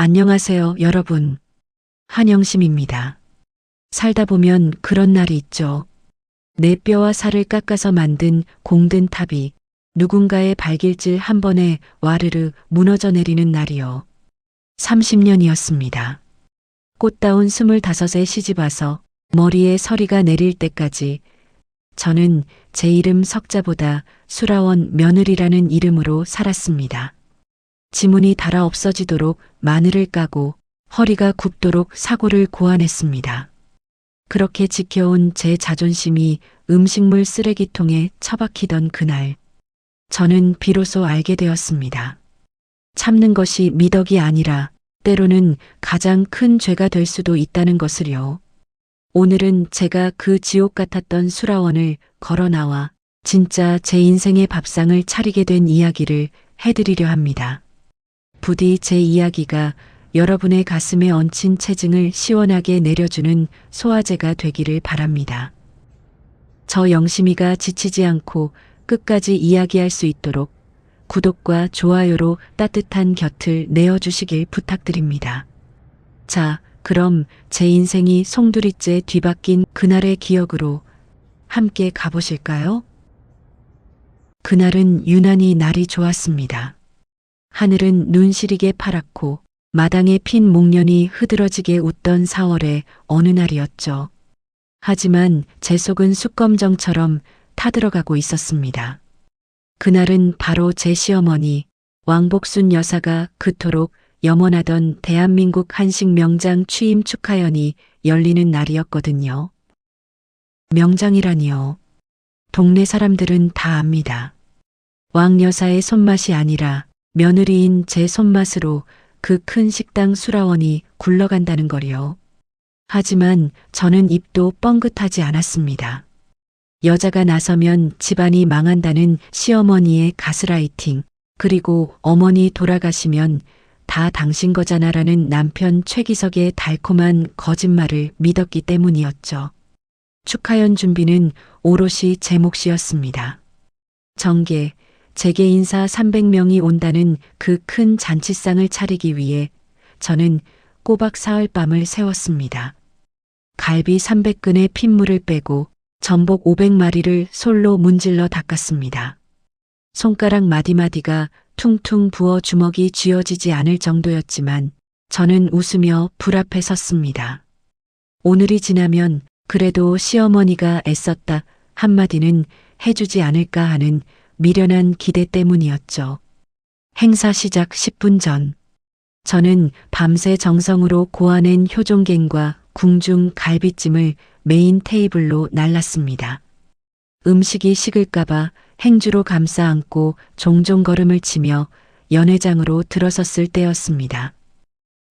안녕하세요, 여러분. 한영심입니다. 살다 보면 그런 날이 있죠. 내 뼈와 살을 깎아서 만든 공든 탑이 누군가의 발길질 한 번에 와르르 무너져 내리는 날이요. 30년이었습니다. 꽃다운 25에 시집와서 머리에 서리가 내릴 때까지 저는 제 이름 석자보다 수라원 며느리라는 이름으로 살았습니다. 지문이 닳아 없어지도록 마늘을 까고 허리가 굽도록 사고를 고안했습니다. 그렇게 지켜온 제 자존심이 음식물 쓰레기통에 처박히던 그날, 저는 비로소 알게 되었습니다. 참는 것이 미덕이 아니라 때로는 가장 큰 죄가 될 수도 있다는 것을요. 오늘은 제가 그 지옥 같았던 수라원을 걸어 나와 진짜 제 인생의 밥상을 차리게 된 이야기를 해드리려 합니다. 부디 제 이야기가 여러분의 가슴에 얹힌 체증을 시원하게 내려주는 소화제가 되기를 바랍니다. 저 영심이가 지치지 않고 끝까지 이야기할 수 있도록 구독과 좋아요로 따뜻한 곁을 내어주시길 부탁드립니다. 자, 그럼 제 인생이 송두리째 뒤바뀐 그날의 기억으로 함께 가보실까요? 그날은 유난히 날이 좋았습니다. 하늘은 눈 시리게 파랗고 마당에 핀 목련이 흐드러지게 웃던 4월의 어느 날이었죠. 하지만 제 속은 숯검정처럼 타들어가고 있었습니다. 그날은 바로 제 시어머니 왕복순 여사가 그토록 염원하던 대한민국 한식 명장 취임 축하연이 열리는 날이었거든요. 명장이라니요. 동네 사람들은 다 압니다. 왕 여사의 손맛이 아니라 며느리인 제 손맛으로 그 큰 식당 수라원이 굴러간다는 거리요. 하지만 저는 입도 뻥긋하지 않았습니다. 여자가 나서면 집안이 망한다는 시어머니의 가스라이팅, 그리고 어머니 돌아가시면 다 당신 거잖아라는 남편 최기석의 달콤한 거짓말을 믿었기 때문이었죠. 축하연 준비는 오롯이 제 몫이었습니다. 정계, 재계 인사 300명이 온다는 그 큰 잔치상을 차리기 위해 저는 꼬박 사흘밤을 새웠습니다. 갈비 300근의 핏물을 빼고 전복 500마리를 솔로 문질러 닦았습니다. 손가락 마디마디가 퉁퉁 부어 주먹이 쥐어지지 않을 정도였지만 저는 웃으며 불 앞에 섰습니다. 오늘이 지나면 그래도 시어머니가 애썼다 한마디는 해주지 않을까 하는 미련한 기대 때문이었죠. 행사 시작 10분 전, 저는 밤새 정성으로 고아낸 효종갱과 궁중 갈비찜을 메인 테이블로 날랐습니다. 음식이 식을까봐 행주로 감싸 안고 종종 걸음을 치며 연회장으로 들어섰을 때였습니다.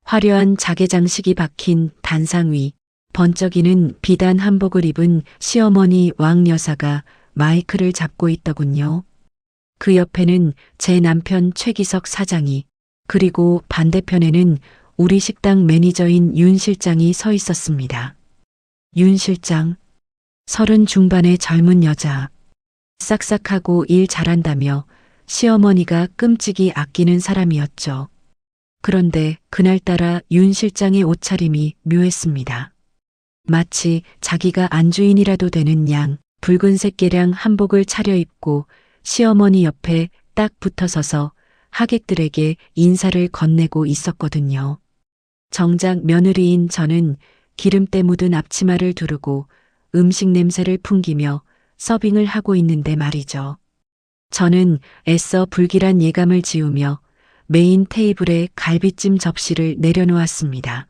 화려한 자개장식이 박힌 단상 위, 번쩍이는 비단 한복을 입은 시어머니 왕 여사가 마이크를 잡고 있더군요. 그 옆에는 제 남편 최기석 사장이, 그리고 반대편에는 우리 식당 매니저인 윤 실장이 서 있었습니다. 윤 실장, 30 중반의 젊은 여자, 싹싹하고 일 잘한다며 시어머니가 끔찍이 아끼는 사람이었죠. 그런데 그날따라 윤 실장의 옷차림이 묘했습니다. 마치 자기가 안주인이라도 되는 양 붉은색 개량 한복을 차려입고 시어머니 옆에 딱 붙어서서 하객들에게 인사를 건네고 있었거든요. 정작 며느리인 저는 기름때 묻은 앞치마를 두르고 음식 냄새를 풍기며 서빙을 하고 있는데 말이죠. 저는 애써 불길한 예감을 지우며 메인 테이블에 갈비찜 접시를 내려놓았습니다.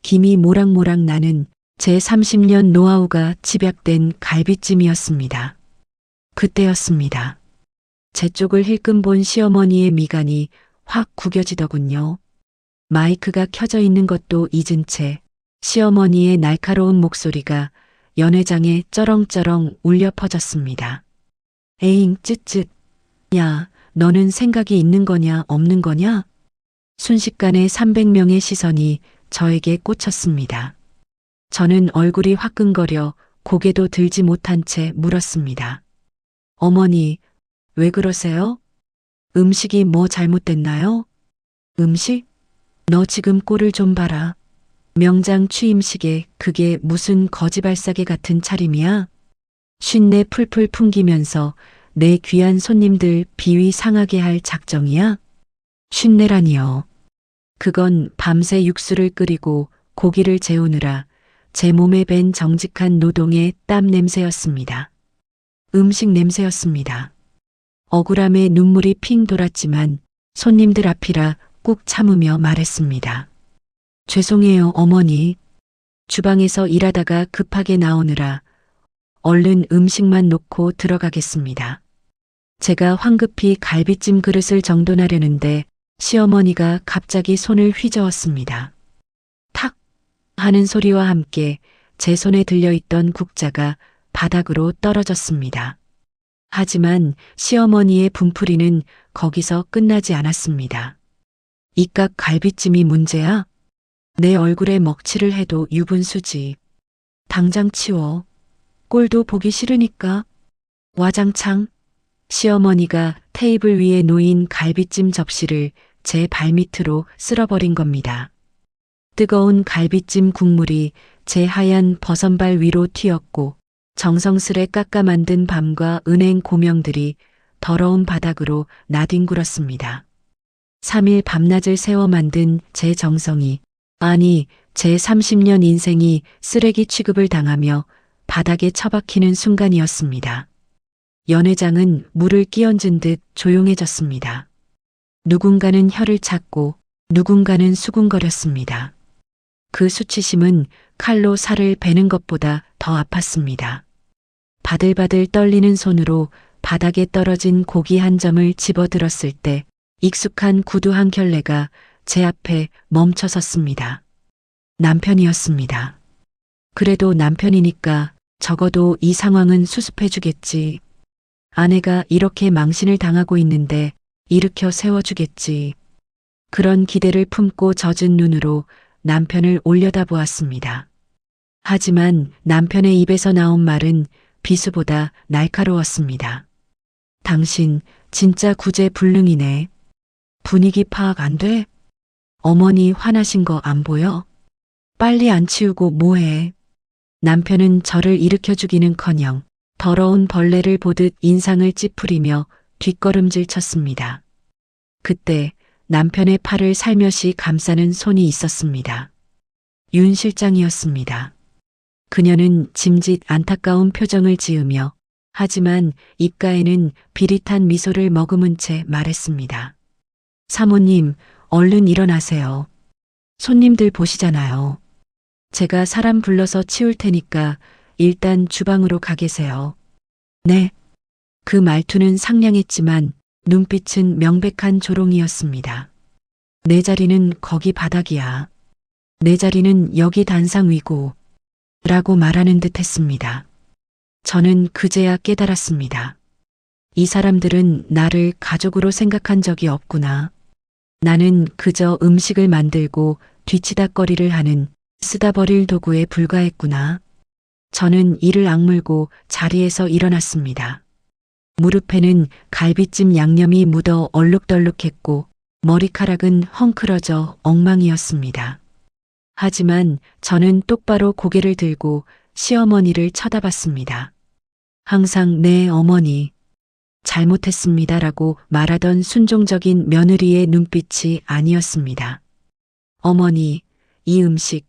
김이 모락모락 나는 제 30년 노하우가 집약된 갈비찜이었습니다. 그때였습니다. 제 쪽을 힐끔 본 시어머니의 미간이 확 구겨지더군요. 마이크가 켜져 있는 것도 잊은 채 시어머니의 날카로운 목소리가 연회장에 쩌렁쩌렁 울려 퍼졌습니다. 에잉 쯧쯧. 야, 너는 생각이 있는 거냐 없는 거냐? 순식간에 300명의 시선이 저에게 꽂혔습니다. 저는 얼굴이 화끈거려 고개도 들지 못한 채 물었습니다. 어머니, 왜 그러세요? 음식이 뭐 잘못됐나요? 음식? 너 지금 꼴을 좀 봐라. 명장 취임식에 그게 무슨 거지발사계 같은 차림이야? 쉰내 풀풀 풍기면서 내 귀한 손님들 비위 상하게 할 작정이야? 쉰내라니요. 그건 밤새 육수를 끓이고 고기를 재우느라 제 몸에 밴 정직한 노동의 땀 냄새였습니다. 음식 냄새였습니다. 억울함에 눈물이 핑 돌았지만 손님들 앞이라 꾹 참으며 말했습니다. 죄송해요, 어머니. 주방에서 일하다가 급하게 나오느라 얼른 음식만 놓고 들어가겠습니다. 제가 황급히 갈비찜 그릇을 정돈하려는데 시어머니가 갑자기 손을 휘저었습니다. 탁 하는 소리와 함께 제 손에 들려있던 국자가 바닥으로 떨어졌습니다. 하지만 시어머니의 분풀이는 거기서 끝나지 않았습니다. 이깟 갈비찜이 문제야? 내 얼굴에 먹칠을 해도 유분수지. 당장 치워. 꼴도 보기 싫으니까. 와장창. 시어머니가 테이블 위에 놓인 갈비찜 접시를 제 발밑으로 쓸어버린 겁니다. 뜨거운 갈비찜 국물이 제 하얀 버선발 위로 튀었고 정성스레 깎아 만든 밤과 은행 고명들이 더러운 바닥으로 나뒹굴었습니다. 3일 밤낮을 세워 만든 제 정성이, 아니 제 30년 인생이 쓰레기 취급을 당하며 바닥에 처박히는 순간이었습니다. 연회장은 물을 끼얹은 듯 조용해졌습니다. 누군가는 혀를 찾고 누군가는 수군거렸습니다. 그 수치심은 칼로 살을 베는 것보다 더 아팠습니다. 바들바들 떨리는 손으로 바닥에 떨어진 고기 한 점을 집어들었을 때 익숙한 구두 한 켤레가 제 앞에 멈춰 섰습니다. 남편이었습니다. 그래도 남편이니까 적어도 이 상황은 수습해 주겠지. 아내가 이렇게 망신을 당하고 있는데 일으켜 세워주겠지. 그런 기대를 품고 젖은 눈으로 남편을 올려다보았습니다. 하지만 남편의 입에서 나온 말은 비수보다 날카로웠습니다. 당신 진짜 구제불능이네. 분위기 파악 안 돼? 어머니 화나신 거 안 보여? 빨리 안 치우고 뭐해? 남편은 저를 일으켜 주기는커녕 더러운 벌레를 보듯 인상을 찌푸리며 뒷걸음질 쳤습니다. 그때 남편의 팔을 살며시 감싸는 손이 있었습니다. 윤 실장이었습니다. 그녀는 짐짓 안타까운 표정을 지으며 하지만 입가에는 비릿한 미소를 머금은 채 말했습니다. 사모님, 얼른 일어나세요. 손님들 보시잖아요. 제가 사람 불러서 치울 테니까 일단 주방으로 가 계세요. 네. 그 말투는 상냥했지만 눈빛은 명백한 조롱이었습니다. 내 자리는 거기 바닥이야. 내 자리는 여기 단상 위고 라고 말하는 듯 했습니다. 저는 그제야 깨달았습니다. 이 사람들은 나를 가족으로 생각한 적이 없구나. 나는 그저 음식을 만들고 뒤치다꺼리를 하는 쓰다 버릴 도구에 불과했구나. 저는 이를 악물고 자리에서 일어났습니다. 무릎에는 갈비찜 양념이 묻어 얼룩덜룩했고 머리카락은 헝클어져 엉망이었습니다. 하지만 저는 똑바로 고개를 들고 시어머니를 쳐다봤습니다. 항상 네 어머니, 잘못했습니다라고 말하던 순종적인 며느리의 눈빛이 아니었습니다. 어머니, 이 음식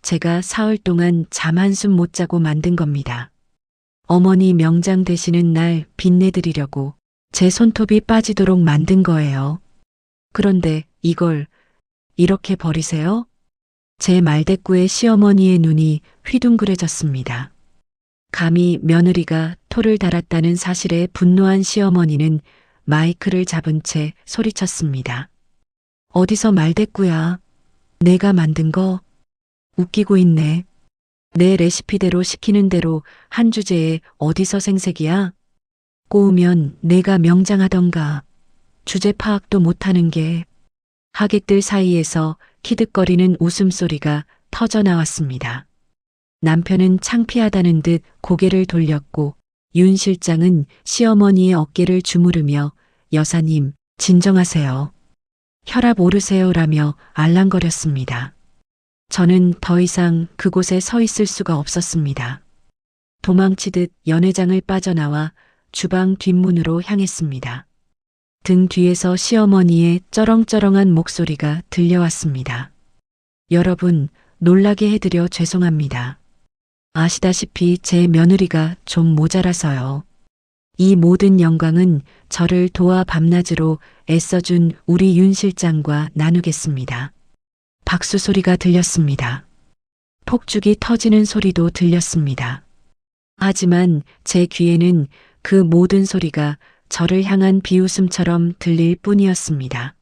제가 사흘 동안 잠 한숨 못 자고 만든 겁니다. 어머니 명장 되시는 날 빛내드리려고 제 손톱이 빠지도록 만든 거예요. 그런데 이걸 이렇게 버리세요? 제 말대꾸에 시어머니의 눈이 휘둥그레졌습니다. 감히 며느리가 토를 달았다는 사실에 분노한 시어머니는 마이크를 잡은 채 소리쳤습니다. 어디서 말대꾸야? 내가 만든 거? 웃기고 있네. 내 레시피대로 시키는 대로 한 주제에 어디서 생색이야? 꼬우면 내가 명장하던가. 주제 파악도 못하는 게. 하객들 사이에서 키득거리는 웃음소리가 터져 나왔습니다. 남편은 창피하다는 듯 고개를 돌렸고 윤 실장은 시어머니의 어깨를 주무르며 여사님, 진정하세요. 혈압 오르세요라며 알랑거렸습니다. 저는 더 이상 그곳에 서 있을 수가 없었습니다. 도망치듯 연회장을 빠져나와 주방 뒷문으로 향했습니다. 등 뒤에서 시어머니의 쩌렁쩌렁한 목소리가 들려왔습니다. 여러분, 놀라게 해드려 죄송합니다. 아시다시피 제 며느리가 좀 모자라서요. 이 모든 영광은 저를 도와 밤낮으로 애써준 우리 윤 실장과 나누겠습니다. 박수 소리가 들렸습니다. 폭죽이 터지는 소리도 들렸습니다. 하지만 제 귀에는 그 모든 소리가 저를 향한 비웃음처럼 들릴 뿐이었습니다.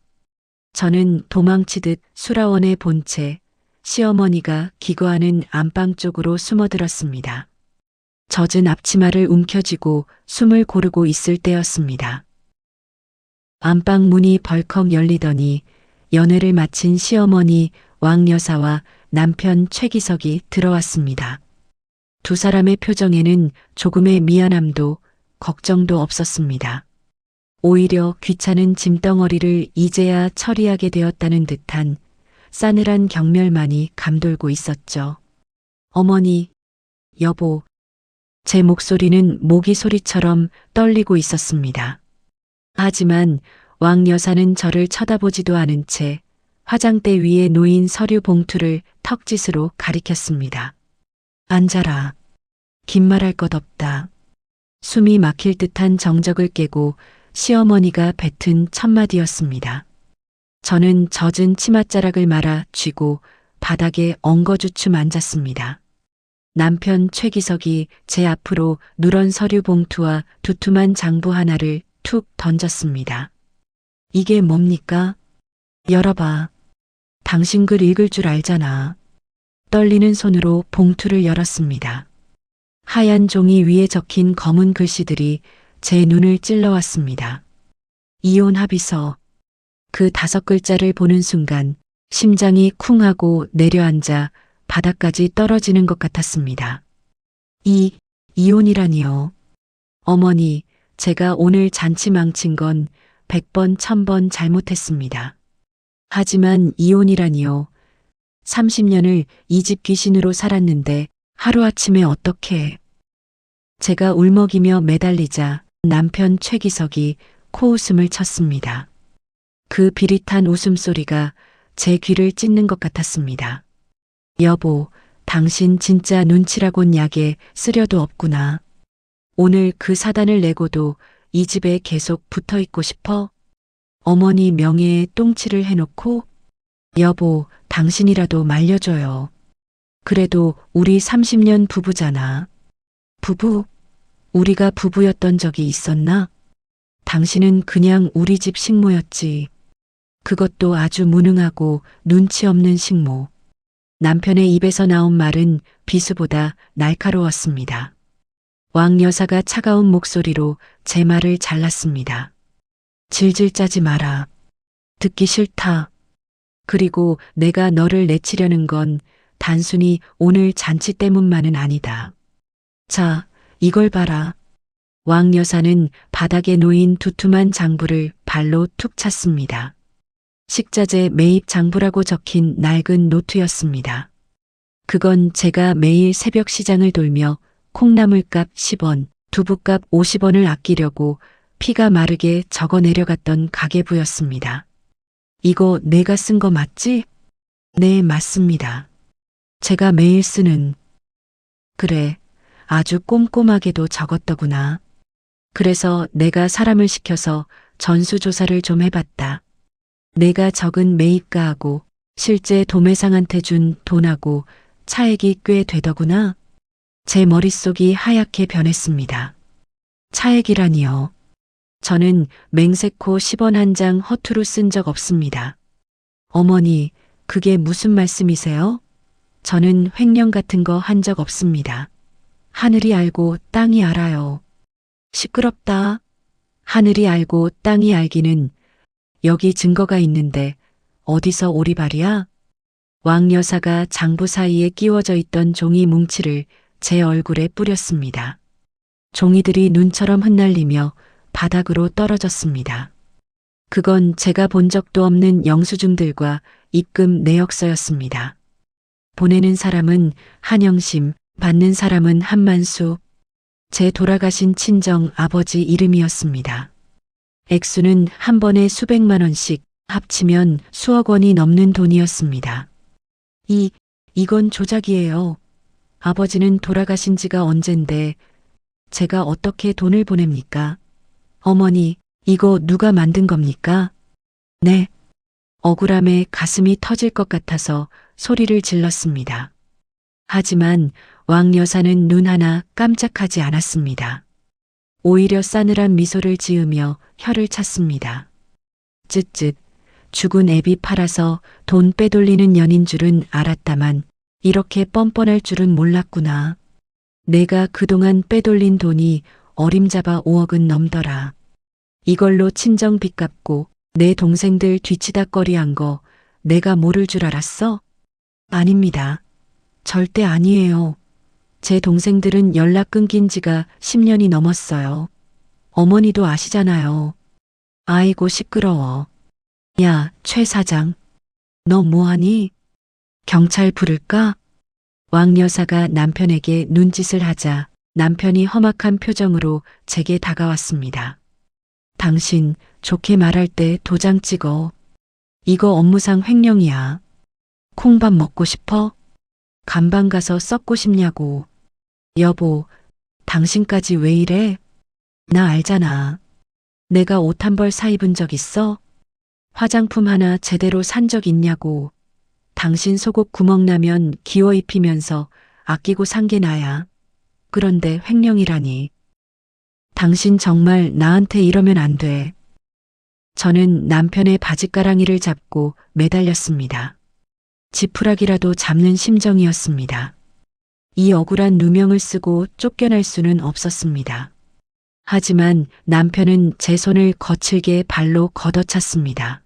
저는 도망치듯 수라원에 본 채 시어머니가 기거하는 안방 쪽으로 숨어들었습니다. 젖은 앞치마를 움켜쥐고 숨을 고르고 있을 때였습니다. 안방 문이 벌컥 열리더니 연회를 마친 시어머니 왕 여사와 남편 최기석이 들어왔습니다. 두 사람의 표정에는 조금의 미안함도 걱정도 없었습니다. 오히려 귀찮은 짐덩어리를 이제야 처리하게 되었다는 듯한 싸늘한 경멸만이 감돌고 있었죠. 어머니, 여보, 제 목소리는 모기 소리처럼 떨리고 있었습니다. 하지만 왕 여사는 저를 쳐다보지도 않은 채 화장대 위에 놓인 서류 봉투를 턱짓으로 가리켰습니다. 앉아라. 긴 말할 것 없다. 숨이 막힐 듯한 정적을 깨고 시어머니가 뱉은 첫마디였습니다. 저는 젖은 치맛자락을 말아 쥐고 바닥에 엉거주춤 앉았습니다. 남편 최기석이 제 앞으로 누런 서류 봉투와 두툼한 장부 하나를 툭 던졌습니다. 이게 뭡니까? 열어봐. 당신 글 읽을 줄 알잖아. 떨리는 손으로 봉투를 열었습니다. 하얀 종이 위에 적힌 검은 글씨들이 제 눈을 찔러왔습니다. 이혼 합의서. 그 5글자를 보는 순간 심장이 쿵 하고 내려앉아 바닥까지 떨어지는 것 같았습니다. 이혼이라니요. 어머니, 제가 오늘 잔치 망친 건 100번, 1000번 잘못했습니다. 하지만 이혼이라니요. 30년을 이 집 귀신으로 살았는데 하루아침에 어떻게. 제가 울먹이며 매달리자 남편 최기석이 코웃음을 쳤습니다. 그 비릿한 웃음소리가 제 귀를 찢는 것 같았습니다. 여보, 당신 진짜 눈치라곤 약에 쓰려도 없구나. 오늘 그 사단을 내고도 이 집에 계속 붙어 있고 싶어? 어머니 명예에 똥칠을 해놓고? 여보, 당신이라도 말려줘요. 그래도 우리 30년 부부잖아. 부부? 우리가 부부였던 적이 있었나? 당신은 그냥 우리 집 식모였지. 그것도 아주 무능하고 눈치 없는 식모. 남편의 입에서 나온 말은 비수보다 날카로웠습니다. 왕 여사가 차가운 목소리로 제 말을 잘랐습니다. 질질 짜지 마라. 듣기 싫다. 그리고 내가 너를 내치려는 건 단순히 오늘 잔치 때문만은 아니다. 자, 이걸 봐라. 왕 여사는 바닥에 놓인 두툼한 장부를 발로 툭 찼습니다. 식자재 매입 장부라고 적힌 낡은 노트였습니다. 그건 제가 매일 새벽 시장을 돌며 콩나물값 10원, 두부값 50원을 아끼려고 피가 마르게 적어 내려갔던 가계부였습니다. 이거 내가 쓴 거 맞지? 네, 맞습니다. 제가 매일 쓰는. 그래, 아주 꼼꼼하게도 적었더구나. 그래서 내가 사람을 시켜서 전수조사를 좀 해봤다. 내가 적은 매입가하고 실제 도매상한테 준 돈하고 차액이 꽤 되더구나. 제 머릿속이 하얗게 변했습니다. 차액이라니요. 저는 맹세코 10원 한 장 허투루 쓴 적 없습니다. 어머니, 그게 무슨 말씀이세요? 저는 횡령 같은 거 한 적 없습니다. 하늘이 알고 땅이 알아요. 시끄럽다. 하늘이 알고 땅이 알기는 여기 증거가 있는데 어디서 오리발이야? 왕 여사가 장부 사이에 끼워져 있던 종이 뭉치를 제 얼굴에 뿌렸습니다. 종이들이 눈처럼 흩날리며 바닥으로 떨어졌습니다. 그건 제가 본 적도 없는 영수증들과 입금 내역서였습니다. 보내는 사람은 한영심, 받는 사람은 한만수, 제 돌아가신 친정 아버지 이름이었습니다. 액수는 한 번에 수백만 원씩 합치면 수억 원이 넘는 돈이었습니다. 이건 조작이에요. 아버지는 돌아가신 지가 언젠데 제가 어떻게 돈을 보냅니까? 어머니, 이거 누가 만든 겁니까? 네. 억울함에 가슴이 터질 것 같아서 소리를 질렀습니다. 하지만 왕 여사는 눈 하나 깜짝하지 않았습니다. 오히려 싸늘한 미소를 지으며 혀를 찼습니다. 쯧쯧, 죽은 애비 팔아서 돈 빼돌리는 년인 줄은 알았다만 이렇게 뻔뻔할 줄은 몰랐구나. 내가 그동안 빼돌린 돈이 어림잡아 5억은 넘더라. 이걸로 친정 빚 갚고 내 동생들 뒤치다꺼리한 거 내가 모를 줄 알았어? 아닙니다. 절대 아니에요. 제 동생들은 연락 끊긴 지가 10년이 넘었어요. 어머니도 아시잖아요. 아이고 시끄러워. 야, 최 사장. 너 뭐하니? 경찰 부를까? 왕 여사가 남편에게 눈짓을 하자 남편이 험악한 표정으로 제게 다가왔습니다. 당신 좋게 말할 때 도장 찍어. 이거 업무상 횡령이야. 콩밥 먹고 싶어? 간방 가서 썩고 싶냐고. 여보, 당신까지 왜 이래? 나 알잖아. 내가 옷 한 벌 사 입은 적 있어? 화장품 하나 제대로 산 적 있냐고. 당신 속옷 구멍 나면 기워 입히면서 아끼고 산 게 나야. 그런데 횡령이라니. 당신 정말 나한테 이러면 안 돼. 저는 남편의 바짓가랑이를 잡고 매달렸습니다. 지푸라기라도 잡는 심정이었습니다. 이 억울한 누명을 쓰고 쫓겨날 수는 없었습니다. 하지만 남편은 제 손을 거칠게 발로 걷어찼습니다.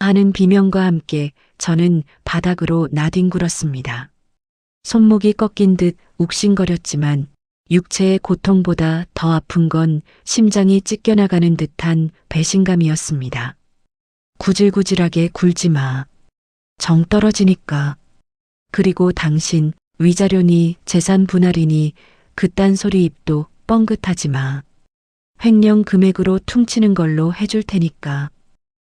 하는 비명과 함께 저는 바닥으로 나뒹굴었습니다. 손목이 꺾인 듯 욱신거렸지만 육체의 고통보다 더 아픈 건 심장이 찢겨나가는 듯한 배신감이었습니다. 구질구질하게 굴지 마. 정 떨어지니까. 그리고 당신 위자료니 재산 분할이니 그딴 소리 입도 뻥긋하지 마. 횡령 금액으로 퉁치는 걸로 해줄 테니까.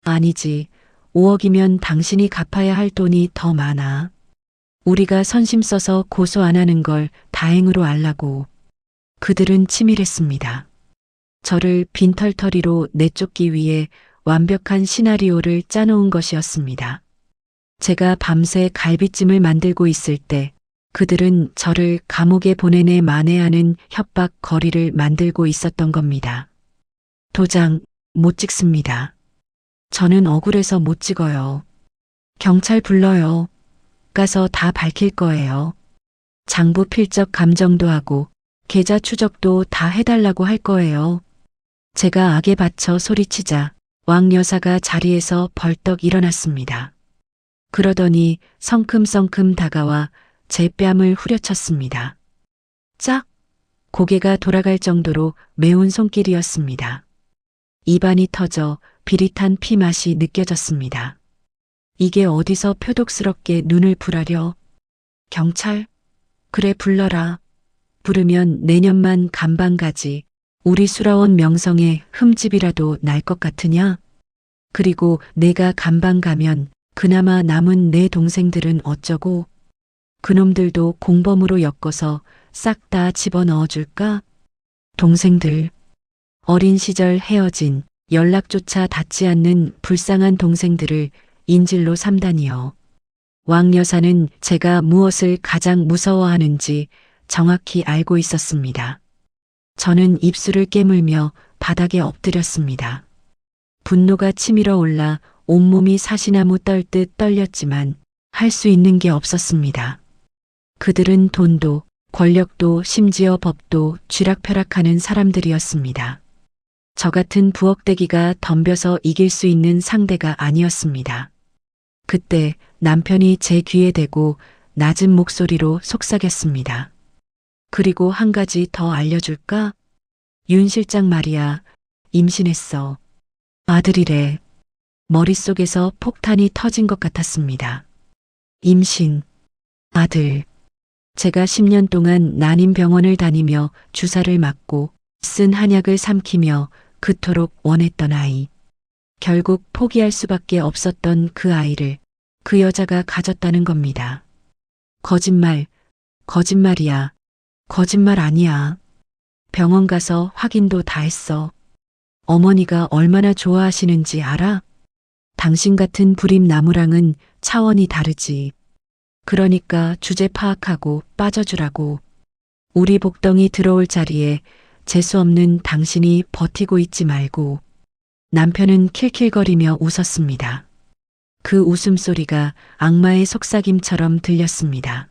아니지. 5억이면 당신이 갚아야 할 돈이 더 많아. 우리가 선심 써서 고소 안 하는 걸 다행으로 알라고. 그들은 치밀했습니다. 저를 빈털터리로 내쫓기 위해 완벽한 시나리오를 짜놓은 것이었습니다. 제가 밤새 갈비찜을 만들고 있을 때 그들은 저를 감옥에 보내내 만회하는 협박 거리를 만들고 있었던 겁니다. 도장 못 찍습니다. 저는 억울해서 못 찍어요. 경찰 불러요. 가서 다 밝힐 거예요. 장부 필적 감정도 하고 계좌 추적도 다 해달라고 할 거예요. 제가 악에 받쳐 소리치자 왕 여사가 자리에서 벌떡 일어났습니다. 그러더니 성큼성큼 다가와 제 뺨을 후려쳤습니다. 짝! 고개가 돌아갈 정도로 매운 손길이었습니다. 입안이 터져 비릿한 피 맛이 느껴졌습니다. 이게 어디서 표독스럽게 눈을 부라려? 경찰? 그래 불러라. 부르면 내년만 간방 가지. 우리 수라원 명성에 흠집이라도 날 것 같으냐? 그리고 내가 간방 가면 그나마 남은 내 동생들은 어쩌고? 그놈들도 공범으로 엮어서 싹 다 집어넣어 줄까? 동생들. 어린 시절 헤어진 연락조차 닿지 않는 불쌍한 동생들을 인질로 삼다니요. 왕 여사는 제가 무엇을 가장 무서워하는지 정확히 알고 있었습니다. 저는 입술을 깨물며 바닥에 엎드렸습니다. 분노가 치밀어 올라 온몸이 사시나무 떨듯 떨렸지만 할 수 있는 게 없었습니다. 그들은 돈도 권력도 심지어 법도 쥐락펴락하는 사람들이었습니다. 저 같은 부엌대기가 덤벼서 이길 수 있는 상대가 아니었습니다. 그때 남편이 제 귀에 대고 낮은 목소리로 속삭였습니다. 그리고 한 가지 더 알려줄까? 윤 실장 말이야. 임신했어. 아들이래. 머릿속에서 폭탄이 터진 것 같았습니다. 임신, 아들. 제가 10년 동안 난임병원을 다니며 주사를 맞고 쓴 한약을 삼키며 그토록 원했던 아이. 결국 포기할 수밖에 없었던 그 아이를 그 여자가 가졌다는 겁니다. 거짓말, 거짓말이야. 거짓말 아니야. 병원 가서 확인도 다 했어. 어머니가 얼마나 좋아하시는지 알아? 당신 같은 불임 나무랑은 차원이 다르지. 그러니까 주제 파악하고 빠져주라고. 우리 복덩이 들어올 자리에 재수없는 당신이 버티고 있지 말고. 남편은 킬킬거리며 웃었습니다. 그 웃음소리가 악마의 속삭임처럼 들렸습니다.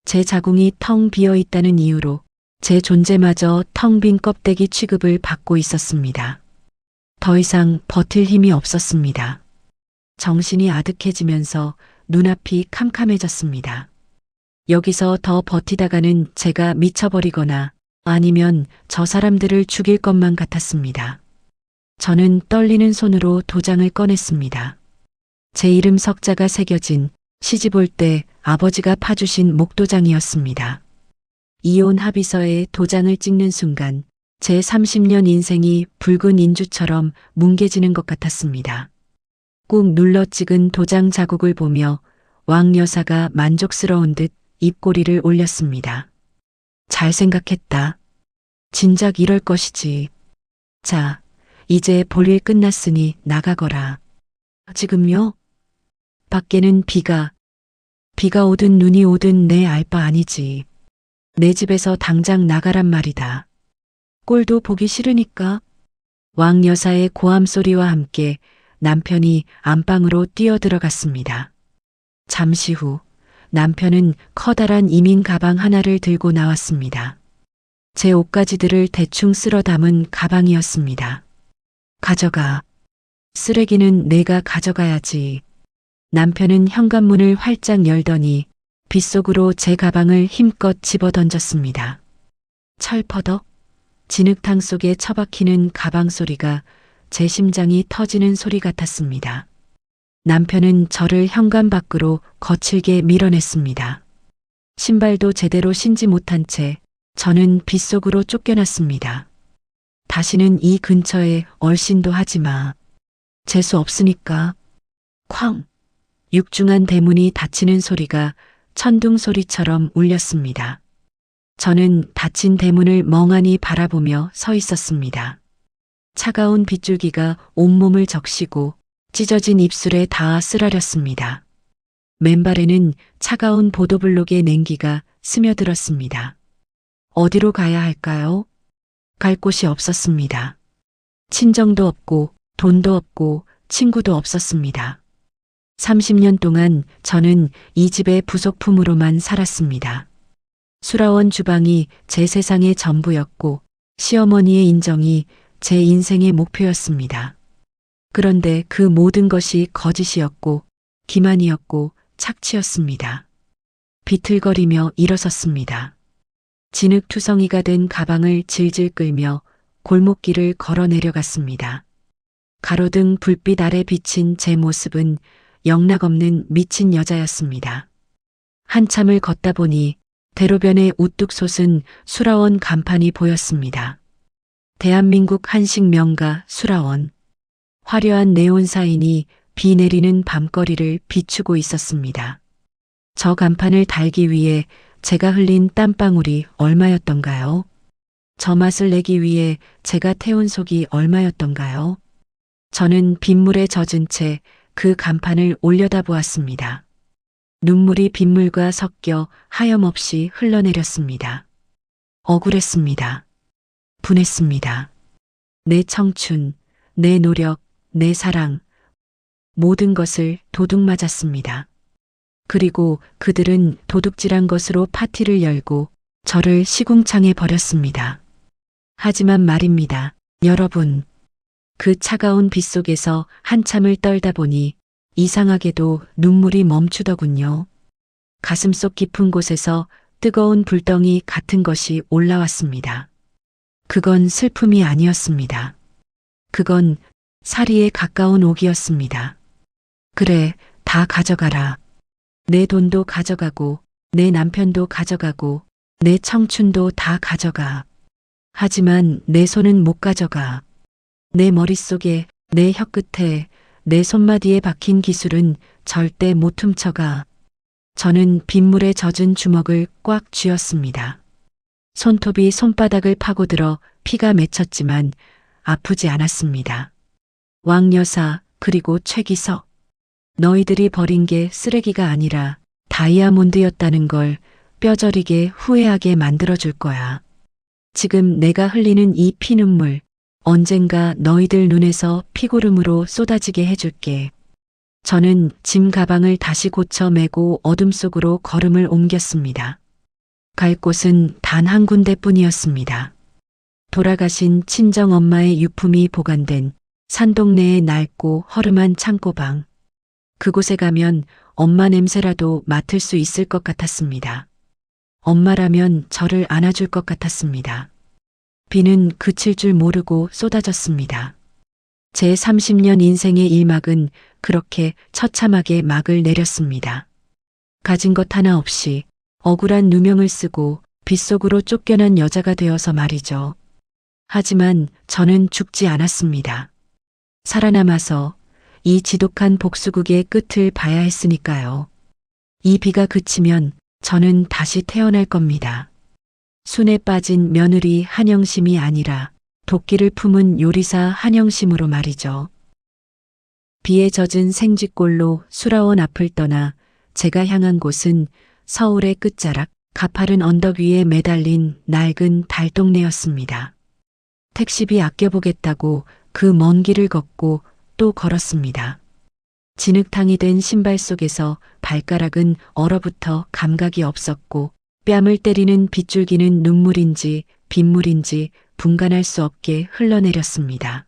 제 자궁이 텅 비어 있다는 이유로 제 존재마저 텅 빈 껍데기 취급을 받고 있었습니다. 더 이상 버틸 힘이 없었습니다. 정신이 아득해지면서 눈앞이 캄캄해졌습니다. 여기서 더 버티다가는 제가 미쳐버리거나 아니면 저 사람들을 죽일 것만 같았습니다. 저는 떨리는 손으로 도장을 꺼냈습니다. 제 이름 석자가 새겨진 시집 올 때 아버지가 파주신 목도장이었습니다. 이혼 합의서에 도장을 찍는 순간 제 30년 인생이 붉은 인주처럼 뭉개지는 것 같았습니다. 꾹 눌러 찍은 도장 자국을 보며 왕 여사가 만족스러운 듯 입꼬리를 올렸습니다. 잘 생각했다. 진작 이럴 것이지. 자, 이제 볼일 끝났으니 나가거라. 지금요? 밖에는 비가 오든 눈이 오든 내 알 바 아니지. 내 집에서 당장 나가란 말이다. 꼴도 보기 싫으니까. 왕 여사의 고함 소리와 함께 남편이 안방으로 뛰어들어갔습니다. 잠시 후 남편은 커다란 이민 가방 하나를 들고 나왔습니다. 제 옷가지들을 대충 쓸어 담은 가방이었습니다. 가져가. 쓰레기는 내가 가져가야지. 남편은 현관문을 활짝 열더니 빗속으로 제 가방을 힘껏 집어던졌습니다. 철퍼덕 진흙탕 속에 처박히는 가방 소리가 제 심장이 터지는 소리 같았습니다. 남편은 저를 현관 밖으로 거칠게 밀어냈습니다. 신발도 제대로 신지 못한 채 저는 빗속으로 쫓겨났습니다. 다시는 이 근처에 얼씬도 하지 마. 재수 없으니까. 쾅! 육중한 대문이 닫히는 소리가 천둥 소리처럼 울렸습니다. 저는 닫힌 대문을 멍하니 바라보며 서 있었습니다. 차가운 빗줄기가 온몸을 적시고 찢어진 입술에 닿아 쓰라렸습니다. 맨발에는 차가운 보도블록의 냉기가 스며들었습니다. 어디로 가야 할까요? 갈 곳이 없었습니다. 친정도 없고 돈도 없고 친구도 없었습니다. 30년 동안 저는 이 집의 부속품으로만 살았습니다. 수라원 주방이 제 세상의 전부였고 시어머니의 인정이 제 인생의 목표였습니다. 그런데 그 모든 것이 거짓이었고 기만이었고 착취였습니다. 비틀거리며 일어섰습니다. 진흙투성이가 된 가방을 질질 끌며 골목길을 걸어 내려갔습니다. 가로등 불빛 아래 비친 제 모습은 영락없는 미친 여자였습니다. 한참을 걷다 보니 대로변에 우뚝 솟은 수라원 간판이 보였습니다. 대한민국 한식 명가 수라원. 화려한 네온 사인이 비 내리는 밤거리를 비추고 있었습니다. 저 간판을 달기 위해 제가 흘린 땀방울이 얼마였던가요? 저 맛을 내기 위해 제가 태운 속이 얼마였던가요? 저는 빗물에 젖은 채 그 간판을 올려다보았습니다. 눈물이 빗물과 섞여 하염없이 흘러내렸습니다. 억울했습니다. 분했습니다. 내 청춘, 내 노력, 내 사랑, 모든 것을 도둑맞았습니다. 그리고 그들은 도둑질한 것으로 파티를 열고 저를 시궁창에 버렸습니다. 하지만 말입니다. 여러분, 그 차가운 빗속에서 한참을 떨다 보니 이상하게도 눈물이 멈추더군요. 가슴속 깊은 곳에서 뜨거운 불덩이 같은 것이 올라왔습니다. 그건 슬픔이 아니었습니다. 그건 사리에 가까운 옥이었습니다. 그래, 다 가져가라. 내 돈도 가져가고, 내 남편도 가져가고, 내 청춘도 다 가져가. 하지만 내 손은 못 가져가. 내 머릿속에, 내 혀끝에, 내 손마디에 박힌 기술은 절대 못 훔쳐가. 저는 빗물에 젖은 주먹을 꽉 쥐었습니다. 손톱이 손바닥을 파고들어 피가 맺혔지만 아프지 않았습니다. 왕여사, 그리고 최기석. 너희들이 버린 게 쓰레기가 아니라 다이아몬드였다는 걸 뼈저리게 후회하게 만들어줄 거야. 지금 내가 흘리는 이 피눈물, 언젠가 너희들 눈에서 피고름으로 쏟아지게 해줄게. 저는 짐 가방을 다시 고쳐 메고 어둠 속으로 걸음을 옮겼습니다. 갈 곳은 단 한 군데뿐이었습니다. 돌아가신 친정 엄마의 유품이 보관된 산동네의 낡고 허름한 창고방. 그곳에 가면 엄마 냄새라도 맡을 수 있을 것 같았습니다. 엄마라면 저를 안아줄 것 같았습니다. 비는 그칠 줄 모르고 쏟아졌습니다. 제 30년 인생의 일막은 그렇게 처참하게 막을 내렸습니다. 가진 것 하나 없이 억울한 누명을 쓰고 빗속으로 쫓겨난 여자가 되어서 말이죠. 하지만 저는 죽지 않았습니다. 살아남아서 이 지독한 복수극의 끝을 봐야 했으니까요. 이 비가 그치면 저는 다시 태어날 겁니다. 순에 빠진 며느리 한영심이 아니라 도끼를 품은 요리사 한영심으로 말이죠. 비에 젖은 생쥐골로 수라원 앞을 떠나 제가 향한 곳은 서울의 끝자락 가파른 언덕 위에 매달린 낡은 달동네였습니다. 택시비 아껴보겠다고 그 먼 길을 걷고 또 걸었습니다. 진흙탕이 된 신발 속에서 발가락은 얼어붙어 감각이 없었고 뺨을 때리는 빗줄기는 눈물인지 빗물인지 분간할 수 없게 흘러내렸습니다.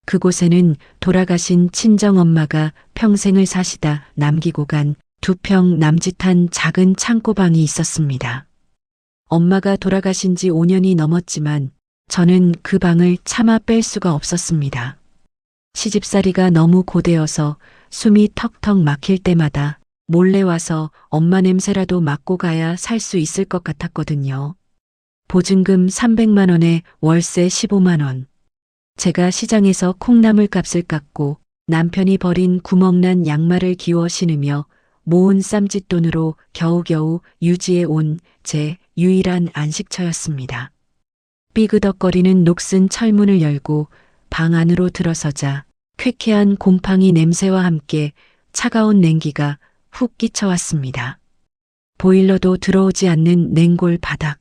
그곳에는 돌아가신 친정엄마가 평생을 사시다 남기고 간 2평 남짓한 작은 창고방이 있었습니다. 엄마가 돌아가신 지 5년이 넘었지만 저는 그 방을 차마 뺄 수가 없었습니다. 시집살이가 너무 고되어서 숨이 턱턱 막힐 때마다 몰래 와서 엄마 냄새라도 맡고 가야 살 수 있을 것 같았거든요. 보증금 300만 원에 월세 15만 원. 제가 시장에서 콩나물 값을 깎고 남편이 버린 구멍난 양말을 기워 신으며 모은 쌈짓돈으로 겨우겨우 유지해 온 제 유일한 안식처였습니다. 삐그덕거리는 녹슨 철문을 열고 방 안으로 들어서자 쾌쾌한 곰팡이 냄새와 함께 차가운 냉기가 훅 끼쳐왔습니다. 보일러도 들어오지 않는 냉골 바닥.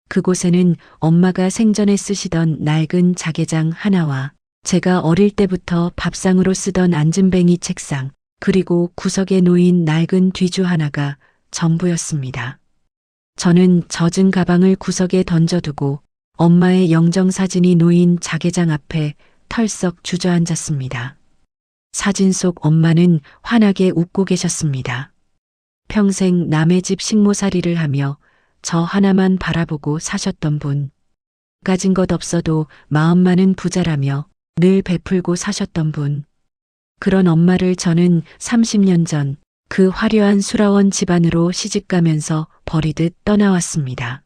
그곳에는 엄마가 생전에 쓰시던 낡은 자개장 하나와 제가 어릴 때부터 밥상으로 쓰던 앉은뱅이 책상, 그리고 구석에 놓인 낡은 뒤주 하나가 전부였습니다. 저는 젖은 가방을 구석에 던져두고 엄마의 영정사진이 놓인 자개장 앞에 털썩 주저앉았습니다. 사진 속 엄마는 환하게 웃고 계셨습니다. 평생 남의 집 식모살이를 하며 저 하나만 바라보고 사셨던 분. 가진 것 없어도 마음만은 부자라며 늘 베풀고 사셨던 분. 그런 엄마를 저는 30년 전 그 화려한 수라원 집안으로 시집가면서 버리듯 떠나왔습니다.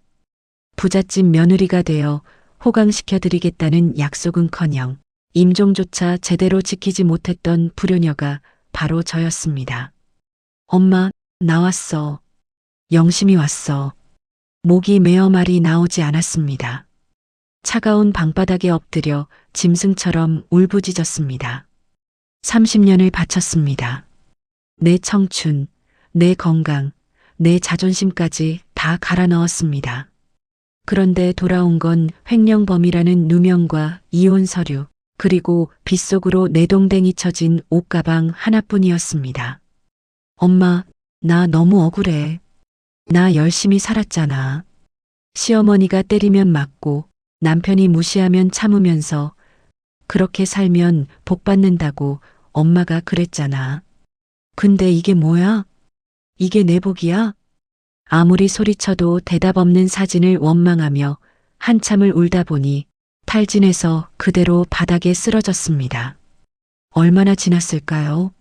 부잣집 며느리가 되어 호강시켜드리겠다는 약속은커녕 임종조차 제대로 지키지 못했던 불효녀가 바로 저였습니다. 엄마, 나왔어. 영심이 왔어. 목이 메어 말이 나오지 않았습니다. 차가운 방바닥에 엎드려 짐승처럼 울부짖었습니다. 30년을 바쳤습니다. 내 청춘, 내 건강, 내 자존심까지 다 갈아 넣었습니다. 그런데 돌아온 건 횡령범이라는 누명과 이혼 서류, 그리고 빗속으로 내동댕이 쳐진 옷가방 하나뿐이었습니다. 엄마, 나 너무 억울해. 나 열심히 살았잖아. 시어머니가 때리면 맞고 남편이 무시하면 참으면서 그렇게 살면 복 받는다고 엄마가 그랬잖아. 근데 이게 뭐야? 이게 내 복이야? 아무리 소리쳐도 대답 없는 사진을 원망하며 한참을 울다 보니 탈진해서 그대로 바닥에 쓰러졌습니다. 얼마나 지났을까요?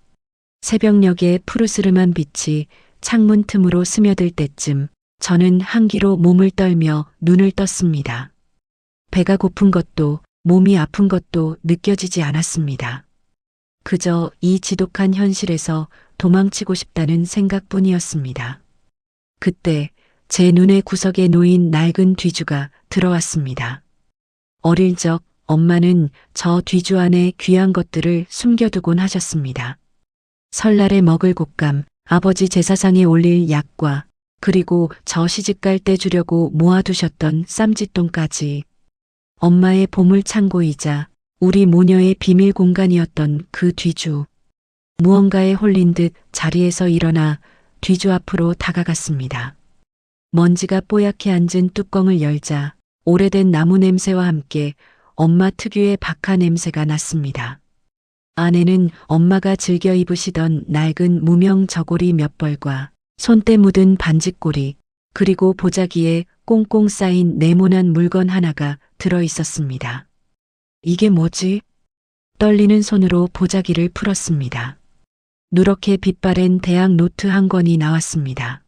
새벽녘의 푸르스름한 빛이 창문 틈으로 스며들 때쯤 저는 한기로 몸을 떨며 눈을 떴습니다. 배가 고픈 것도 몸이 아픈 것도 느껴지지 않았습니다. 그저 이 지독한 현실에서 도망치고 싶다는 생각뿐이었습니다. 그때 제 눈의 구석에 놓인 낡은 뒤주가 들어왔습니다. 어릴 적 엄마는 저 뒤주 안에 귀한 것들을 숨겨두곤 하셨습니다. 설날에 먹을 곶감, 아버지 제사상에 올릴 약과 그리고 저 시집갈 때 주려고 모아두셨던 쌈짓돈까지 엄마의 보물 창고이자 우리 모녀의 비밀 공간이었던 그 뒤주. 무언가에 홀린 듯 자리에서 일어나 뒤주 앞으로 다가갔습니다. 먼지가 뽀얗게 앉은 뚜껑을 열자 오래된 나무 냄새와 함께 엄마 특유의 박하 냄새가 났습니다. 안에는 엄마가 즐겨 입으시던 낡은 무명 저고리 몇 벌과 손때 묻은 반짓고리 그리고 보자기에 꽁꽁 쌓인 네모난 물건 하나가 들어 있었습니다. 이게 뭐지? 떨리는 손으로 보자기를 풀었습니다. 누렇게 빛바랜 대학 노트 한 권이 나왔습니다.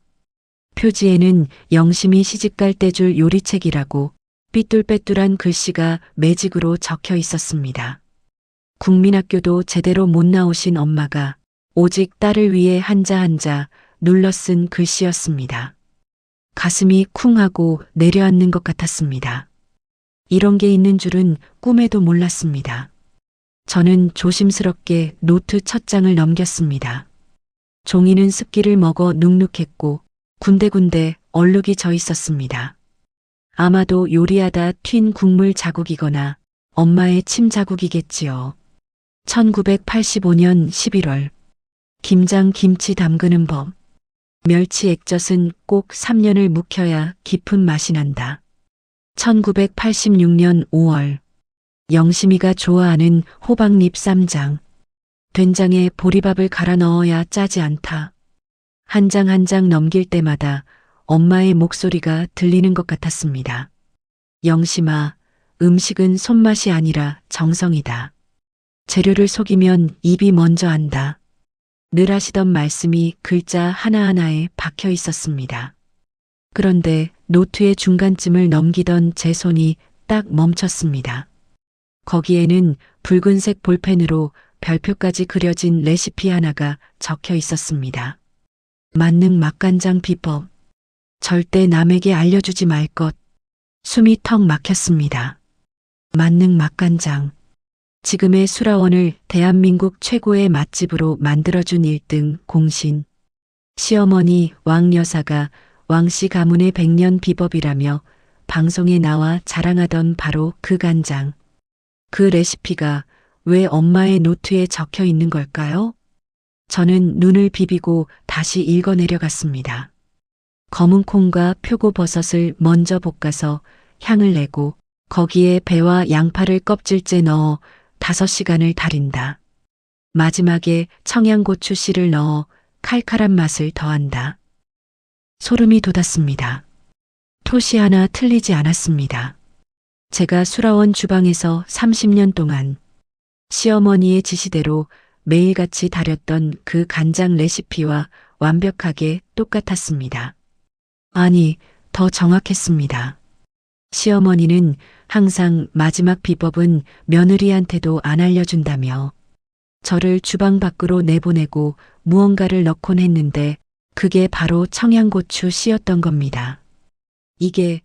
표지에는 영심이 시집갈 때 줄 요리책이라고 삐뚤빼뚤한 글씨가 매직으로 적혀 있었습니다. 국민학교도 제대로 못 나오신 엄마가 오직 딸을 위해 한자 한자 눌러 쓴 글씨였습니다. 가슴이 쿵 하고 내려앉는 것 같았습니다. 이런 게 있는 줄은 꿈에도 몰랐습니다. 저는 조심스럽게 노트 첫 장을 넘겼습니다. 종이는 습기를 먹어 눅눅했고 군데군데 얼룩이 져 있었습니다. 아마도 요리하다 튄 국물 자국이거나 엄마의 침 자국이겠지요. 1985년 11월 김장 김치 담그는 법. 멸치 액젓은 꼭 3년을 묵혀야 깊은 맛이 난다. 1986년 5월 영심이가 좋아하는 호박잎 쌈장. 된장에 보리밥을 갈아 넣어야 짜지 않다. 한 장 한 장 넘길 때마다 엄마의 목소리가 들리는 것 같았습니다. 영심아, 음식은 손맛이 아니라 정성이다. 재료를 속이면 입이 먼저 안다. 늘 하시던 말씀이 글자 하나하나에 박혀 있었습니다. 그런데 노트의 중간쯤을 넘기던 제 손이 딱 멈췄습니다. 거기에는 붉은색 볼펜으로 별표까지 그려진 레시피 하나가 적혀 있었습니다. 만능 맛간장 비법. 절대 남에게 알려주지 말 것. 숨이 턱 막혔습니다. 만능 맛간장. 지금의 수라원을 대한민국 최고의 맛집으로 만들어준 1등 공신. 시어머니 왕여사가 왕씨 가문의 100년 비법이라며 방송에 나와 자랑하던 바로 그 간장. 그 레시피가 왜 엄마의 노트에 적혀 있는 걸까요? 저는 눈을 비비고 다시 읽어 내려갔습니다. 검은 콩과 표고버섯을 먼저 볶아서 향을 내고 거기에 배와 양파를 껍질째 넣어 5시간을 달인다. 마지막에 청양고추 씨를 넣어 칼칼한 맛을 더한다. 소름이 돋았습니다. 토시 하나 틀리지 않았습니다. 제가 수라원 주방에서 30년 동안 시어머니의 지시대로 매일같이 다렸던 그 간장 레시피와 완벽하게 똑같았습니다. 아니, 더 정확했습니다. 시어머니는 항상 마지막 비법은 며느리한테도 안 알려준다며 저를 주방 밖으로 내보내고 무언가를 넣곤 했는데 그게 바로 청양고추 씨였던 겁니다. 이게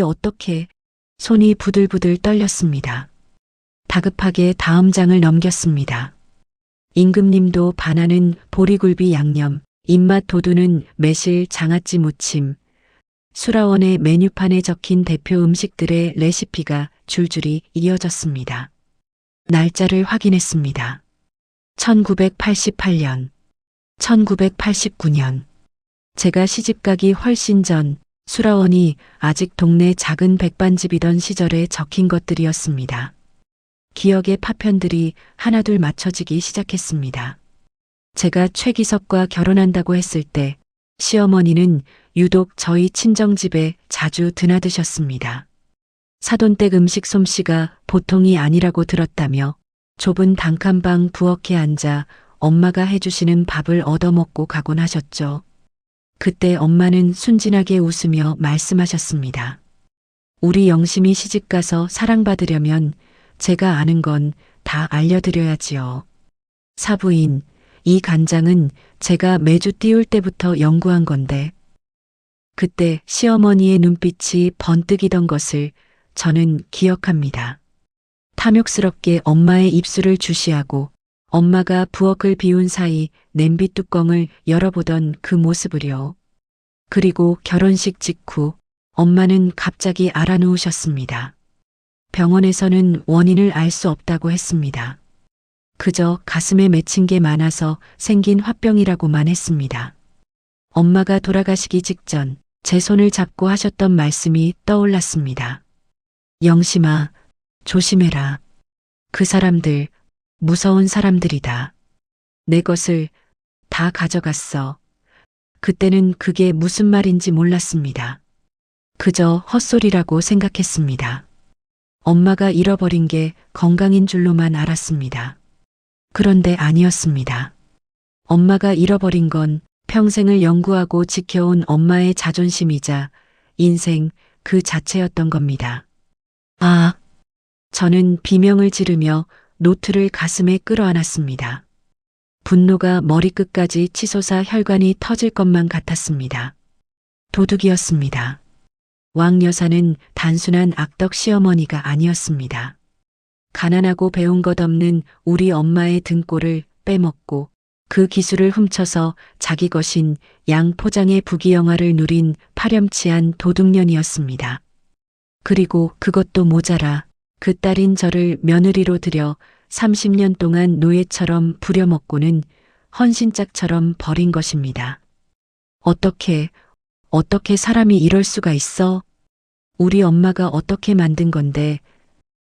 어떻게 손이 부들부들 떨렸습니다. 다급하게 다음 장을 넘겼습니다. 임금님도 반하는 보리굴비 양념, 입맛 돋우는 매실 장아찌 무침, 수라원의 메뉴판에 적힌 대표 음식들의 레시피가 줄줄이 이어졌습니다. 날짜를 확인했습니다. 1988년, 1989년. 제가 시집가기 훨씬 전 수라원이 아직 동네 작은 백반집이던 시절에 적힌 것들이었습니다. 기억의 파편들이 하나둘 맞춰지기 시작했습니다. 제가 최기석과 결혼한다고 했을 때 시어머니는 유독 저희 친정집에 자주 드나드셨습니다. 사돈댁 음식 솜씨가 보통이 아니라고 들었다며 좁은 단칸방 부엌에 앉아 엄마가 해주시는 밥을 얻어먹고 가곤 하셨죠. 그때 엄마는 순진하게 웃으며 말씀하셨습니다. 우리 영심이 시집가서 사랑받으려면 제가 아는 건 다 알려드려야지요. 사부인, 이 간장은 제가 매주 띄울 때부터 연구한 건데, 그때 시어머니의 눈빛이 번뜩이던 것을 저는 기억합니다. 탐욕스럽게 엄마의 입술을 주시하고 엄마가 부엌을 비운 사이 냄비 뚜껑을 열어보던 그 모습을요. 그리고 결혼식 직후 엄마는 갑자기 알아누우셨습니다. 병원에서는 원인을 알 수 없다고 했습니다. 그저 가슴에 맺힌 게 많아서 생긴 화병이라고만 했습니다. 엄마가 돌아가시기 직전 제 손을 잡고 하셨던 말씀이 떠올랐습니다. 영심아, 조심해라. 그 사람들, 무서운 사람들이다. 내 것을 다 가져갔어. 그때는 그게 무슨 말인지 몰랐습니다. 그저 헛소리라고 생각했습니다. 엄마가 잃어버린 게 건강인 줄로만 알았습니다. 그런데 아니었습니다. 엄마가 잃어버린 건 평생을 연구하고 지켜온 엄마의 자존심이자 인생 그 자체였던 겁니다. 아, 저는 비명을 지르며 노트를 가슴에 끌어안았습니다. 분노가 머리끝까지 치솟아 혈관이 터질 것만 같았습니다. 도둑이었습니다. 왕 여사는 단순한 악덕 시어머니가 아니었습니다. 가난하고 배운 것 없는 우리 엄마의 등골을 빼먹고 그 기술을 훔쳐서 자기 것인 양포장의 부귀영화를 누린 파렴치한 도둑년이었습니다. 그리고 그것도 모자라 그 딸인 저를 며느리로 들여 30년 동안 노예처럼 부려먹고는 헌신짝처럼 버린 것입니다. 어떻게 사람이 이럴 수가 있어? 우리 엄마가 어떻게 만든 건데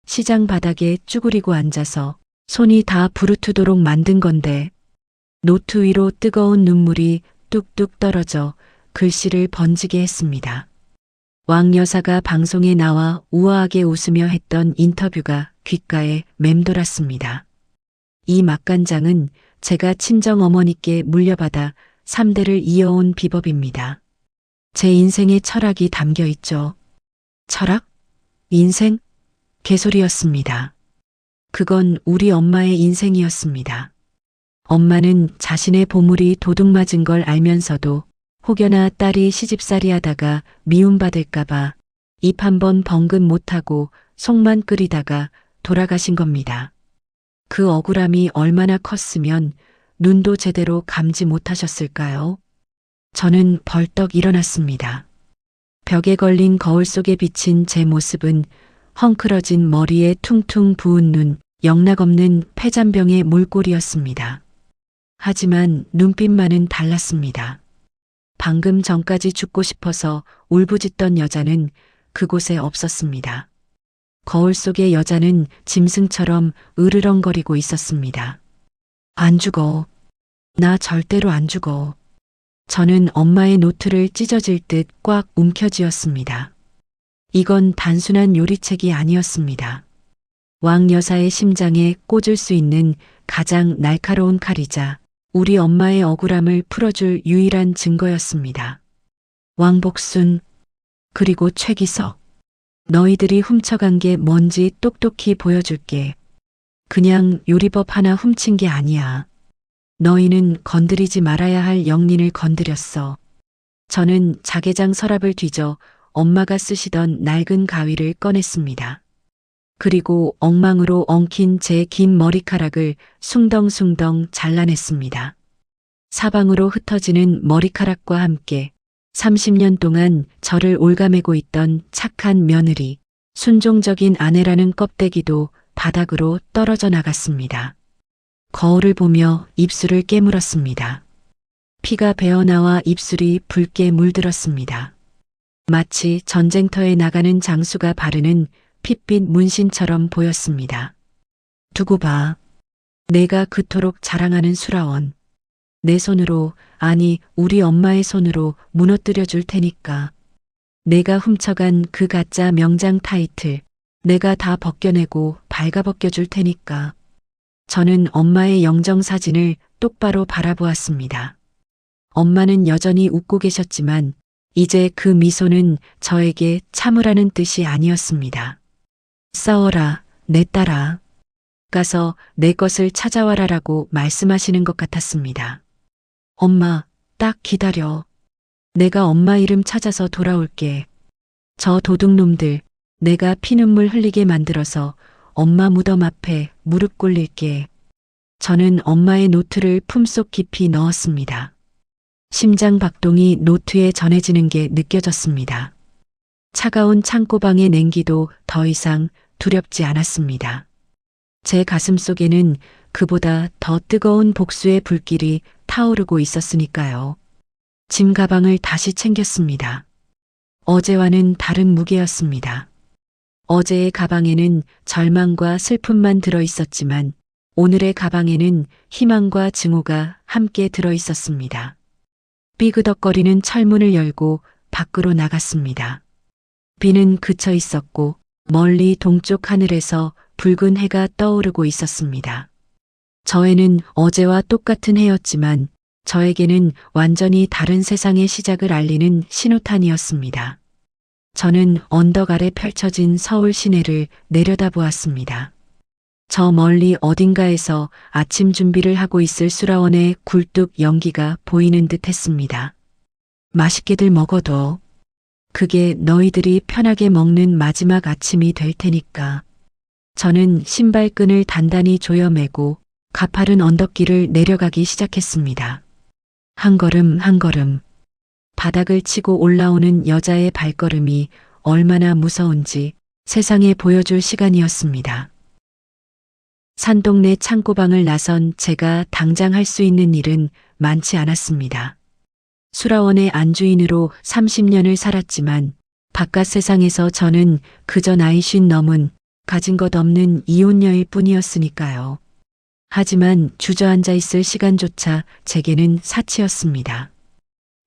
시장 바닥에 쭈그리고 앉아서 손이 다 부르트도록 만든 건데 노트 위로 뜨거운 눈물이 뚝뚝 떨어져 글씨를 번지게 했습니다. 왕 여사가 방송에 나와 우아하게 웃으며 했던 인터뷰가 귓가에 맴돌았습니다. 이 맛간장은 제가 친정 어머니께 물려받아 3대를 이어온 비법입니다. 제 인생의 철학이 담겨 있죠. 철학? 인생? 개소리였습니다. 그건 우리 엄마의 인생이었습니다. 엄마는 자신의 보물이 도둑맞은 걸 알면서도 혹여나 딸이 시집살이 하다가 미움받을까봐 입 한 번 번긋 못하고 속만 끓이다가 돌아가신 겁니다. 그 억울함이 얼마나 컸으면 눈도 제대로 감지 못하셨을까요? 저는 벌떡 일어났습니다. 벽에 걸린 거울 속에 비친 제 모습은 헝클어진 머리에 퉁퉁 부은 눈, 영락없는 폐잔병의 몰골이었습니다. 하지만 눈빛만은 달랐습니다. 방금 전까지 죽고 싶어서 울부짖던 여자는 그곳에 없었습니다. 거울 속의 여자는 짐승처럼 으르렁거리고 있었습니다. 안 죽어. 나 절대로 안 죽어. 저는 엄마의 노트를 찢어질 듯 꽉 움켜쥐었습니다. 이건 단순한 요리책이 아니었습니다. 왕 여사의 심장에 꽂을 수 있는 가장 날카로운 칼이자 우리 엄마의 억울함을 풀어줄 유일한 증거였습니다. 왕복순, 그리고 최기석. 너희들이 훔쳐간 게 뭔지 똑똑히 보여줄게. 그냥 요리법 하나 훔친 게 아니야. 너희는 건드리지 말아야 할 영린을 건드렸어. 저는 자개장 서랍을 뒤져 엄마가 쓰시던 낡은 가위를 꺼냈습니다. 그리고 엉망으로 엉킨 제 긴 머리카락을 숭덩숭덩 잘라냈습니다. 사방으로 흩어지는 머리카락과 함께 30년 동안 저를 올가매고 있던 착한 며느리, 순종적인 아내라는 껍데기도 바닥으로 떨어져 나갔습니다. 거울을 보며 입술을 깨물었습니다. 피가 배어나와 입술이 붉게 물들었습니다. 마치 전쟁터에 나가는 장수가 바르는 핏빛 문신처럼 보였습니다. 두고 봐. 내가 그토록 자랑하는 수라원. 내 손으로, 아니 우리 엄마의 손으로 무너뜨려 줄 테니까. 내가 훔쳐간 그 가짜 명장 타이틀 내가 다 벗겨내고 발가벗겨 줄 테니까. 저는 엄마의 영정사진을 똑바로 바라보았습니다. 엄마는 여전히 웃고 계셨지만 이제 그 미소는 저에게 참으라는 뜻이 아니었습니다. 싸워라, 내 딸아. 가서 내 것을 찾아와라라고 말씀하시는 것 같았습니다. 엄마, 딱 기다려. 내가 엄마 이름 찾아서 돌아올게. 저 도둑놈들, 내가 피눈물 흘리게 만들어서 엄마 무덤 앞에 무릎 꿇릴게. 저는 엄마의 노트를 품속 깊이 넣었습니다. 심장 박동이 노트에 전해지는 게 느껴졌습니다. 차가운 창고방의 냉기도 더 이상 두렵지 않았습니다. 제 가슴 속에는 그보다 더 뜨거운 복수의 불길이 타오르고 있었으니까요. 짐 가방을 다시 챙겼습니다. 어제와는 다른 무게였습니다. 어제의 가방에는 절망과 슬픔만 들어 있었지만 오늘의 가방에는 희망과 증오가 함께 들어 있었습니다. 삐그덕거리는 철문을 열고 밖으로 나갔습니다. 비는 그쳐 있었고 멀리 동쪽 하늘에서 붉은 해가 떠오르고 있었습니다. 저에는 어제와 똑같은 해였지만 저에게는 완전히 다른 세상의 시작을 알리는 신호탄이었습니다. 저는 언덕 아래 펼쳐진 서울 시내를 내려다보았습니다. 저 멀리 어딘가에서 아침 준비를 하고 있을 수라원의 굴뚝 연기가 보이는 듯 했습니다. 맛있게들 먹어도 그게 너희들이 편하게 먹는 마지막 아침이 될 테니까. 저는 신발끈을 단단히 조여매고 가파른 언덕길을 내려가기 시작했습니다. 한 걸음 한 걸음 바닥을 치고 올라오는 여자의 발걸음이 얼마나 무서운지 세상에 보여줄 시간이었습니다. 산동네 창고방을 나선 제가 당장 할 수 있는 일은 많지 않았습니다. 수라원의 안주인으로 30년을 살았지만 바깥 세상에서 저는 그저 나이 50 넘은 가진 것 없는 이혼녀일 뿐이었으니까요. 하지만 주저앉아 있을 시간조차 제게는 사치였습니다.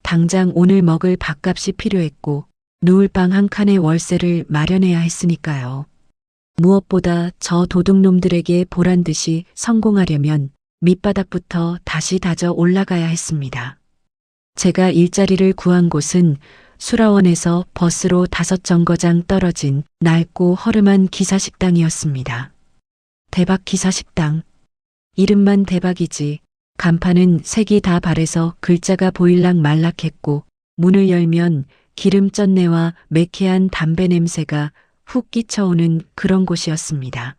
당장 오늘 먹을 밥값이 필요했고 누울 방 한 칸의 월세를 마련해야 했으니까요. 무엇보다 저 도둑놈들에게 보란 듯이 성공하려면 밑바닥부터 다시 다져 올라가야 했습니다. 제가 일자리를 구한 곳은 수라원에서 버스로 5정거장 떨어진 낡고 허름한 기사식당이었습니다. 대박 기사식당. 이름만 대박이지 간판은 색이 다 바래서 글자가 보일락 말락했고 문을 열면 기름 쩐내와 매캐한 담배 냄새가 훅 끼쳐오는 그런 곳이었습니다.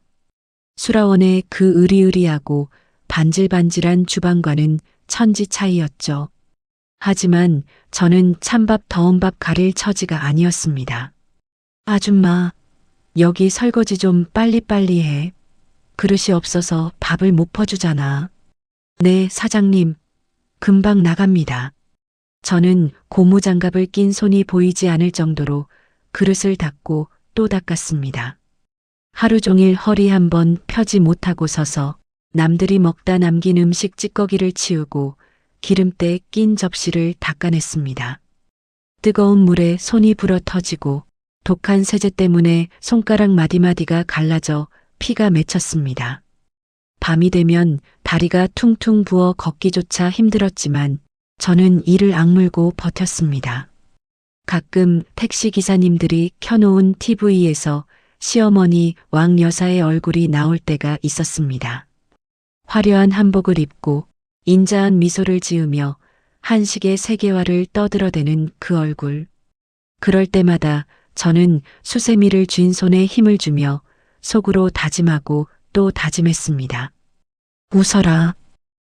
수라원의 그 으리으리하고 반질반질한 주방과는 천지 차이였죠. 하지만 저는 찬밥 더운 밥 가릴 처지가 아니었습니다. 아줌마, 여기 설거지 좀 빨리빨리 해. 그릇이 없어서 밥을 못 퍼주잖아. 네, 사장님. 금방 나갑니다. 저는 고무장갑을 낀 손이 보이지 않을 정도로 그릇을 닦고 또 닦았습니다. 하루 종일 허리 한번 펴지 못하고 서서 남들이 먹다 남긴 음식 찌꺼기를 치우고 기름때 낀 접시를 닦아냈습니다. 뜨거운 물에 손이 불어 터지고 독한 세제 때문에 손가락 마디마디가 갈라져 피가 맺혔습니다. 밤이 되면 다리가 퉁퉁 부어 걷기조차 힘들었지만 저는 이를 악물고 버텼습니다. 가끔 택시 기사님들이 켜놓은 TV에서 시어머니 왕 여사의 얼굴이 나올 때가 있었습니다. 화려한 한복을 입고 인자한 미소를 지으며 한식의 세계화를 떠들어대는 그 얼굴. 그럴 때마다 저는 수세미를 쥔 손에 힘을 주며 속으로 다짐하고 또 다짐했습니다. 웃어라.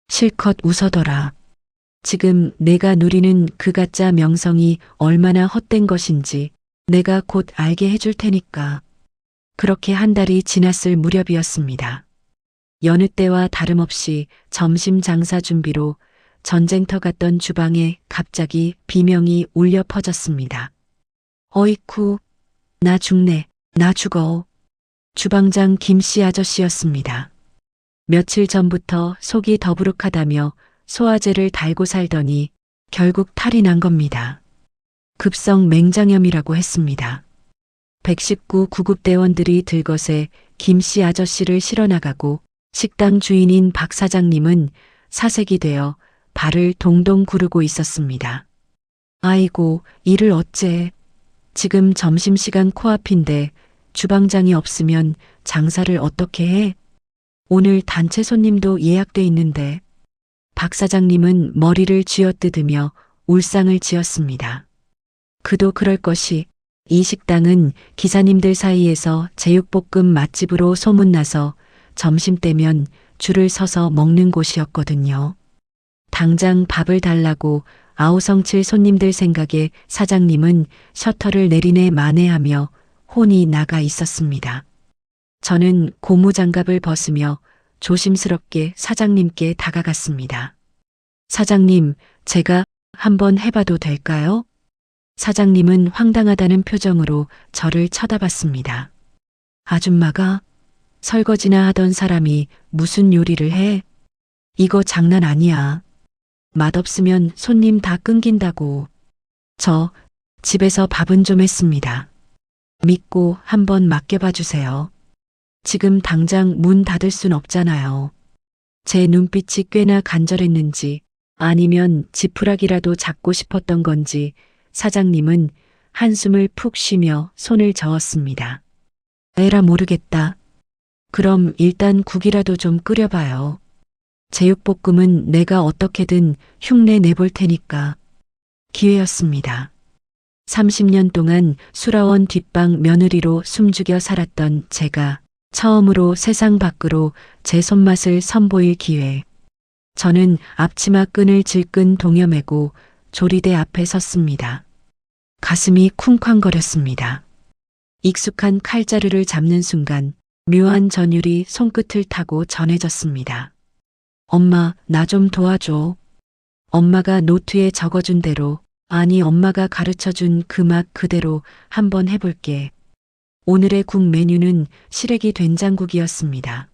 실컷 웃어더라. 지금 내가 누리는 그 가짜 명성이 얼마나 헛된 것인지 내가 곧 알게 해줄 테니까. 그렇게 한 달이 지났을 무렵이었습니다. 여느 때와 다름없이 점심 장사 준비로 전쟁터 갔던 주방에 갑자기 비명이 울려 퍼졌습니다. 어이쿠, 나 죽네, 나 죽어. 주방장 김씨 아저씨였습니다. 며칠 전부터 속이 더부룩하다며 소화제를 달고 살더니 결국 탈이 난 겁니다. 급성 맹장염이라고 했습니다. 119 구급대원들이 들것에 김씨 아저씨를 실어나가고 식당 주인인 박 사장님은 사색이 되어 발을 동동 구르고 있었습니다. 아이고, 일을 어째. 지금 점심시간 코앞인데 주방장이 없으면 장사를 어떻게 해? 오늘 단체 손님도 예약돼 있는데. 박 사장님은 머리를 쥐어뜯으며 울상을 지었습니다. 그도 그럴 것이. 이 식당은 기사님들 사이에서 제육볶음 맛집으로 소문나서 점심때면 줄을 서서 먹는 곳이었거든요. 당장 밥을 달라고 아우성칠 손님들 생각에 사장님은 셔터를 내리네 마네하며 혼이 나가 있었습니다. 저는 고무장갑을 벗으며 조심스럽게 사장님께 다가갔습니다. 사장님, 제가 한번 해봐도 될까요? 사장님은 황당하다는 표정으로 저를 쳐다봤습니다. 아줌마가? 설거지나 하던 사람이 무슨 요리를 해? 이거 장난 아니야. 맛없으면 손님 다 끊긴다고. 저 집에서 밥은 좀 했습니다. 믿고 한번 맡겨봐 주세요. 지금 당장 문 닫을 순 없잖아요. 제 눈빛이 꽤나 간절했는지 아니면 지푸라기라도 잡고 싶었던 건지 사장님은 한숨을 푹 쉬며 손을 저었습니다. 에라 모르겠다. 그럼 일단 국이라도 좀 끓여봐요. 제육볶음은 내가 어떻게든 흉내 내볼 테니까. 기회였습니다. 30년 동안 수라원 뒷방 며느리로 숨죽여 살았던 제가 처음으로 세상 밖으로 제 손맛을 선보일 기회. 저는 앞치마 끈을 질끈 동여매고 조리대 앞에 섰습니다. 가슴이 쿵쾅거렸습니다. 익숙한 칼자루를 잡는 순간 묘한 전율이 손끝을 타고 전해졌습니다. 엄마, 나 좀 도와줘. 엄마가 노트에 적어준 대로, 아니 엄마가 가르쳐준 그 맛 그대로 한번 해볼게. 오늘의 국 메뉴는 시래기 된장국이었습니다.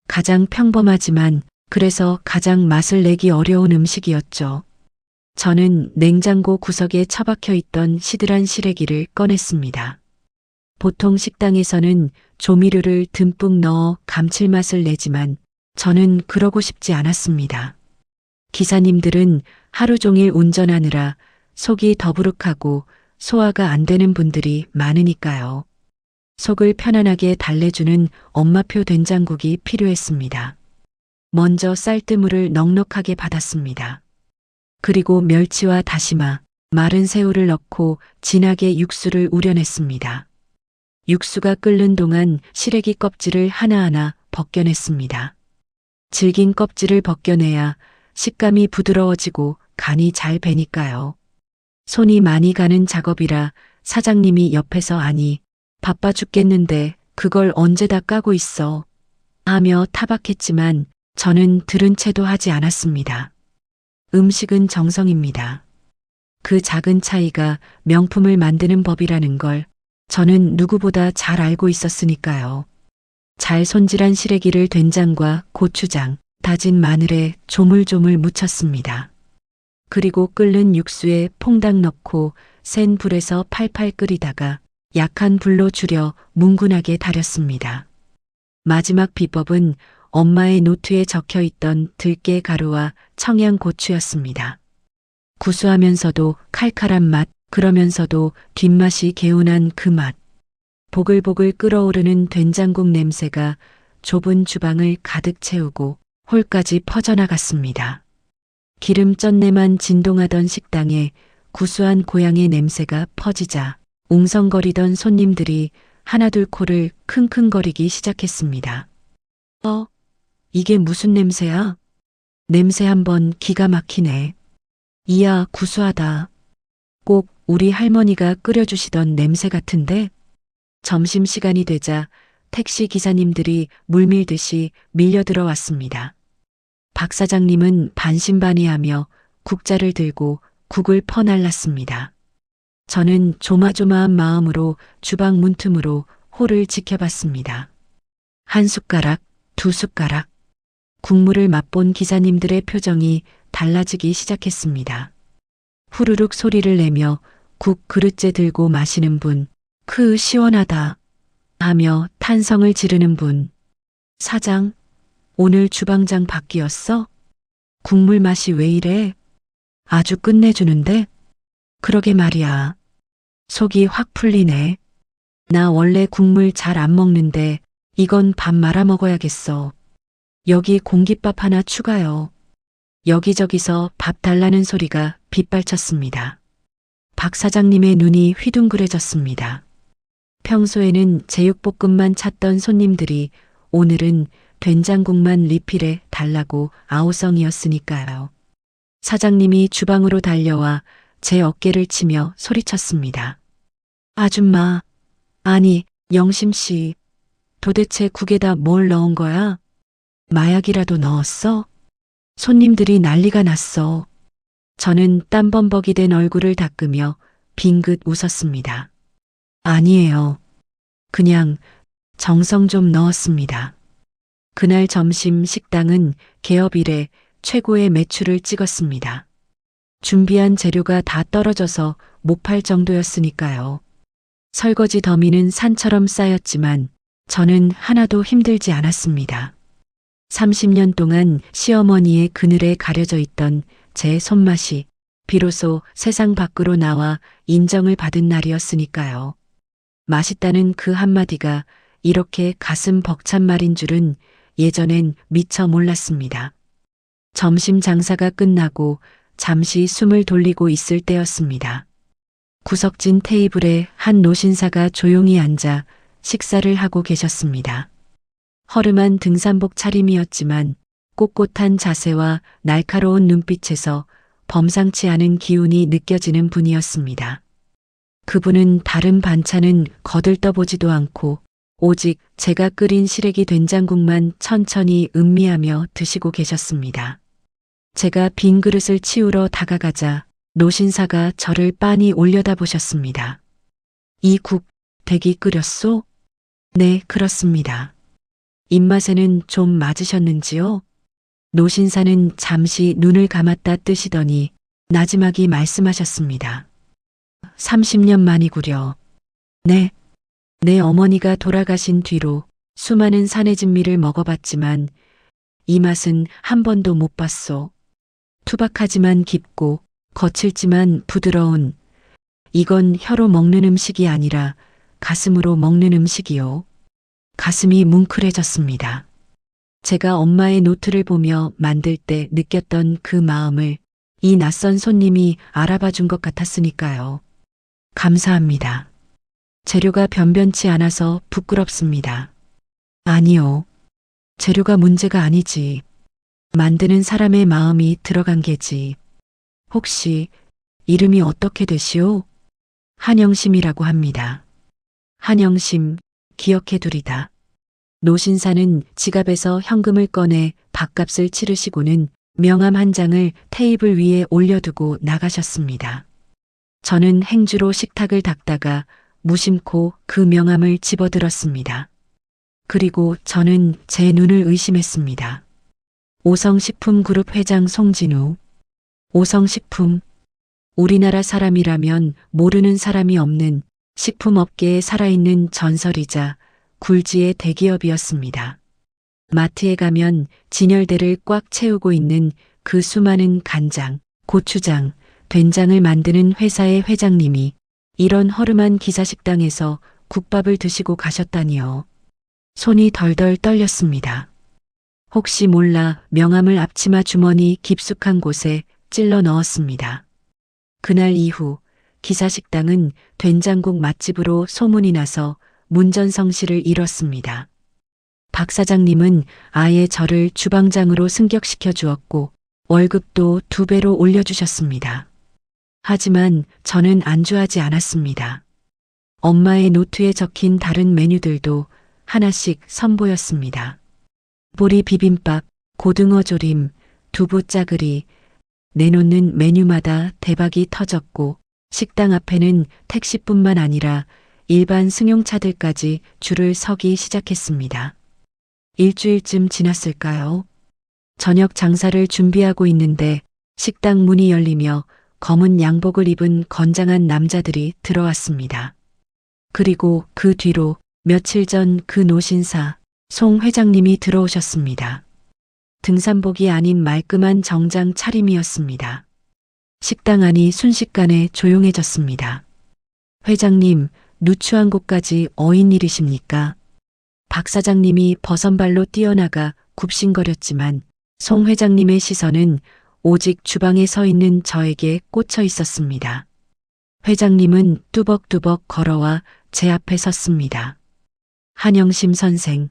가장 평범하지만 그래서 가장 맛을 내기 어려운 음식이었죠. 저는 냉장고 구석에 처박혀 있던 시들한 시래기를 꺼냈습니다. 보통 식당에서는 조미료를 듬뿍 넣어 감칠맛을 내지만 저는 그러고 싶지 않았습니다. 기사님들은 하루 종일 운전하느라 속이 더부룩하고 소화가 안 되는 분들이 많으니까요. 속을 편안하게 달래주는 엄마표 된장국이 필요했습니다. 먼저 쌀뜨물을 넉넉하게 받았습니다. 그리고 멸치와 다시마, 마른 새우를 넣고 진하게 육수를 우려냈습니다. 육수가 끓는 동안 시래기 껍질을 하나하나 벗겨냈습니다. 질긴 껍질을 벗겨내야 식감이 부드러워지고 간이 잘 배니까요. 손이 많이 가는 작업이라 사장님이 옆에서 아니, 바빠 죽겠는데 그걸 언제 다 까고 있어 하며 타박했지만 저는 들은 채도 하지 않았습니다. 음식은 정성입니다. 그 작은 차이가 명품을 만드는 법이라는 걸 저는 누구보다 잘 알고 있었으니까요. 잘 손질한 시래기를 된장과 고추장, 다진 마늘에 조물조물 묻혔습니다. 그리고 끓는 육수에 퐁당 넣고 센 불에서 팔팔 끓이다가 약한 불로 줄여 뭉근하게 달였습니다. 마지막 비법은 엄마의 노트에 적혀 있던 들깨 가루와 청양고추였습니다. 구수하면서도 칼칼한 맛, 그러면서도 뒷맛이 개운한 그 맛. 보글보글 끓어오르는 된장국 냄새가 좁은 주방을 가득 채우고 홀까지 퍼져나갔습니다. 기름 쩐내만 진동하던 식당에 구수한 고향의 냄새가 퍼지자 웅성거리던 손님들이 하나둘 코를 킁킁거리기 시작했습니다. 이게 무슨 냄새야? 냄새 한번 기가 막히네. 이야, 구수하다. 꼭 우리 할머니가 끓여주시던 냄새 같은데? 점심시간이 되자 택시 기사님들이 물밀듯이 밀려들어 왔습니다. 박 사장님은 반신반의하며 국자를 들고 국을 퍼날랐습니다. 저는 조마조마한 마음으로 주방 문틈으로 홀을 지켜봤습니다. 한 숟가락, 두 숟가락. 국물을 맛본 기사님들의 표정이 달라지기 시작했습니다. 후루룩 소리를 내며 국 그릇째 들고 마시는 분, 시원하다 하며 탄성을 지르는 분. 사장, 오늘 주방장 바뀌었어? 국물 맛이 왜 이래? 아주 끝내주는데? 그러게 말이야. 속이 확 풀리네. 나 원래 국물 잘 안 먹는데 이건 밥 말아 먹어야겠어. 여기 공깃밥 하나 추가요. 여기저기서 밥 달라는 소리가 빗발쳤습니다. 박 사장님의 눈이 휘둥그레졌습니다. 평소에는 제육볶음만 찾던 손님들이 오늘은 된장국만 리필해 달라고 아우성이었으니까요. 사장님이 주방으로 달려와 제 어깨를 치며 소리쳤습니다. 아줌마, 아니, 영심씨, 도대체 국에다 뭘 넣은 거야? 마약이라도 넣었어? 손님들이 난리가 났어. 저는 땀범벅이 된 얼굴을 닦으며 빙긋 웃었습니다. 아니에요. 그냥 정성 좀 넣었습니다. 그날 점심 식당은 개업 이래 최고의 매출을 찍었습니다. 준비한 재료가 다 떨어져서 못 팔 정도였으니까요. 설거지 더미는 산처럼 쌓였지만 저는 하나도 힘들지 않았습니다. 30년 동안 시어머니의 그늘에 가려져 있던 제 손맛이 비로소 세상 밖으로 나와 인정을 받은 날이었으니까요. 맛있다는 그 한마디가 이렇게 가슴 벅찬 말인 줄은 예전엔 미처 몰랐습니다. 점심 장사가 끝나고 잠시 숨을 돌리고 있을 때였습니다. 구석진 테이블에 한 노신사가 조용히 앉아 식사를 하고 계셨습니다. 허름한 등산복 차림이었지만 꼿꼿한 자세와 날카로운 눈빛에서 범상치 않은 기운이 느껴지는 분이었습니다. 그분은 다른 반찬은 거들떠보지도 않고 오직 제가 끓인 시래기 된장국만 천천히 음미하며 드시고 계셨습니다. 제가 빈 그릇을 치우러 다가가자 노신사가 저를 빤히 올려다보셨습니다. 이 국 댁이 끓였소? 네, 그렇습니다. 입맛에는 좀 맞으셨는지요? 노신사는 잠시 눈을 감았다 뜨시더니 나지막이 말씀하셨습니다. 30년 만이구려. 네. 내 어머니가 돌아가신 뒤로 수많은 산해진미를 먹어봤지만 이 맛은 한 번도 못 봤소. 투박하지만 깊고 거칠지만 부드러운, 이건 혀로 먹는 음식이 아니라 가슴으로 먹는 음식이요. 가슴이 뭉클해졌습니다. 제가 엄마의 노트를 보며 만들 때 느꼈던 그 마음을 이 낯선 손님이 알아봐 준 것 같았으니까요. 감사합니다. 재료가 변변치 않아서 부끄럽습니다. 아니요. 재료가 문제가 아니지. 만드는 사람의 마음이 들어간 게지. 혹시 이름이 어떻게 되시오? 한영심이라고 합니다. 한영심, 기억해두리다. 노신사는 지갑에서 현금을 꺼내 밥값을 치르시고는 명함 한 장을 테이블 위에 올려두고 나가셨습니다. 저는 행주로 식탁을 닦다가 무심코 그 명함을 집어들었습니다. 그리고 저는 제 눈을 의심했습니다. 오성식품그룹 회장 송진우. 오성식품. 우리나라 사람이라면 모르는 사람이 없는 식품업계에 살아있는 전설이자 굴지의 대기업이었습니다. 마트에 가면 진열대를 꽉 채우고 있는 그 수많은 간장, 고추장, 된장을 만드는 회사의 회장님이 이런 허름한 기사식당에서 국밥을 드시고 가셨다니요. 손이 덜덜 떨렸습니다. 혹시 몰라 명함을 앞치마 주머니 깊숙한 곳에 찔러 넣었습니다. 그날 이후 기사식당은 된장국 맛집으로 소문이 나서 문전성시를 이뤘습니다. 박 사장님은 아예 저를 주방장으로 승격시켜 주었고 월급도 2배로 올려주셨습니다. 하지만 저는 안주하지 않았습니다. 엄마의 노트에 적힌 다른 메뉴들도 하나씩 선보였습니다. 보리 비빔밥, 고등어 조림, 두부 짜글이, 내놓는 메뉴마다 대박이 터졌고 식당 앞에는 택시뿐만 아니라 일반 승용차들까지 줄을 서기 시작했습니다. 일주일쯤 지났을까요? 저녁 장사를 준비하고 있는데 식당 문이 열리며 검은 양복을 입은 건장한 남자들이 들어왔습니다. 그리고 그 뒤로 며칠 전 그 노신사 송 회장님이 들어오셨습니다. 등산복이 아닌 말끔한 정장 차림이었습니다. 식당 안이 순식간에 조용해졌습니다. 회장님, 누추한 곳까지 어인 일이십니까? 박 사장님이 버선발로 뛰어나가 굽신거렸지만 송 회장님의 시선은 오직 주방에 서 있는 저에게 꽂혀 있었습니다. 회장님은 뚜벅뚜벅 걸어와 제 앞에 섰습니다. 한영심 선생,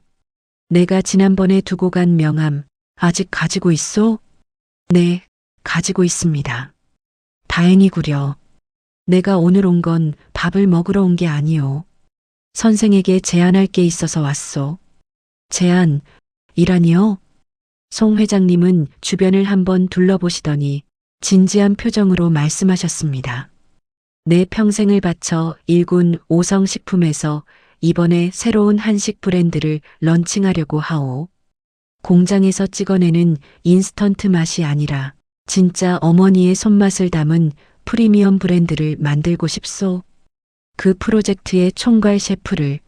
내가 지난번에 두고 간 명함 아직 가지고 있소? 네, 가지고 있습니다. 다행이구려. 내가 오늘 온 건 밥을 먹으러 온 게 아니오. 선생에게 제안할 게 있어서 왔소. 제안, 이라니요? 송 회장님은 주변을 한번 둘러보시더니 진지한 표정으로 말씀하셨습니다. 내 평생을 바쳐 일군 오성식품에서 이번에 새로운 한식 브랜드를 런칭하려고 하오. 공장에서 찍어내는 인스턴트 맛이 아니라 진짜 어머니의 손맛을 담은 프리미엄 브랜드를 만들고 싶소. 그 프로젝트의 총괄 셰프를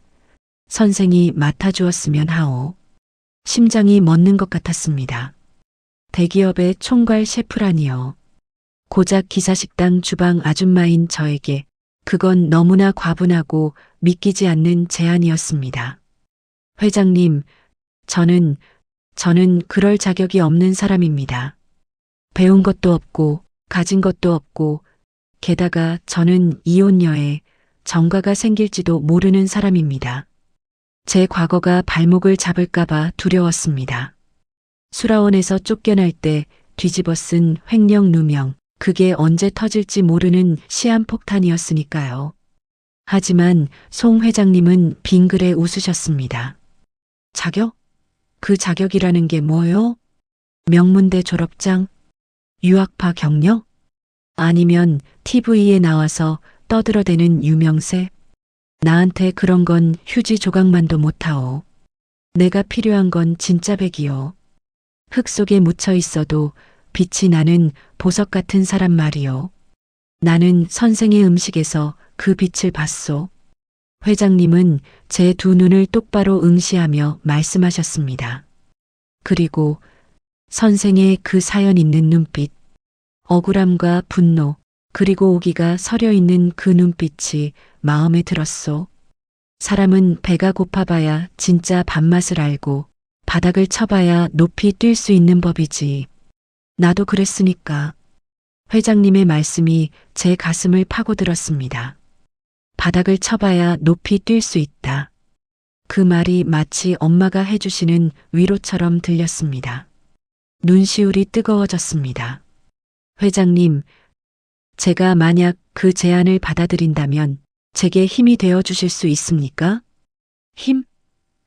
선생이 맡아주었으면 하오. 심장이 멎는 것 같았습니다. 대기업의 총괄 셰프라니요. 고작 기사식당 주방 아줌마인 저에게 그건 너무나 과분하고 믿기지 않는 제안이었습니다. 회장님, 저는 그럴 자격이 없는 사람입니다. 배운 것도 없고 가진 것도 없고 게다가 저는 이혼녀에 정가가 생길지도 모르는 사람입니다. 제 과거가 발목을 잡을까봐 두려웠습니다. 수라원에서 쫓겨날 때 뒤집어 쓴 횡령 누명, 그게 언제 터질지 모르는 시한폭탄이었으니까요. 하지만 송 회장님은 빙그레 웃으셨습니다. 자격? 그 자격이라는 게 뭐요? 명문대 졸업장? 유학파 경력? 아니면 TV에 나와서 떠들어대는 유명세? 나한테 그런 건 휴지 조각만도 못하오. 내가 필요한 건 진짜 백이요. 흙 속에 묻혀 있어도 빛이 나는 보석 같은 사람 말이요. 나는 선생의 음식에서 그 빛을 봤소. 회장님은 제 두 눈을 똑바로 응시하며 말씀하셨습니다. 그리고 선생의 그 사연 있는 눈빛, 억울함과 분노, 그리고 오기가 서려 있는 그 눈빛이 마음에 들었소. 사람은 배가 고파봐야 진짜 밥맛을 알고 바닥을 쳐봐야 높이 뛸 수 있는 법이지. 나도 그랬으니까. 회장님의 말씀이 제 가슴을 파고들었습니다. 바닥을 쳐봐야 높이 뛸 수 있다. 그 말이 마치 엄마가 해주시는 위로처럼 들렸습니다. 눈시울이 뜨거워졌습니다. 회장님, 제가 만약 그 제안을 받아들인다면 제게 힘이 되어 주실 수 있습니까? 힘?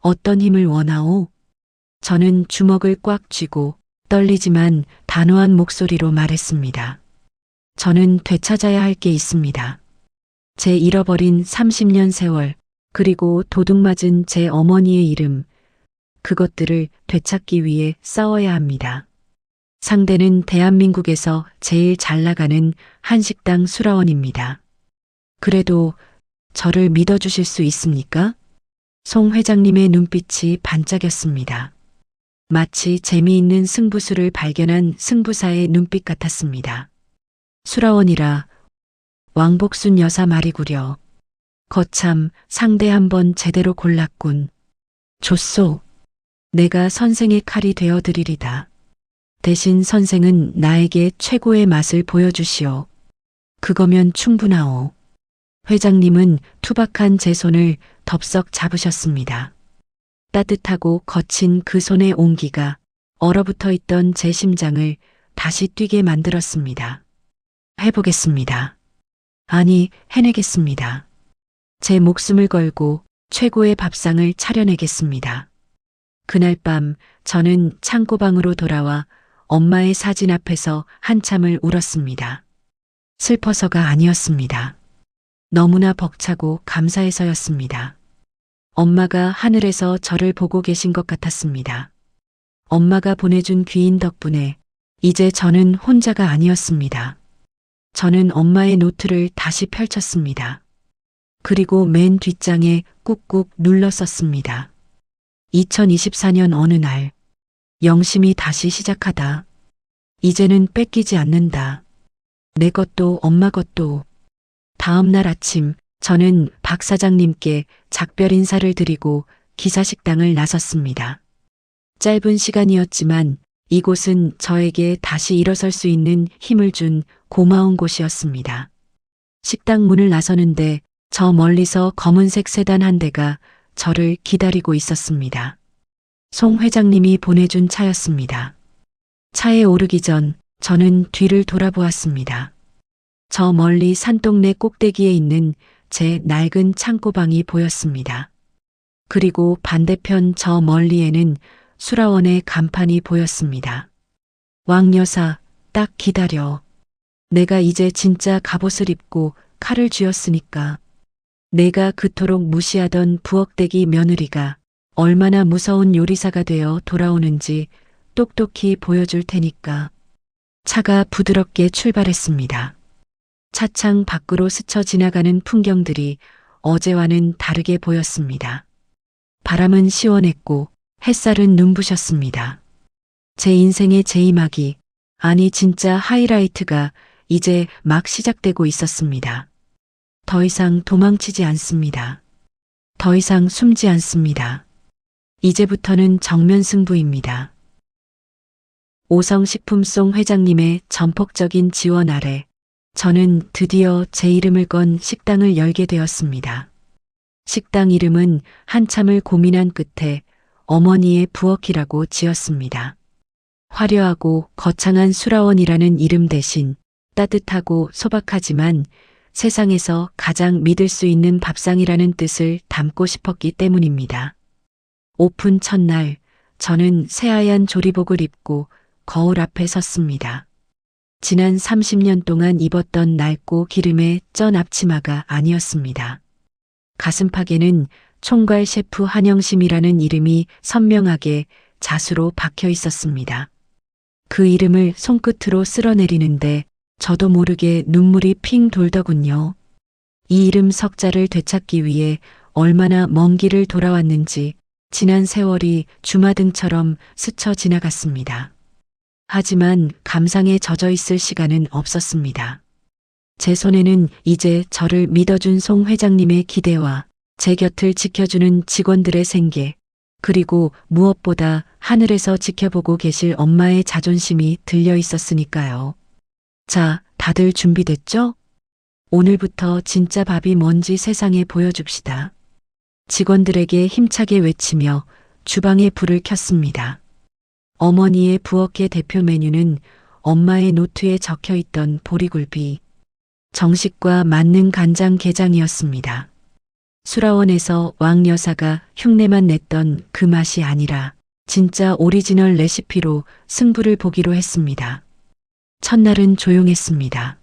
어떤 힘을 원하오? 저는 주먹을 꽉 쥐고 떨리지만 단호한 목소리로 말했습니다. 저는 되찾아야 할 게 있습니다. 제 잃어버린 30년 세월, 그리고 도둑맞은 제 어머니의 이름, 그것들을 되찾기 위해 싸워야 합니다. 상대는 대한민국에서 제일 잘 나가는 한식당 수라원입니다. 그래도 저를 믿어주실 수 있습니까? 송 회장님의 눈빛이 반짝였습니다. 마치 재미있는 승부수를 발견한 승부사의 눈빛 같았습니다. 수라원이라 왕복순 여사 말이구려. 거참 상대 한번 제대로 골랐군. 좋소. 내가 선생의 칼이 되어 드리리다. 대신 선생은 나에게 최고의 맛을 보여주시오. 그거면 충분하오. 회장님은 투박한 제 손을 덥석 잡으셨습니다. 따뜻하고 거친 그 손의 온기가 얼어붙어 있던 제 심장을 다시 뛰게 만들었습니다. 해보겠습니다. 아니, 해내겠습니다. 제 목숨을 걸고 최고의 밥상을 차려내겠습니다. 그날 밤 저는 창고방으로 돌아와 엄마의 사진 앞에서 한참을 울었습니다. 슬퍼서가 아니었습니다. 너무나 벅차고 감사해서였습니다. 엄마가 하늘에서 저를 보고 계신 것 같았습니다. 엄마가 보내준 귀인 덕분에 이제 저는 혼자가 아니었습니다. 저는 엄마의 노트를 다시 펼쳤습니다. 그리고 맨 뒷장에 꾹꾹 눌러 썼습니다. 2024년 어느 날 영심이 다시 시작하다. 이제는 뺏기지 않는다. 내 것도 엄마 것도. 다음 날 아침 저는 박 사장님께 작별 인사를 드리고 기사식당을 나섰습니다. 짧은 시간이었지만 이곳은 저에게 다시 일어설 수 있는 힘을 준 고마운 곳이었습니다. 식당 문을 나서는데 저 멀리서 검은색 세단 한 대가 저를 기다리고 있었습니다. 송 회장님이 보내준 차였습니다. 차에 오르기 전 저는 뒤를 돌아보았습니다. 저 멀리 산동네 꼭대기에 있는 제 낡은 창고방이 보였습니다. 그리고 반대편 저 멀리에는 수라원의 간판이 보였습니다. 왕여사, 딱 기다려. 내가 이제 진짜 갑옷을 입고 칼을 쥐었으니까. 내가 그토록 무시하던 부엌대기 며느리가 얼마나 무서운 요리사가 되어 돌아오는지 똑똑히 보여줄 테니까. 차가 부드럽게 출발했습니다. 차창 밖으로 스쳐 지나가는 풍경들이 어제와는 다르게 보였습니다. 바람은 시원했고 햇살은 눈부셨습니다. 제 인생의 제이막이, 아니 진짜 하이라이트가 이제 막 시작되고 있었습니다. 더 이상 도망치지 않습니다. 더 이상 숨지 않습니다. 이제부터는 정면 승부입니다. 오성식품송 회장님의 전폭적인 지원 아래 저는 드디어 제 이름을 건 식당을 열게 되었습니다. 식당 이름은 한참을 고민한 끝에 어머니의 부엌이라고 지었습니다. 화려하고 거창한 수라원이라는 이름 대신 따뜻하고 소박하지만 세상에서 가장 믿을 수 있는 밥상이라는 뜻을 담고 싶었기 때문입니다. 오픈 첫날 저는 새하얀 조리복을 입고 거울 앞에 섰습니다. 지난 30년 동안 입었던 낡고 기름에 쩐 앞치마가 아니었습니다. 가슴팍에는 총괄 셰프 한영심이라는 이름이 선명하게 자수로 박혀 있었습니다. 그 이름을 손끝으로 쓸어내리는데 저도 모르게 눈물이 핑 돌더군요. 이 이름 석자를 되찾기 위해 얼마나 먼 길을 돌아왔는지 지난 세월이 주마등처럼 스쳐 지나갔습니다. 하지만 감상에 젖어 있을 시간은 없었습니다. 제 손에는 이제 저를 믿어준 송 회장님의 기대와 제 곁을 지켜주는 직원들의 생계, 그리고 무엇보다 하늘에서 지켜보고 계실 엄마의 자존심이 들려 있었으니까요. 자, 다들 준비됐죠? 오늘부터 진짜 밥이 뭔지 세상에 보여줍시다. 직원들에게 힘차게 외치며 주방에 불을 켰습니다. 어머니의 부엌의 대표 메뉴는 엄마의 노트에 적혀있던 보리굴비, 정식과 만능 간장게장이었습니다. 수라원에서 왕여사가 흉내만 냈던 그 맛이 아니라 진짜 오리지널 레시피로 승부를 보기로 했습니다. 첫날은 조용했습니다.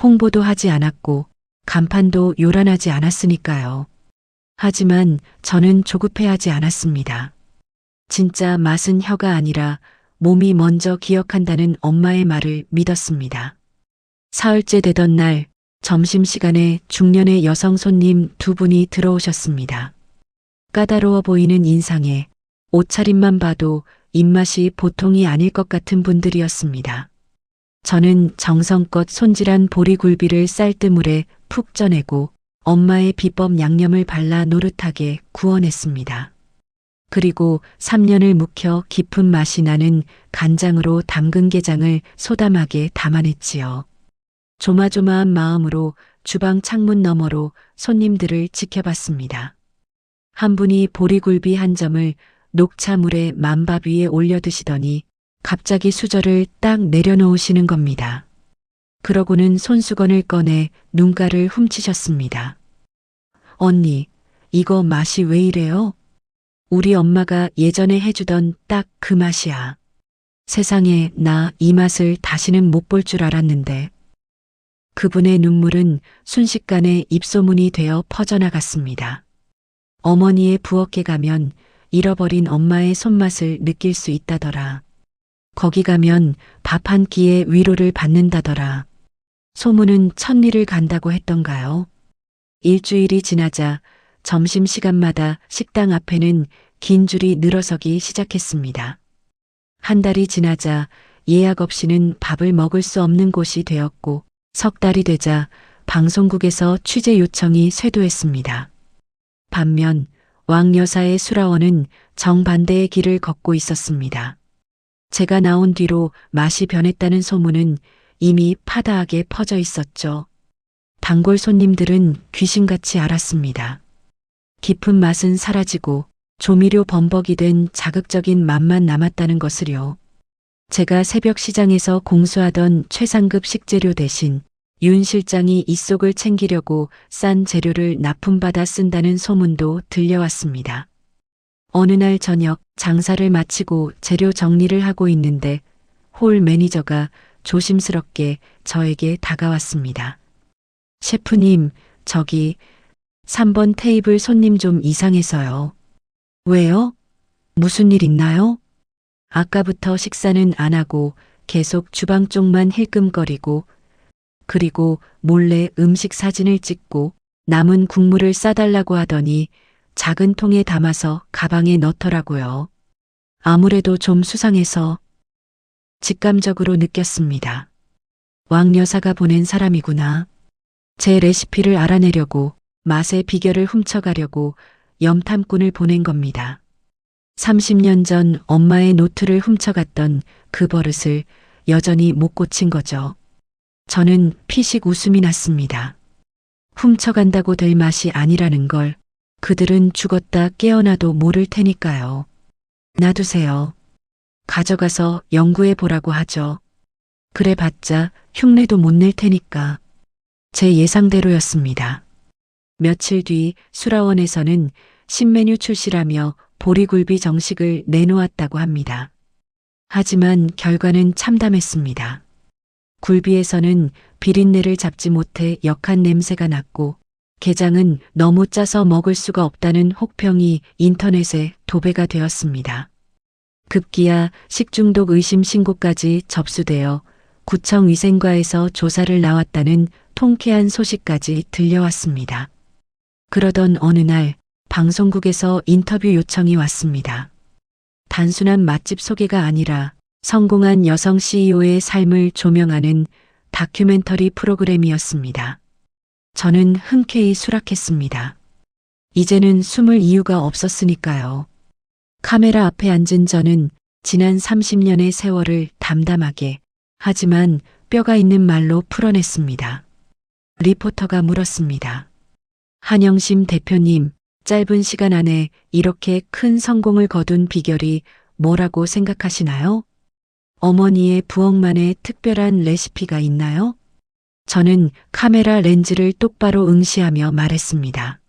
홍보도 하지 않았고 간판도 요란하지 않았으니까요. 하지만 저는 조급해하지 않았습니다. 진짜 맛은 혀가 아니라 몸이 먼저 기억한다는 엄마의 말을 믿었습니다. 사흘째 되던 날 점심시간에 중년의 여성 손님 두 분이 들어오셨습니다. 까다로워 보이는 인상에 옷차림만 봐도 입맛이 보통이 아닐 것 같은 분들이었습니다. 저는 정성껏 손질한 보리굴비를 쌀뜨물에 푹 쪄내고 엄마의 비법 양념을 발라 노릇하게 구워냈습니다. 그리고 3년을 묵혀 깊은 맛이 나는 간장으로 담근 게장을 소담하게 담아냈지요. 조마조마한 마음으로 주방 창문 너머로 손님들을 지켜봤습니다. 한 분이 보리굴비 한 점을 녹차물에 만밥 위에 올려 드시더니 갑자기 수저를 딱 내려놓으시는 겁니다. 그러고는 손수건을 꺼내 눈가를 훔치셨습니다. 언니, 이거 맛이 왜 이래요? 우리 엄마가 예전에 해주던 딱 그 맛이야. 세상에 나 이 맛을 다시는 못 볼 줄 알았는데. 그분의 눈물은 순식간에 입소문이 되어 퍼져나갔습니다. 어머니의 부엌에 가면 잃어버린 엄마의 손맛을 느낄 수 있다더라. 거기 가면 밥 한 끼의 위로를 받는다더라. 소문은 천리를 간다고 했던가요? 일주일이 지나자 점심시간마다 식당 앞에는 긴 줄이 늘어서기 시작했습니다. 한 달이 지나자 예약 없이는 밥을 먹을 수 없는 곳이 되었고, 석 달이 되자 방송국에서 취재 요청이 쇄도했습니다. 반면 왕 여사의 수라원은 정반대의 길을 걷고 있었습니다. 제가 나온 뒤로 맛이 변했다는 소문은 이미 파다하게 퍼져 있었죠. 단골 손님들은 귀신같이 알았습니다. 깊은 맛은 사라지고 조미료 범벅이 된 자극적인 맛만 남았다는 것을요. 제가 새벽 시장에서 공수하던 최상급 식재료 대신 윤 실장이 이 속을 챙기려고 싼 재료를 납품받아 쓴다는 소문도 들려왔습니다. 어느 날 저녁 장사를 마치고 재료 정리를 하고 있는데 홀 매니저가 조심스럽게 저에게 다가왔습니다. 셰프님, 저기 3번 테이블 손님 좀 이상해서요. 왜요? 무슨 일 있나요? 아까부터 식사는 안 하고 계속 주방 쪽만 힐끔거리고 그리고 몰래 음식 사진을 찍고 남은 국물을 싸달라고 하더니 작은 통에 담아서 가방에 넣더라고요. 아무래도 좀 수상해서 직감적으로 느꼈습니다. 왕 여사가 보낸 사람이구나. 제 레시피를 알아내려고 맛의 비결을 훔쳐가려고 염탐꾼을 보낸 겁니다. 30년 전 엄마의 노트를 훔쳐갔던 그 버릇을 여전히 못 고친 거죠. 저는 피식 웃음이 났습니다. 훔쳐간다고 될 맛이 아니라는 걸 그들은 죽었다 깨어나도 모를 테니까요. 놔두세요. 가져가서 연구해 보라고 하죠. 그래봤자 흉내도 못 낼 테니까. 제 예상대로였습니다. 며칠 뒤 수라원에서는 신메뉴 출시라며 보리굴비 정식을 내놓았다고 합니다. 하지만 결과는 참담했습니다. 굴비에서는 비린내를 잡지 못해 역한 냄새가 났고 게장은 너무 짜서 먹을 수가 없다는 혹평이 인터넷에 도배가 되었습니다. 급기야 식중독 의심 신고까지 접수되어 구청 위생과에서 조사를 나왔다는 통쾌한 소식까지 들려왔습니다. 그러던 어느 날 방송국에서 인터뷰 요청이 왔습니다. 단순한 맛집 소개가 아니라 성공한 여성 CEO의 삶을 조명하는 다큐멘터리 프로그램이었습니다. 저는 흔쾌히 수락했습니다. 이제는 숨을 이유가 없었으니까요. 카메라 앞에 앉은 저는 지난 30년의 세월을 담담하게 하지만 뼈가 있는 말로 풀어냈습니다. 리포터가 물었습니다. 한영심 대표님, 짧은 시간 안에 이렇게 큰 성공을 거둔 비결이 뭐라고 생각하시나요? 어머니의 부엌만의 특별한 레시피가 있나요? 저는 카메라 렌즈를 똑바로 응시하며 말했습니다.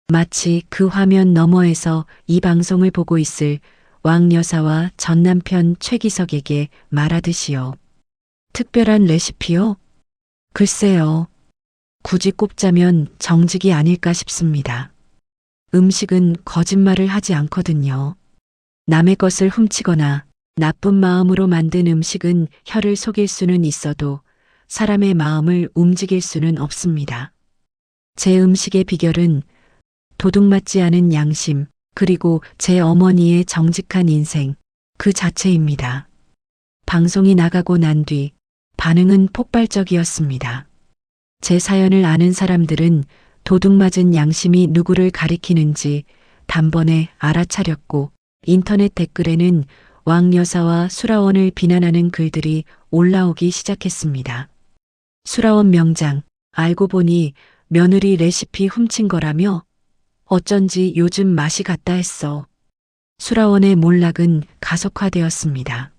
마치 그 화면 너머에서 이 방송을 보고 있을 왕 여사와 전 남편 최기석에게 말하듯이요. 특별한 레시피요? 글쎄요. 굳이 꼽자면 정직이 아닐까 싶습니다. 음식은 거짓말을 하지 않거든요. 남의 것을 훔치거나 나쁜 마음으로 만든 음식은 혀를 속일 수는 있어도 사람의 마음을 움직일 수는 없습니다. 제 음식의 비결은 도둑맞지 않은 양심, 그리고 제 어머니의 정직한 인생, 그 자체입니다. 방송이 나가고 난 뒤 반응은 폭발적이었습니다. 제 사연을 아는 사람들은 도둑맞은 양심이 누구를 가리키는지 단번에 알아차렸고 인터넷 댓글에는 왕 여사와 수라원을 비난하는 글들이 올라오기 시작했습니다. 수라원 명장, 알고 보니 며느리 레시피 훔친 거라며? 어쩐지 요즘 맛이 갔다 했어. 수라원의 몰락은 가속화되었습니다.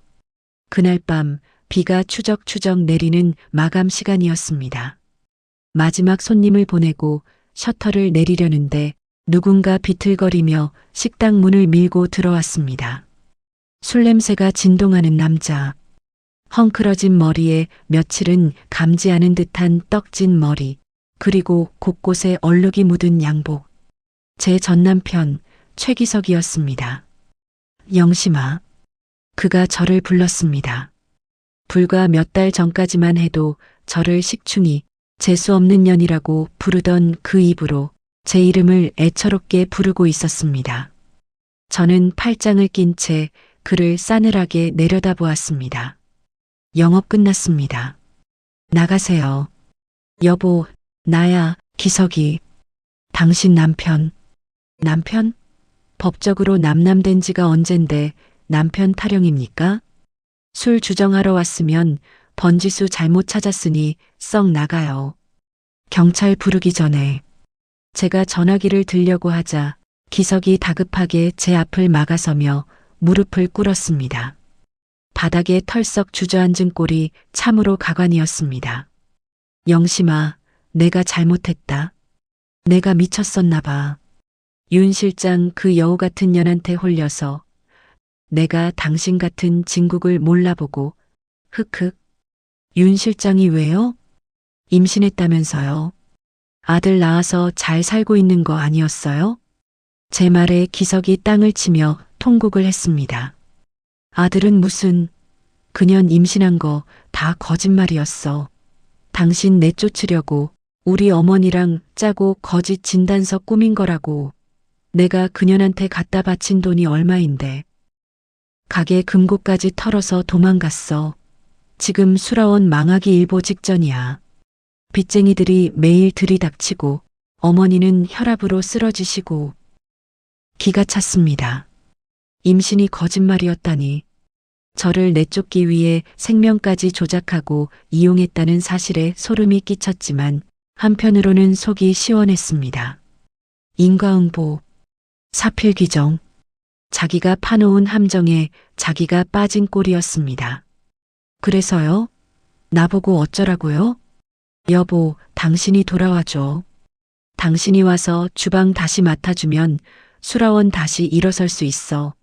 그날 밤 비가 추적추적 내리는 마감 시간이었습니다. 마지막 손님을 보내고 셔터를 내리려는데 누군가 비틀거리며 식당 문을 밀고 들어왔습니다. 술 냄새가 진동하는 남자. 헝클어진 머리에 며칠은 감지 않은 듯한 떡진 머리, 그리고 곳곳에 얼룩이 묻은 양복. 제 전남편 최기석이었습니다. 영심아. 그가 저를 불렀습니다. 불과 몇 달 전까지만 해도 저를 식충이, 재수 없는 년이라고 부르던 그 입으로 제 이름을 애처롭게 부르고 있었습니다. 저는 팔짱을 낀 채 그를 싸늘하게 내려다보았습니다. 영업 끝났습니다. 나가세요. 여보, 나야, 기석이. 당신 남편. 남편? 법적으로 남남된 지가 언젠데 남편 타령입니까? 술 주정하러 왔으면 번지수 잘못 찾았으니 썩 나가요. 경찰 부르기 전에. 제가 전화기를 들려고 하자 기석이 다급하게 제 앞을 막아서며 무릎을 꿇었습니다. 바닥에 털썩 주저앉은 꼴이 참으로 가관이었습니다. 영심아, 내가 잘못했다. 내가 미쳤었나 봐. 윤 실장 그 여우 같은 년한테 홀려서 내가 당신 같은 진국을 몰라보고 흑흑. 윤 실장이 왜요? 임신했다면서요. 아들 낳아서 잘 살고 있는 거 아니었어요? 제 말에 기석이 땅을 치며 통곡을 했습니다. 아들은 무슨, 그년 임신한 거 다 거짓말이었어. 당신 내쫓으려고 우리 어머니랑 짜고 거짓 진단서 꾸민 거라고. 내가 그년한테 갖다 바친 돈이 얼마인데. 가게 금고까지 털어서 도망갔어. 지금 수라원 망하기 일보 직전이야. 빚쟁이들이 매일 들이닥치고 어머니는 혈압으로 쓰러지시고. 기가 찼습니다. 임신이 거짓말이었다니. 저를 내쫓기 위해 생명까지 조작하고 이용했다는 사실에 소름이 끼쳤지만 한편으로는 속이 시원했습니다. 인과응보, 사필귀정, 자기가 파놓은 함정에 자기가 빠진 꼴이었습니다. 그래서요? 나보고 어쩌라고요? 여보, 당신이 돌아와줘. 당신이 와서 주방 다시 맡아주면 수라원 다시 일어설 수 있어.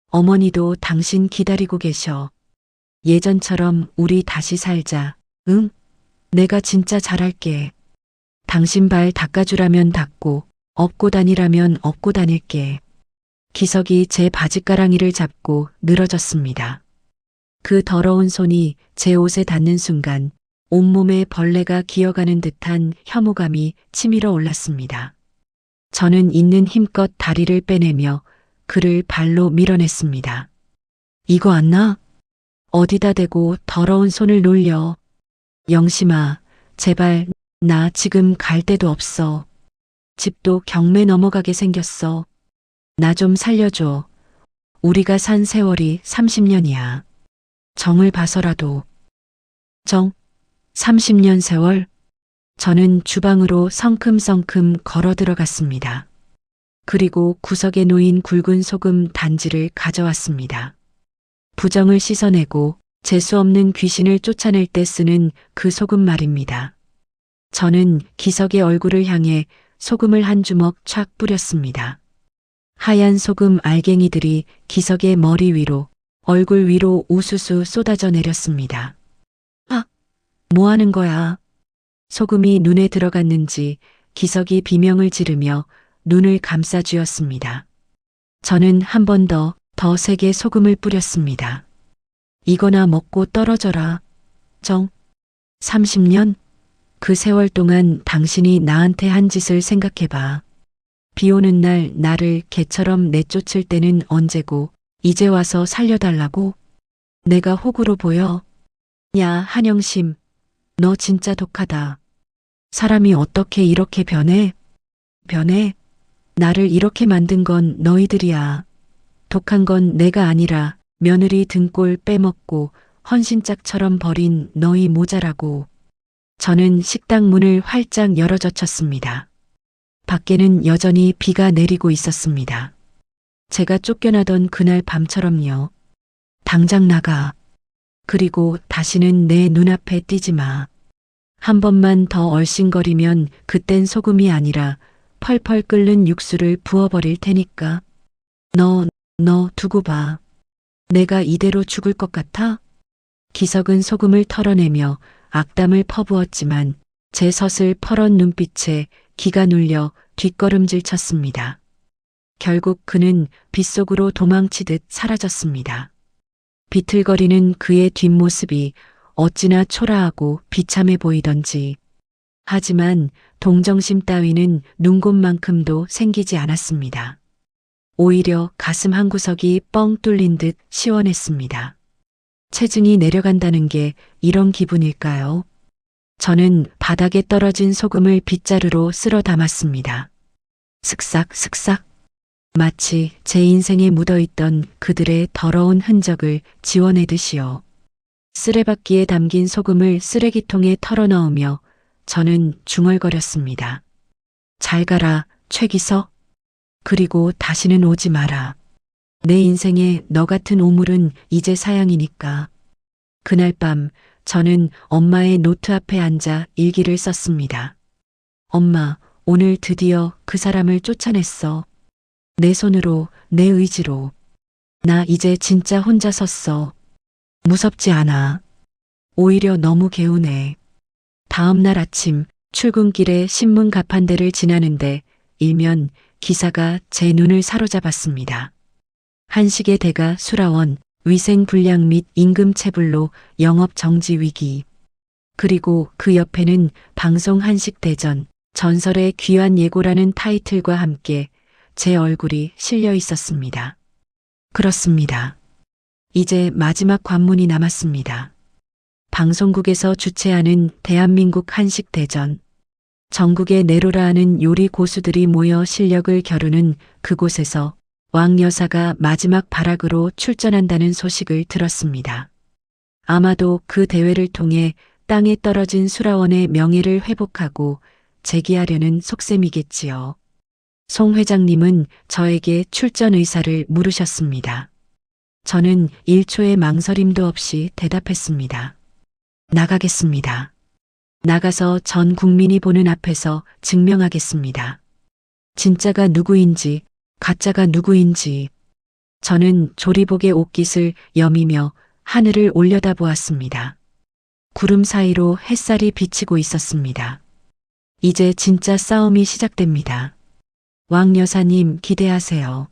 어머니도 당신 기다리고 계셔. 예전처럼 우리 다시 살자. 응? 내가 진짜 잘할게. 당신 발 닦아주라면 닦고, 업고 다니라면 업고 다닐게. 기석이 제 바짓가랑이를 잡고 늘어졌습니다. 그 더러운 손이 제 옷에 닿는 순간 온몸에 벌레가 기어가는 듯한 혐오감이 치밀어 올랐습니다. 저는 있는 힘껏 다리를 빼내며 그를 발로 밀어냈습니다. 이거 안 나? 어디다 대고 더러운 손을 놀려. 영심아, 제발 나 지금 갈 데도 없어. 집도 경매 넘어가게 생겼어. 나 좀 살려줘. 우리가 산 세월이 30년이야. 정을 봐서라도. 정? 30년 세월? 저는 주방으로 성큼성큼 걸어 들어갔습니다. 그리고 구석에 놓인 굵은 소금 단지를 가져왔습니다. 부정을 씻어내고 재수 없는 귀신을 쫓아낼 때 쓰는 그 소금 말입니다. 저는 기석의 얼굴을 향해 소금을 한 주먹 촥 뿌렸습니다. 하얀 소금 알갱이들이 기석의 머리 위로, 얼굴 위로 우수수 쏟아져 내렸습니다. 아, 뭐 하는 거야? 소금이 눈에 들어갔는지 기석이 비명을 지르며 눈을 감싸 쥐었습니다. 저는 한 번 더 세게 소금을 뿌렸습니다. 이거나 먹고 떨어져라. 정, 30년? 그 세월 동안 당신이 나한테 한 짓을 생각해봐. 비 오는 날 나를 개처럼 내쫓을 때는 언제고 이제 와서 살려달라고? 내가 호구로 보여? 야, 한영심, 너 진짜 독하다. 사람이 어떻게 이렇게 변해? 변해? 나를 이렇게 만든 건 너희들이야. 독한 건 내가 아니라 며느리 등골 빼먹고 헌신짝처럼 버린 너희 모자라고. 저는 식당 문을 활짝 열어젖혔습니다. 밖에는 여전히 비가 내리고 있었습니다. 제가 쫓겨나던 그날 밤처럼요. 당장 나가. 그리고 다시는 내 눈앞에 띄지 마. 한 번만 더 얼씬거리면 그땐 소금이 아니라 펄펄 끓는 육수를 부어버릴 테니까. 너 두고 봐. 내가 이대로 죽을 것 같아? 기석은 소금을 털어내며 악담을 퍼부었지만 제 서슬 퍼런 눈빛에 기가 눌려 뒷걸음질 쳤습니다. 결국 그는 빗속으로 도망치듯 사라졌습니다. 비틀거리는 그의 뒷모습이 어찌나 초라하고 비참해 보이던지. 하지만 동정심 따위는 눈곱만큼도 생기지 않았습니다. 오히려 가슴 한구석이 뻥 뚫린 듯 시원했습니다. 체증이 내려간다는 게 이런 기분일까요? 저는 바닥에 떨어진 소금을 빗자루로 쓸어 담았습니다. 슥싹 슥싹. 마치 제 인생에 묻어있던 그들의 더러운 흔적을 지워내듯이요. 쓰레받기에 담긴 소금을 쓰레기통에 털어넣으며 저는 중얼거렸습니다. 잘 가라, 최기석. 그리고 다시는 오지 마라. 내 인생에 너 같은 오물은 이제 사양이니까. 그날 밤 저는 엄마의 노트 앞에 앉아 일기를 썼습니다. 엄마, 오늘 드디어 그 사람을 쫓아냈어. 내 손으로, 내 의지로. 나 이제 진짜 혼자 섰어. 무섭지 않아. 오히려 너무 개운해. 다음 날 아침 출근길에 신문 가판대를 지나는데 일면 기사가 제 눈을 사로잡았습니다. 한식의 대가 수라원, 위생 불량 및 임금 체불로 영업 정지 위기. 그리고 그 옆에는 방송 한식 대전, 전설의 귀한 예고라는 타이틀과 함께 제 얼굴이 실려 있었습니다. 그렇습니다. 이제 마지막 관문이 남았습니다. 방송국에서 주최하는 대한민국 한식 대전. 전국에 내로라 하는 요리 고수들이 모여 실력을 겨루는 그곳에서 왕 여사가 마지막 발악으로 출전한다는 소식을 들었습니다. 아마도 그 대회를 통해 땅에 떨어진 수라원의 명예를 회복하고 재기하려는 속셈이겠지요. 송 회장님은 저에게 출전 의사를 물으셨습니다. 저는 1초의 망설임도 없이 대답했습니다. 나가겠습니다. 나가서 전 국민이 보는 앞에서 증명하겠습니다. 진짜가 누구인지, 가짜가 누구인지. 저는 조리복의 옷깃을 여미며 하늘을 올려다보았습니다. 구름 사이로 햇살이 비치고 있었습니다. 이제 진짜 싸움이 시작됩니다. 왕 여사님 기대하세요.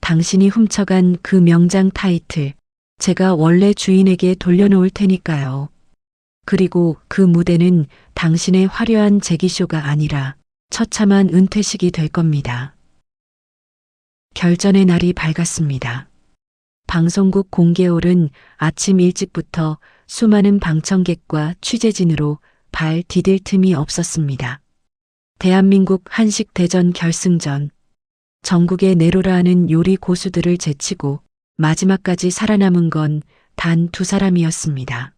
당신이 훔쳐간 그 명장 타이틀, 제가 원래 주인에게 돌려놓을 테니까요. 그리고 그 무대는 당신의 화려한 재기쇼가 아니라 처참한 은퇴식이 될 겁니다. 결전의 날이 밝았습니다. 방송국 공개홀은 아침 일찍부터 수많은 방청객과 취재진으로 발 디딜 틈이 없었습니다. 대한민국 한식 대전 결승전. 전국에 내로라 하는 요리 고수들을 제치고 마지막까지 살아남은 건 단 2사람이었습니다.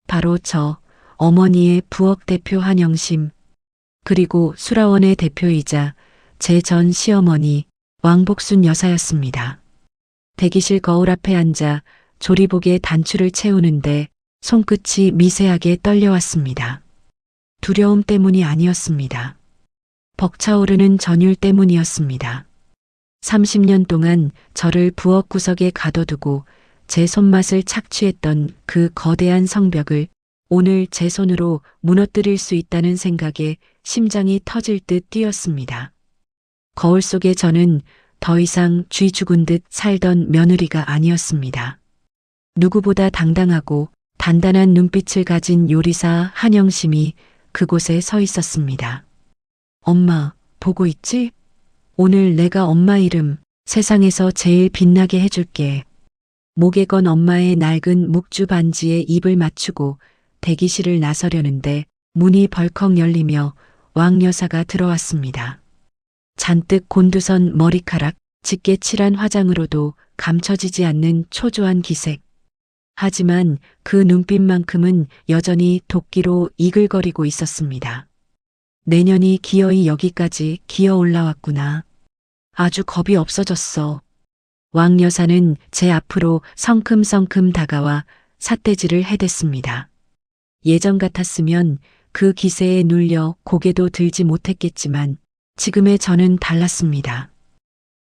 바로 저, 어머니의 부엌 대표 한영심, 그리고 수라원의 대표이자 제 전 시어머니 왕복순 여사였습니다. 대기실 거울 앞에 앉아 조리복의 단추를 채우는데 손끝이 미세하게 떨려왔습니다. 두려움 때문이 아니었습니다. 벅차오르는 전율 때문이었습니다. 30년 동안 저를 부엌 구석에 가둬두고 제 손맛을 착취했던 그 거대한 성벽을 오늘 제 손으로 무너뜨릴 수 있다는 생각에 심장이 터질 듯 뛰었습니다. 거울 속에 저는 더 이상 쥐 죽은 듯 살던 며느리가 아니었습니다. 누구보다 당당하고 단단한 눈빛을 가진 요리사 한영심이 그곳에 서 있었습니다. 엄마, 보고 있지? 오늘 내가 엄마 이름 세상에서 제일 빛나게 해줄게. 목에 건 엄마의 낡은 묵주 반지에 입을 맞추고 대기실을 나서려는데 문이 벌컥 열리며 왕 여사가 들어왔습니다. 잔뜩 곤두선 머리카락, 짙게 칠한 화장으로도 감춰지지 않는 초조한 기색. 하지만 그 눈빛만큼은 여전히 도끼로 이글거리고 있었습니다. 내년이 기어이 여기까지 기어 올라왔구나. 아주 겁이 없어졌어. 왕 여사는 제 앞으로 성큼성큼 다가와 삿대질을 해댔습니다. 예전 같았으면 그 기세에 눌려 고개도 들지 못했겠지만 지금의 저는 달랐습니다.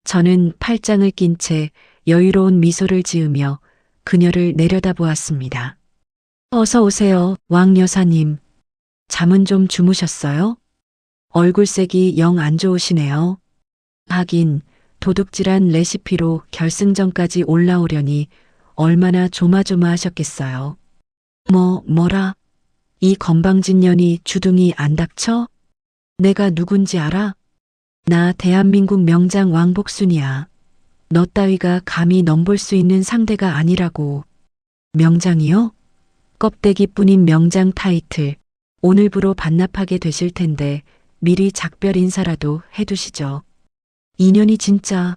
저는 팔짱을 낀 채 여유로운 미소를 지으며 그녀를 내려다보았습니다. 어서 오세요, 왕 여사님. 잠은 좀 주무셨어요? 얼굴색이 영 안 좋으시네요. 하긴 도둑질한 레시피로 결승전까지 올라오려니 얼마나 조마조마하셨겠어요. 뭐라? 이 건방진 년이 주둥이 안 닥쳐? 내가 누군지 알아? 나 대한민국 명장 왕복순이야. 너 따위가 감히 넘볼 수 있는 상대가 아니라고. 명장이요? 껍데기뿐인 명장 타이틀. 오늘부로 반납하게 되실 텐데 미리 작별 인사라도 해두시죠. 인연이 진짜.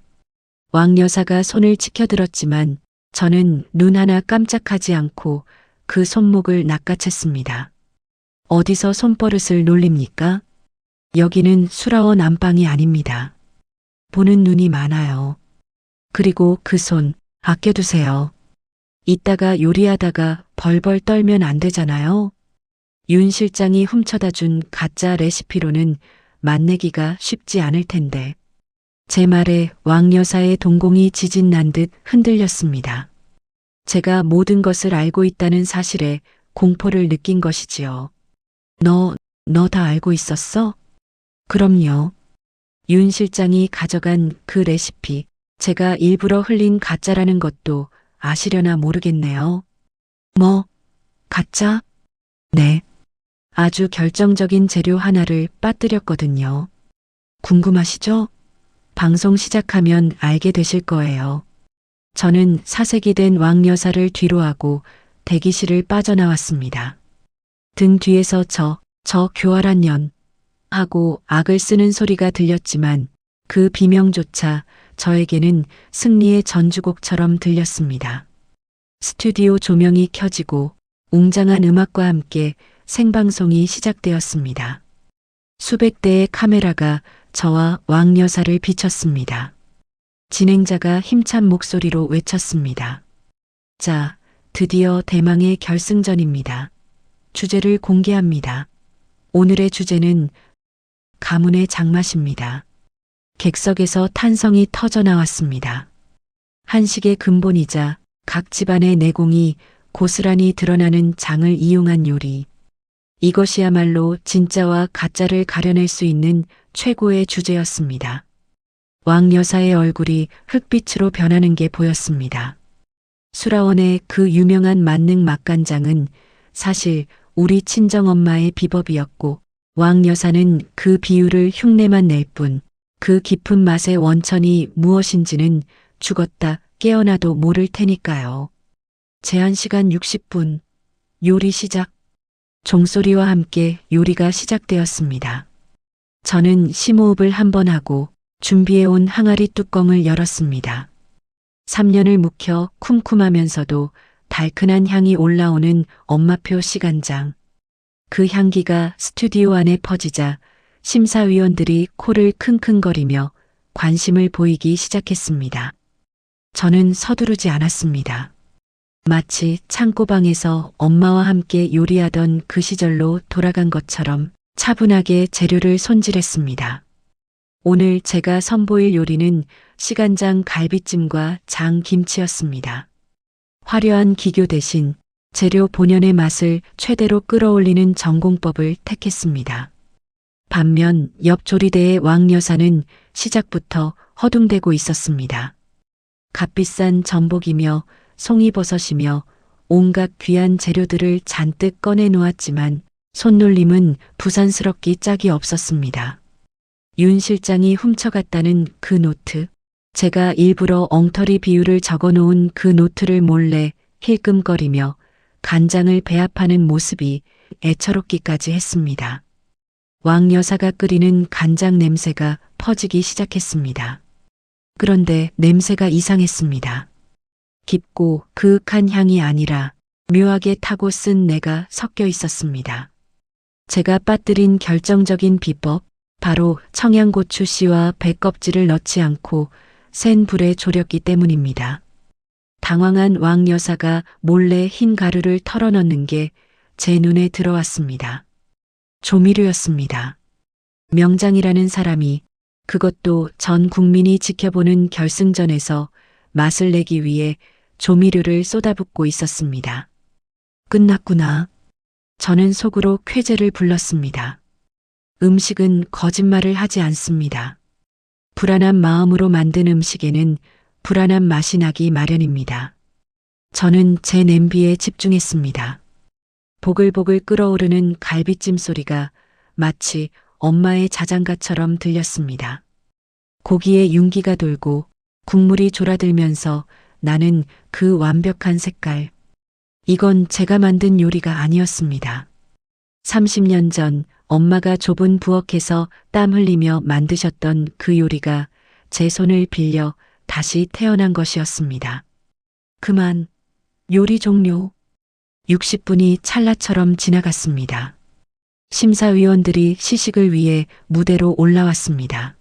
왕 여사가 손을 치켜들었지만 저는 눈 하나 깜짝하지 않고 그 손목을 낚아챘습니다. 어디서 손버릇을 놀립니까? 여기는 수라원 안방이 아닙니다. 보는 눈이 많아요. 그리고 그 손 아껴두세요. 이따가 요리하다가 벌벌 떨면 안 되잖아요. 윤 실장이 훔쳐다 준 가짜 레시피로는 맛내기가 쉽지 않을 텐데. 제 말에 왕 여사의 동공이 지진 난 듯 흔들렸습니다. 제가 모든 것을 알고 있다는 사실에 공포를 느낀 것이지요. 너 다 알고 있었어? 그럼요. 윤 실장이 가져간 그 레시피, 제가 일부러 흘린 가짜라는 것도 아시려나 모르겠네요. 뭐, 가짜? 네. 아주 결정적인 재료 하나를 빠뜨렸거든요. 궁금하시죠? 방송 시작하면 알게 되실 거예요. 저는 사색이 된 왕 여사를 뒤로하고 대기실을 빠져나왔습니다. 등 뒤에서 저 교활한 년 하고 악을 쓰는 소리가 들렸지만 그 비명조차 저에게는 승리의 전주곡처럼 들렸습니다. 스튜디오 조명이 켜지고 웅장한 음악과 함께 생방송이 시작되었습니다. 수백 대의 카메라가 저와 왕 여사를 비췄습니다. 진행자가 힘찬 목소리로 외쳤습니다. 자, 드디어 대망의 결승전입니다. 주제를 공개합니다. 오늘의 주제는 가문의 장맛입니다. 객석에서 탄성이 터져 나왔습니다. 한식의 근본이자 각 집안의 내공이 고스란히 드러나는 장을 이용한 요리. 이것이야말로 진짜와 가짜를 가려낼 수 있는 최고의 주제였습니다. 왕 여사의 얼굴이 흑빛으로 변하는 게 보였습니다. 수라원의 그 유명한 만능 맛간장은 사실 우리 친정엄마의 비법이었고 왕 여사는 그 비율을 흉내만 낼 뿐 그 깊은 맛의 원천이 무엇인지는 죽었다 깨어나도 모를 테니까요. 제한 시간 60분. 요리 시작. 종소리와 함께 요리가 시작되었습니다. 저는 심호흡을 한번 하고 준비해온 항아리 뚜껑을 열었습니다. 3년을 묵혀 쿰쿰하면서도 달큰한 향이 올라오는 엄마표 시간장. 그 향기가 스튜디오 안에 퍼지자 심사위원들이 코를 킁킁거리며 관심을 보이기 시작했습니다. 저는 서두르지 않았습니다. 마치 창고방에서 엄마와 함께 요리하던 그 시절로 돌아간 것처럼 차분하게 재료를 손질했습니다. 오늘 제가 선보일 요리는 시간장 갈비찜과 장김치였습니다. 화려한 기교 대신 재료 본연의 맛을 최대로 끌어올리는 전공법을 택했습니다. 반면 옆 조리대의 왕 여사는 시작부터 허둥대고 있었습니다. 값비싼 전복이며 송이버섯이며 온갖 귀한 재료들을 잔뜩 꺼내 놓았지만 손놀림은 부산스럽기 짝이 없었습니다. 윤 실장이 훔쳐갔다는 그 노트, 제가 일부러 엉터리 비율을 적어놓은 그 노트를 몰래 힐끔거리며 간장을 배합하는 모습이 애처롭기까지 했습니다. 왕 여사가 끓이는 간장 냄새가 퍼지기 시작했습니다. 그런데 냄새가 이상했습니다. 깊고 그윽한 향이 아니라 묘하게 타고 쓴 내가 섞여 있었습니다. 제가 빠뜨린 결정적인 비법, 바로 청양고추 씨와 배껍질을 넣지 않고 센 불에 졸였기 때문입니다. 당황한 왕 여사가 몰래 흰 가루를 털어넣는 게 제 눈에 들어왔습니다. 조미료였습니다. 명장이라는 사람이, 그것도 전 국민이 지켜보는 결승전에서 맛을 내기 위해 조미료를 쏟아붓고 있었습니다. 끝났구나. 저는 속으로 쾌재를 불렀습니다. 음식은 거짓말을 하지 않습니다. 불안한 마음으로 만든 음식에는 불안한 맛이 나기 마련입니다. 저는 제 냄비에 집중했습니다. 보글보글 끓어오르는 갈비찜 소리가 마치 엄마의 자장가처럼 들렸습니다. 고기에 윤기가 돌고 국물이 졸아들면서 나는 그 완벽한 색깔. 이건 제가 만든 요리가 아니었습니다. 30년 전 엄마가 좁은 부엌에서 땀 흘리며 만드셨던 그 요리가 제 손을 빌려 다시 태어난 것이었습니다. 그만, 요리 종료. 60분이 찰나처럼 지나갔습니다. 심사위원들이 시식을 위해 무대로 올라왔습니다.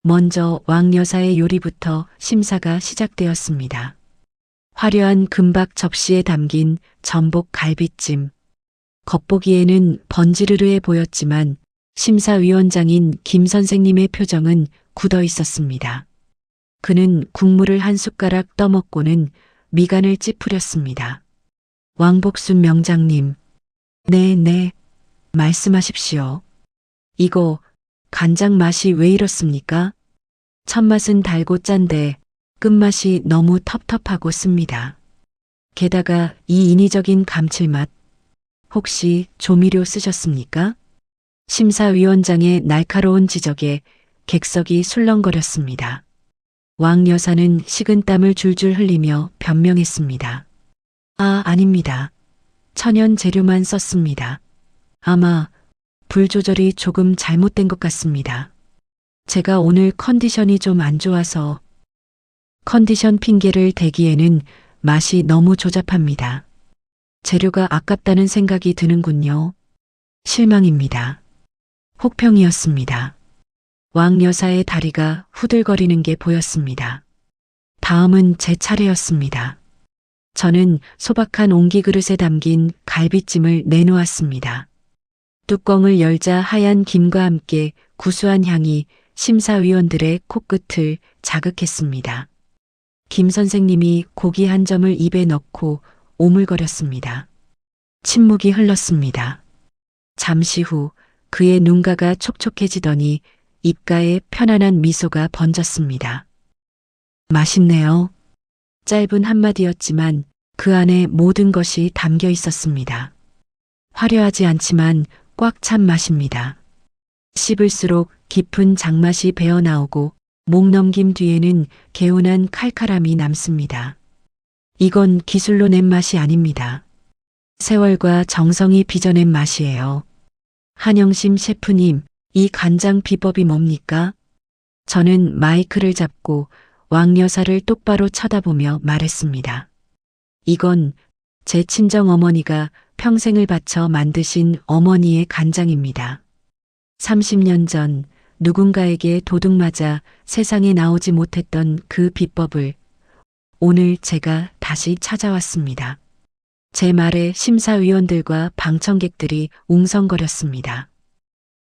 먼저 왕 여사의 요리부터 심사가 시작되었습니다. 화려한 금박 접시에 담긴 전복 갈비찜. 겉보기에는 번지르르해 보였지만 심사위원장인 김 선생님의 표정은 굳어 있었습니다. 그는 국물을 한 숟가락 떠먹고는 미간을 찌푸렸습니다. 왕복순 명장님. 네, 말씀하십시오. 이거 간장 맛이 왜 이렇습니까? 첫맛은 달고 짠데 끝맛이 너무 텁텁하고 씁니다. 게다가 이 인위적인 감칠맛, 혹시 조미료 쓰셨습니까? 심사위원장의 날카로운 지적에 객석이 술렁거렸습니다. 왕 여사는 식은땀을 줄줄 흘리며 변명했습니다. 아닙니다. 천연 재료만 썼습니다. 아마 불 조절이 조금 잘못된 것 같습니다. 제가 오늘 컨디션이 좀 안 좋아서. 컨디션 핑계를 대기에는 맛이 너무 조잡합니다. 재료가 아깝다는 생각이 드는군요. 실망입니다. 혹평이었습니다. 왕 여사의 다리가 후들거리는 게 보였습니다. 다음은 제 차례였습니다. 저는 소박한 옹기 그릇에 담긴 갈비찜을 내놓았습니다. 뚜껑을 열자 하얀 김과 함께 구수한 향이 심사위원들의 코끝을 자극했습니다. 김 선생님이 고기 한 점을 입에 넣고 오물거렸습니다. 침묵이 흘렀습니다. 잠시 후 그의 눈가가 촉촉해지더니 입가에 편안한 미소가 번졌습니다. 맛있네요. 짧은 한마디였지만 그 안에 모든 것이 담겨 있었습니다. 화려하지 않지만 꽉 찬 맛입니다. 씹을수록 깊은 장맛이 배어나오고 목 넘김 뒤에는 개운한 칼칼함이 남습니다. 이건 기술로 낸 맛이 아닙니다. 세월과 정성이 빚어낸 맛이에요. 한영심 셰프님, 이 간장 비법이 뭡니까? 저는 마이크를 잡고 왕 여사를 똑바로 쳐다보며 말했습니다. 이건 제 친정 어머니가 평생을 바쳐 만드신 어머니의 간장입니다. 30년 전 누군가에게 도둑맞아 세상에 나오지 못했던 그 비법을 오늘 제가 다시 찾아왔습니다. 제 말에 심사위원들과 방청객들이 웅성거렸습니다.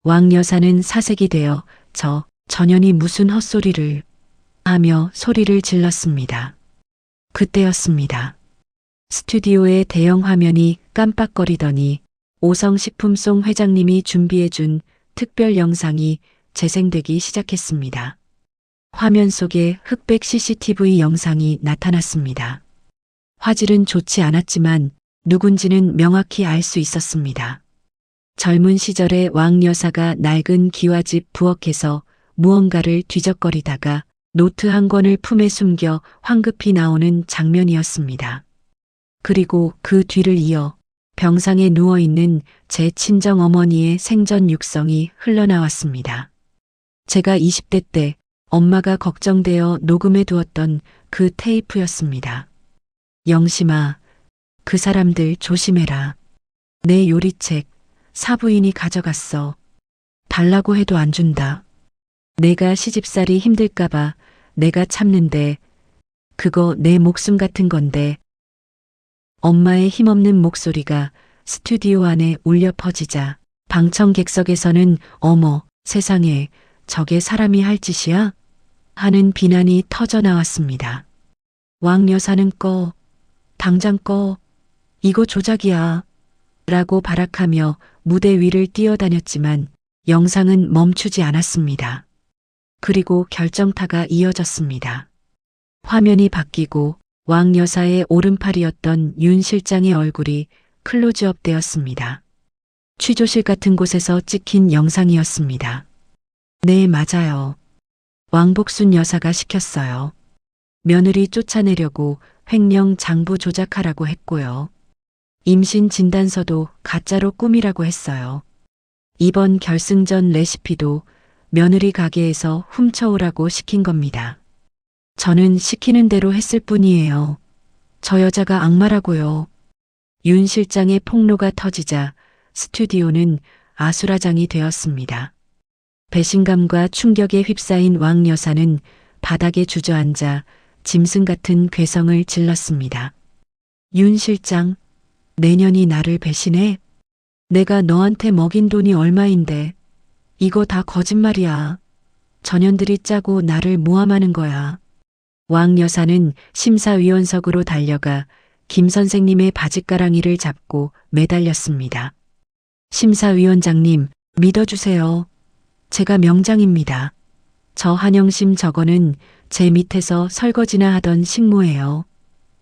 왕 여사는 사색이 되어 저 전현이 무슨 헛소리를 하며 소리를 질렀습니다. 그때였습니다. 스튜디오의 대형 화면이 깜빡거리더니 오성식품송 회장님이 준비해준 특별 영상이 재생되기 시작했습니다. 화면 속에 흑백 CCTV 영상이 나타났습니다. 화질은 좋지 않았지만 누군지는 명확히 알 수 있었습니다. 젊은 시절의 왕 여사가 낡은 기와집 부엌에서 무언가를 뒤적거리다가 노트 한 권을 품에 숨겨 황급히 나오는 장면이었습니다. 그리고 그 뒤를 이어 병상에 누워있는 제 친정 어머니의 생전 육성이 흘러나왔습니다. 제가 20대 때 엄마가 걱정되어 녹음해 두었던 그 테이프였습니다. 영심아, 그 사람들 조심해라. 내 요리책 사부인이 가져갔어. 달라고 해도 안 준다. 내가 시집살이 힘들까봐 내가 참는데 그거 내 목숨 같은 건데. 엄마의 힘없는 목소리가 스튜디오 안에 울려 퍼지자 방청객석에서는 어머 세상에 저게 사람이 할 짓이야? 하는 비난이 터져 나왔습니다. 왕 여사는 꺼. 당장 꺼. 이거 조작이야. 라고 발악하며 무대 위를 뛰어다녔지만 영상은 멈추지 않았습니다. 그리고 결정타가 이어졌습니다. 화면이 바뀌고 왕 여사의 오른팔이었던 윤 실장의 얼굴이 클로즈업 되었습니다. 취조실 같은 곳에서 찍힌 영상이었습니다. 네, 맞아요. 왕복순 여사가 시켰어요. 며느리 쫓아내려고 횡령 장부 조작하라고 했고요. 임신 진단서도 가짜로 꾸미라고 했어요. 이번 결승전 레시피도 며느리 가게에서 훔쳐오라고 시킨 겁니다. 저는 시키는 대로 했을 뿐이에요. 저 여자가 악마라고요. 윤 실장의 폭로가 터지자 스튜디오는 아수라장이 되었습니다. 배신감과 충격에 휩싸인 왕 여사는 바닥에 주저앉아 짐승 같은 괴성을 질렀습니다. 윤 실장, 내년이 나를 배신해? 내가 너한테 먹인 돈이 얼마인데 이거 다 거짓말이야. 전현들이 짜고 나를 모함하는 거야. 왕 여사는 심사위원석으로 달려가 김 선생님의 바짓가랑이를 잡고 매달렸습니다. 심사위원장님, 믿어주세요. 제가 명장입니다. 저 한영심 저거는 제 밑에서 설거지나 하던 식모예요.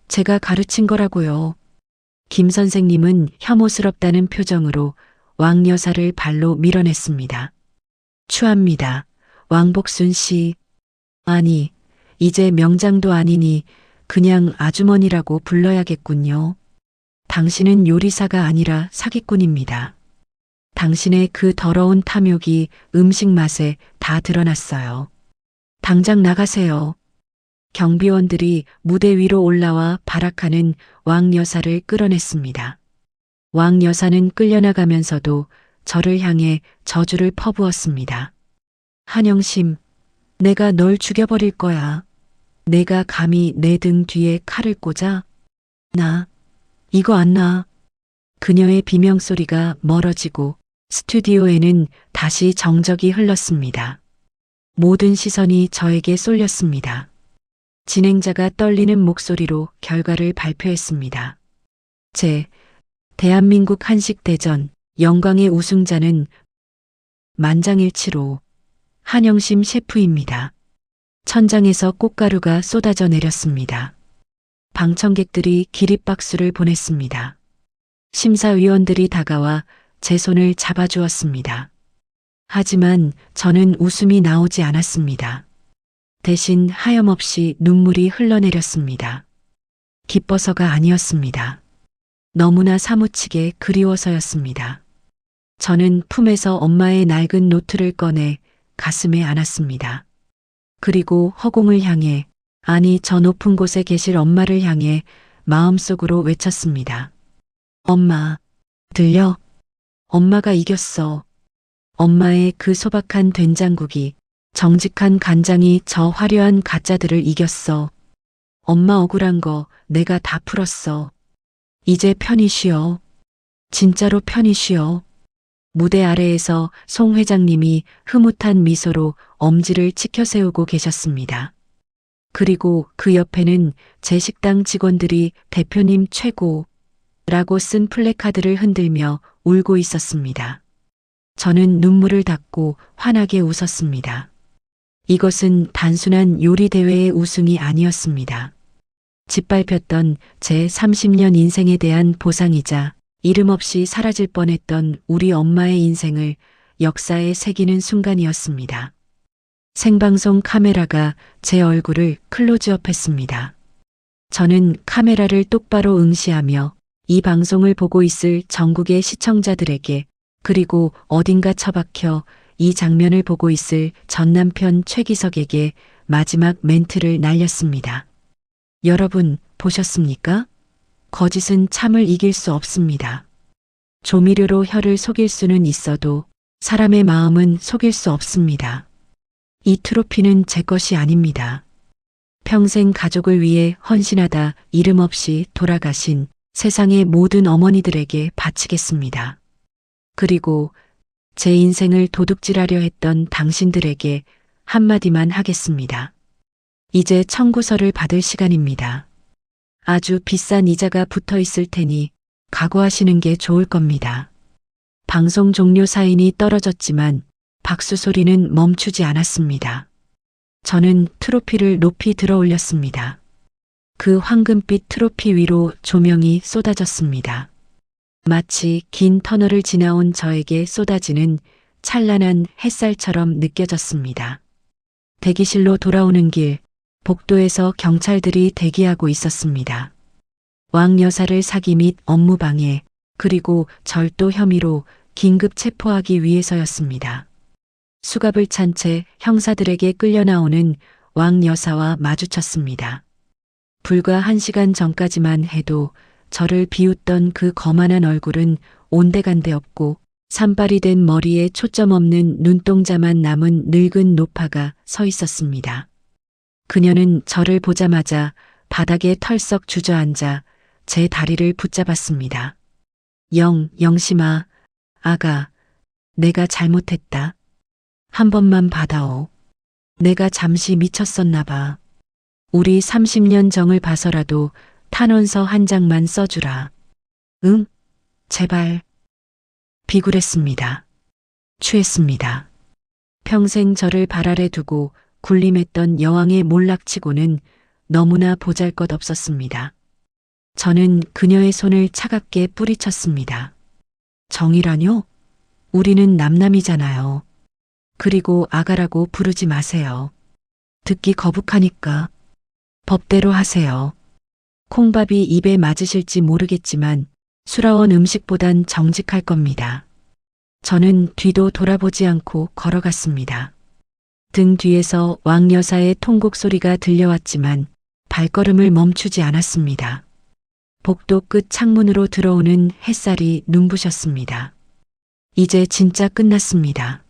제가 가르친 거라고요. 김 선생님은 혐오스럽다는 표정으로 왕 여사를 발로 밀어냈습니다. 추합니다. 왕복순 씨. 아니, 이제 명장도 아니니 그냥 아주머니라고 불러야겠군요. 당신은 요리사가 아니라 사기꾼입니다. 당신의 그 더러운 탐욕이 음식 맛에 다 드러났어요. 당장 나가세요. 경비원들이 무대 위로 올라와 발악하는 왕 여사를 끌어냈습니다. 왕 여사는 끌려나가면서도 저를 향해 저주를 퍼부었습니다. 한영심, 내가 널 죽여버릴 거야. 내가 감히 내 등 뒤에 칼을 꽂아? 나, 이거 안 나. 그녀의 비명소리가 멀어지고 스튜디오에는 다시 정적이 흘렀습니다. 모든 시선이 저에게 쏠렸습니다. 진행자가 떨리는 목소리로 결과를 발표했습니다. 대한민국 한식대전 영광의 우승자는 만장일치로 한영심 셰프입니다. 천장에서 꽃가루가 쏟아져 내렸습니다. 방청객들이 기립박수를 보냈습니다. 심사위원들이 다가와 제 손을 잡아주었습니다. 하지만 저는 웃음이 나오지 않았습니다. 대신 하염없이 눈물이 흘러내렸습니다. 기뻐서가 아니었습니다. 너무나 사무치게 그리워서였습니다. 저는 품에서 엄마의 낡은 노트를 꺼내 가슴에 안았습니다. 그리고 허공을 향해, 아니 저 높은 곳에 계실 엄마를 향해 마음속으로 외쳤습니다. 엄마, 들려? 엄마가 이겼어. 엄마의 그 소박한 된장국이, 정직한 간장이 저 화려한 가짜들을 이겼어. 엄마 억울한 거 내가 다 풀었어. 이제 편히 쉬어. 진짜로 편히 쉬어. 무대 아래에서 송 회장님이 흐뭇한 미소로 엄지를 치켜세우고 계셨습니다. 그리고 그 옆에는 제 식당 직원들이 대표님 최고라고 쓴 플래카드를 흔들며 울고 있었습니다. 저는 눈물을 닦고 환하게 웃었습니다. 이것은 단순한 요리 대회의 우승이 아니었습니다. 짓밟혔던 제 30년 인생에 대한 보상이자 이름 없이 사라질 뻔했던 우리 엄마의 인생을 역사에 새기는 순간이었습니다. 생방송 카메라가 제 얼굴을 클로즈업했습니다. 저는 카메라를 똑바로 응시하며 이 방송을 보고 있을 전국의 시청자들에게, 그리고 어딘가 처박혀 이 장면을 보고 있을 전 남편 최기석에게 마지막 멘트를 날렸습니다. 여러분, 보셨습니까? 거짓은 참을 이길 수 없습니다. 조미료로 혀를 속일 수는 있어도 사람의 마음은 속일 수 없습니다. 이 트로피는 제 것이 아닙니다. 평생 가족을 위해 헌신하다 이름 없이 돌아가신 세상의 모든 어머니들에게 바치겠습니다. 그리고 제 인생을 도둑질하려 했던 당신들에게 한마디만 하겠습니다. 이제 청구서를 받을 시간입니다. 아주 비싼 이자가 붙어 있을 테니 각오하시는 게 좋을 겁니다. 방송 종료 사인이 떨어졌지만 박수 소리는 멈추지 않았습니다. 저는 트로피를 높이 들어 올렸습니다. 그 황금빛 트로피 위로 조명이 쏟아졌습니다. 마치 긴 터널을 지나온 저에게 쏟아지는 찬란한 햇살처럼 느껴졌습니다. 대기실로 돌아오는 길, 복도에서 경찰들이 대기하고 있었습니다. 왕 여사를 사기 및 업무방해, 그리고 절도 혐의로 긴급 체포하기 위해서였습니다. 수갑을 찬 채 형사들에게 끌려 나오는 왕 여사와 마주쳤습니다. 불과 1시간 전까지만 해도 저를 비웃던 그 거만한 얼굴은 온데간데 없고 산발이 된 머리에 초점 없는 눈동자만 남은 늙은 노파가 서 있었습니다. 그녀는 저를 보자마자 바닥에 털썩 주저앉아 제 다리를 붙잡았습니다. 영심아, 아가, 내가 잘못했다. 한 번만 받아오. 내가 잠시 미쳤었나 봐. 우리 30년 정을 봐서라도 탄원서 한 장만 써주라. 응? 제발. 비굴했습니다. 취했습니다. 평생 저를 발 아래 두고 군림했던 여왕의 몰락치고는 너무나 보잘것없었습니다. 저는 그녀의 손을 차갑게 뿌리쳤습니다. 정이라뇨? 우리는 남남이잖아요. 그리고 아가라고 부르지 마세요. 듣기 거북하니까 법대로 하세요. 콩밥이 입에 맞으실지 모르겠지만 수라원 음식보단 정직할 겁니다. 저는 뒤도 돌아보지 않고 걸어갔습니다. 등 뒤에서 왕 여사의 통곡 소리가 들려왔지만 발걸음을 멈추지 않았습니다. 복도 끝 창문으로 들어오는 햇살이 눈부셨습니다. 이제 진짜 끝났습니다.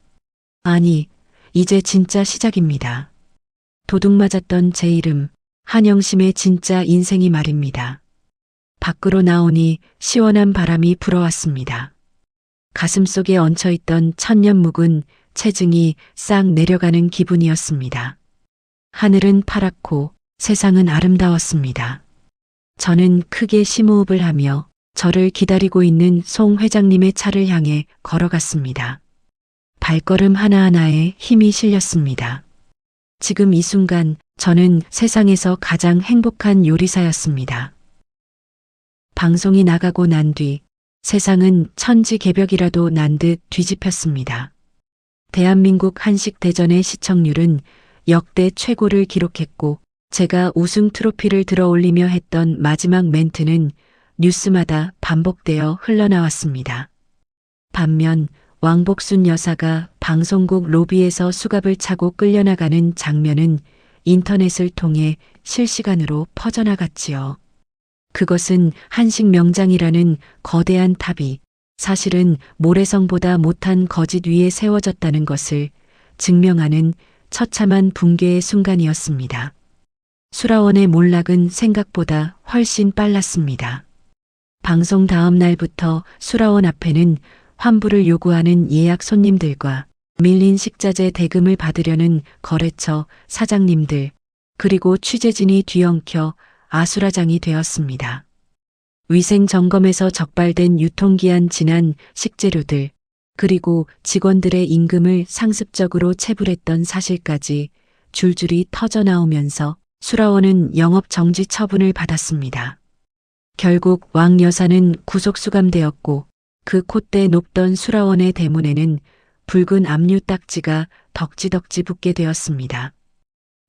아니, 이제 진짜 시작입니다. 도둑 맞았던 제 이름, 한영심의 진짜 인생이 말입니다. 밖으로 나오니 시원한 바람이 불어왔습니다. 가슴속에 얹혀있던 천년 묵은 체증이 싹 내려가는 기분이었습니다. 하늘은 파랗고 세상은 아름다웠습니다. 저는 크게 심호흡을 하며 저를 기다리고 있는 송 회장님의 차를 향해 걸어갔습니다. 발걸음 하나하나에 힘이 실렸습니다. 지금 이 순간 저는 세상에서 가장 행복한 요리사였습니다. 방송이 나가고 난 뒤 세상은 천지개벽이라도 난 듯 뒤집혔습니다. 대한민국 한식 대전의 시청률은 역대 최고를 기록했고 제가 우승 트로피를 들어 올리며 했던 마지막 멘트는 뉴스마다 반복되어 흘러나왔습니다. 반면 왕복순 여사가 방송국 로비에서 수갑을 차고 끌려나가는 장면은 인터넷을 통해 실시간으로 퍼져나갔지요. 그것은 한식 명장이라는 거대한 탑이 사실은 모래성보다 못한 거짓 위에 세워졌다는 것을 증명하는 처참한 붕괴의 순간이었습니다. 수라원의 몰락은 생각보다 훨씬 빨랐습니다. 방송 다음 날부터 수라원 앞에는 환불을 요구하는 예약 손님들과 밀린 식자재 대금을 받으려는 거래처 사장님들, 그리고 취재진이 뒤엉켜 아수라장이 되었습니다. 위생 점검에서 적발된 유통기한 지난 식재료들, 그리고 직원들의 임금을 상습적으로 체불했던 사실까지 줄줄이 터져나오면서 수라원은 영업 정지 처분을 받았습니다. 결국 왕 여사는 구속 수감되었고 그 콧대 높던 수라원의 대문에는 붉은 압류 딱지가 덕지덕지 붙게 되었습니다.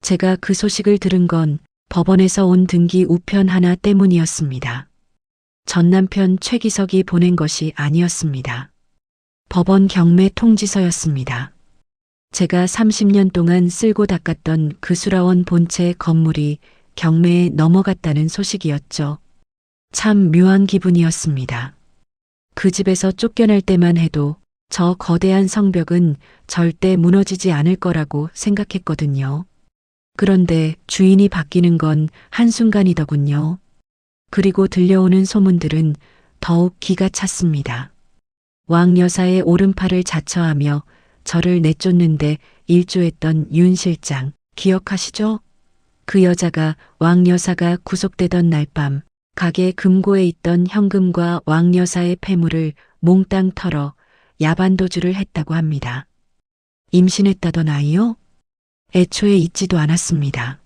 제가 그 소식을 들은 건 법원에서 온 등기 우편 하나 때문이었습니다. 전 남편 최기석이 보낸 것이 아니었습니다. 법원 경매 통지서였습니다. 제가 30년 동안 쓸고 닦았던 그 수라원 본체 건물이 경매에 넘어갔다는 소식이었죠. 참 묘한 기분이었습니다. 그 집에서 쫓겨날 때만 해도 저 거대한 성벽은 절대 무너지지 않을 거라고 생각했거든요. 그런데 주인이 바뀌는 건 한순간이더군요. 그리고 들려오는 소문들은 더욱 기가 찼습니다. 왕 여사의 오른팔을 자처하며 저를 내쫓는데 일조했던 윤 실장, 기억하시죠? 그 여자가 왕 여사가 구속되던 날 밤 가게 금고에 있던 현금과 왕 여사의 폐물을 몽땅 털어 야반도주를 했다고 합니다. 임신했다던 아이요? 애초에 있지도 않았습니다.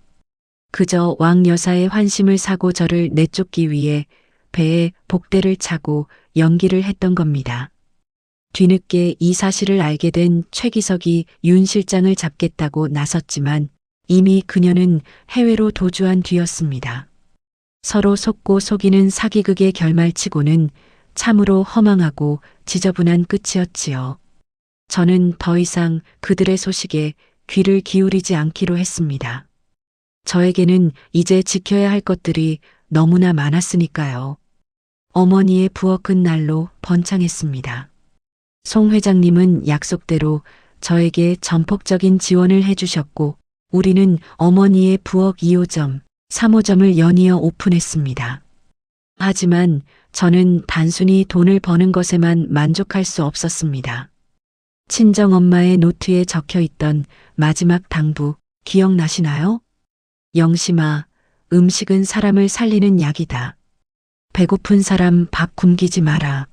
그저 왕 여사의 환심을 사고 저를 내쫓기 위해 배에 복대를 차고 연기를 했던 겁니다. 뒤늦게 이 사실을 알게 된 최기석이 윤 실장을 잡겠다고 나섰지만 이미 그녀는 해외로 도주한 뒤였습니다. 서로 속고 속이는 사기극의 결말치고는 참으로 허망하고 지저분한 끝이었지요. 저는 더 이상 그들의 소식에 귀를 기울이지 않기로 했습니다. 저에게는 이제 지켜야 할 것들이 너무나 많았으니까요. 어머니의 부엌은 날로 번창했습니다. 송 회장님은 약속대로 저에게 전폭적인 지원을 해주셨고, 우리는 어머니의 부엌 2호점, 3호점을 연이어 오픈했습니다. 하지만 저는 단순히 돈을 버는 것에만 만족할 수 없었습니다. 친정엄마의 노트에 적혀 있던 마지막 당부 기억나시나요? 영심아, 음식은 사람을 살리는 약이다. 배고픈 사람 밥 굶기지 마라.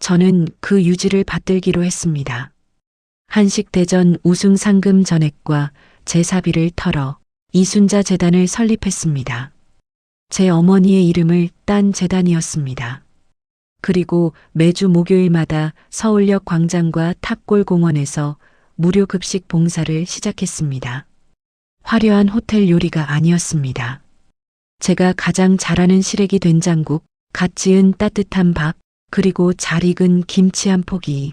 저는 그 유지를 받들기로 했습니다. 한식대전 우승 상금 전액과 제사비를 털어 이순자 재단을 설립했습니다. 제 어머니의 이름을 딴 재단이었습니다. 그리고 매주 목요일마다 서울역 광장과 탑골공원에서 무료 급식 봉사를 시작했습니다. 화려한 호텔 요리가 아니었습니다. 제가 가장 잘하는 시래기 된장국, 갓 지은 따뜻한 밥, 그리고 잘 익은 김치 한 포기.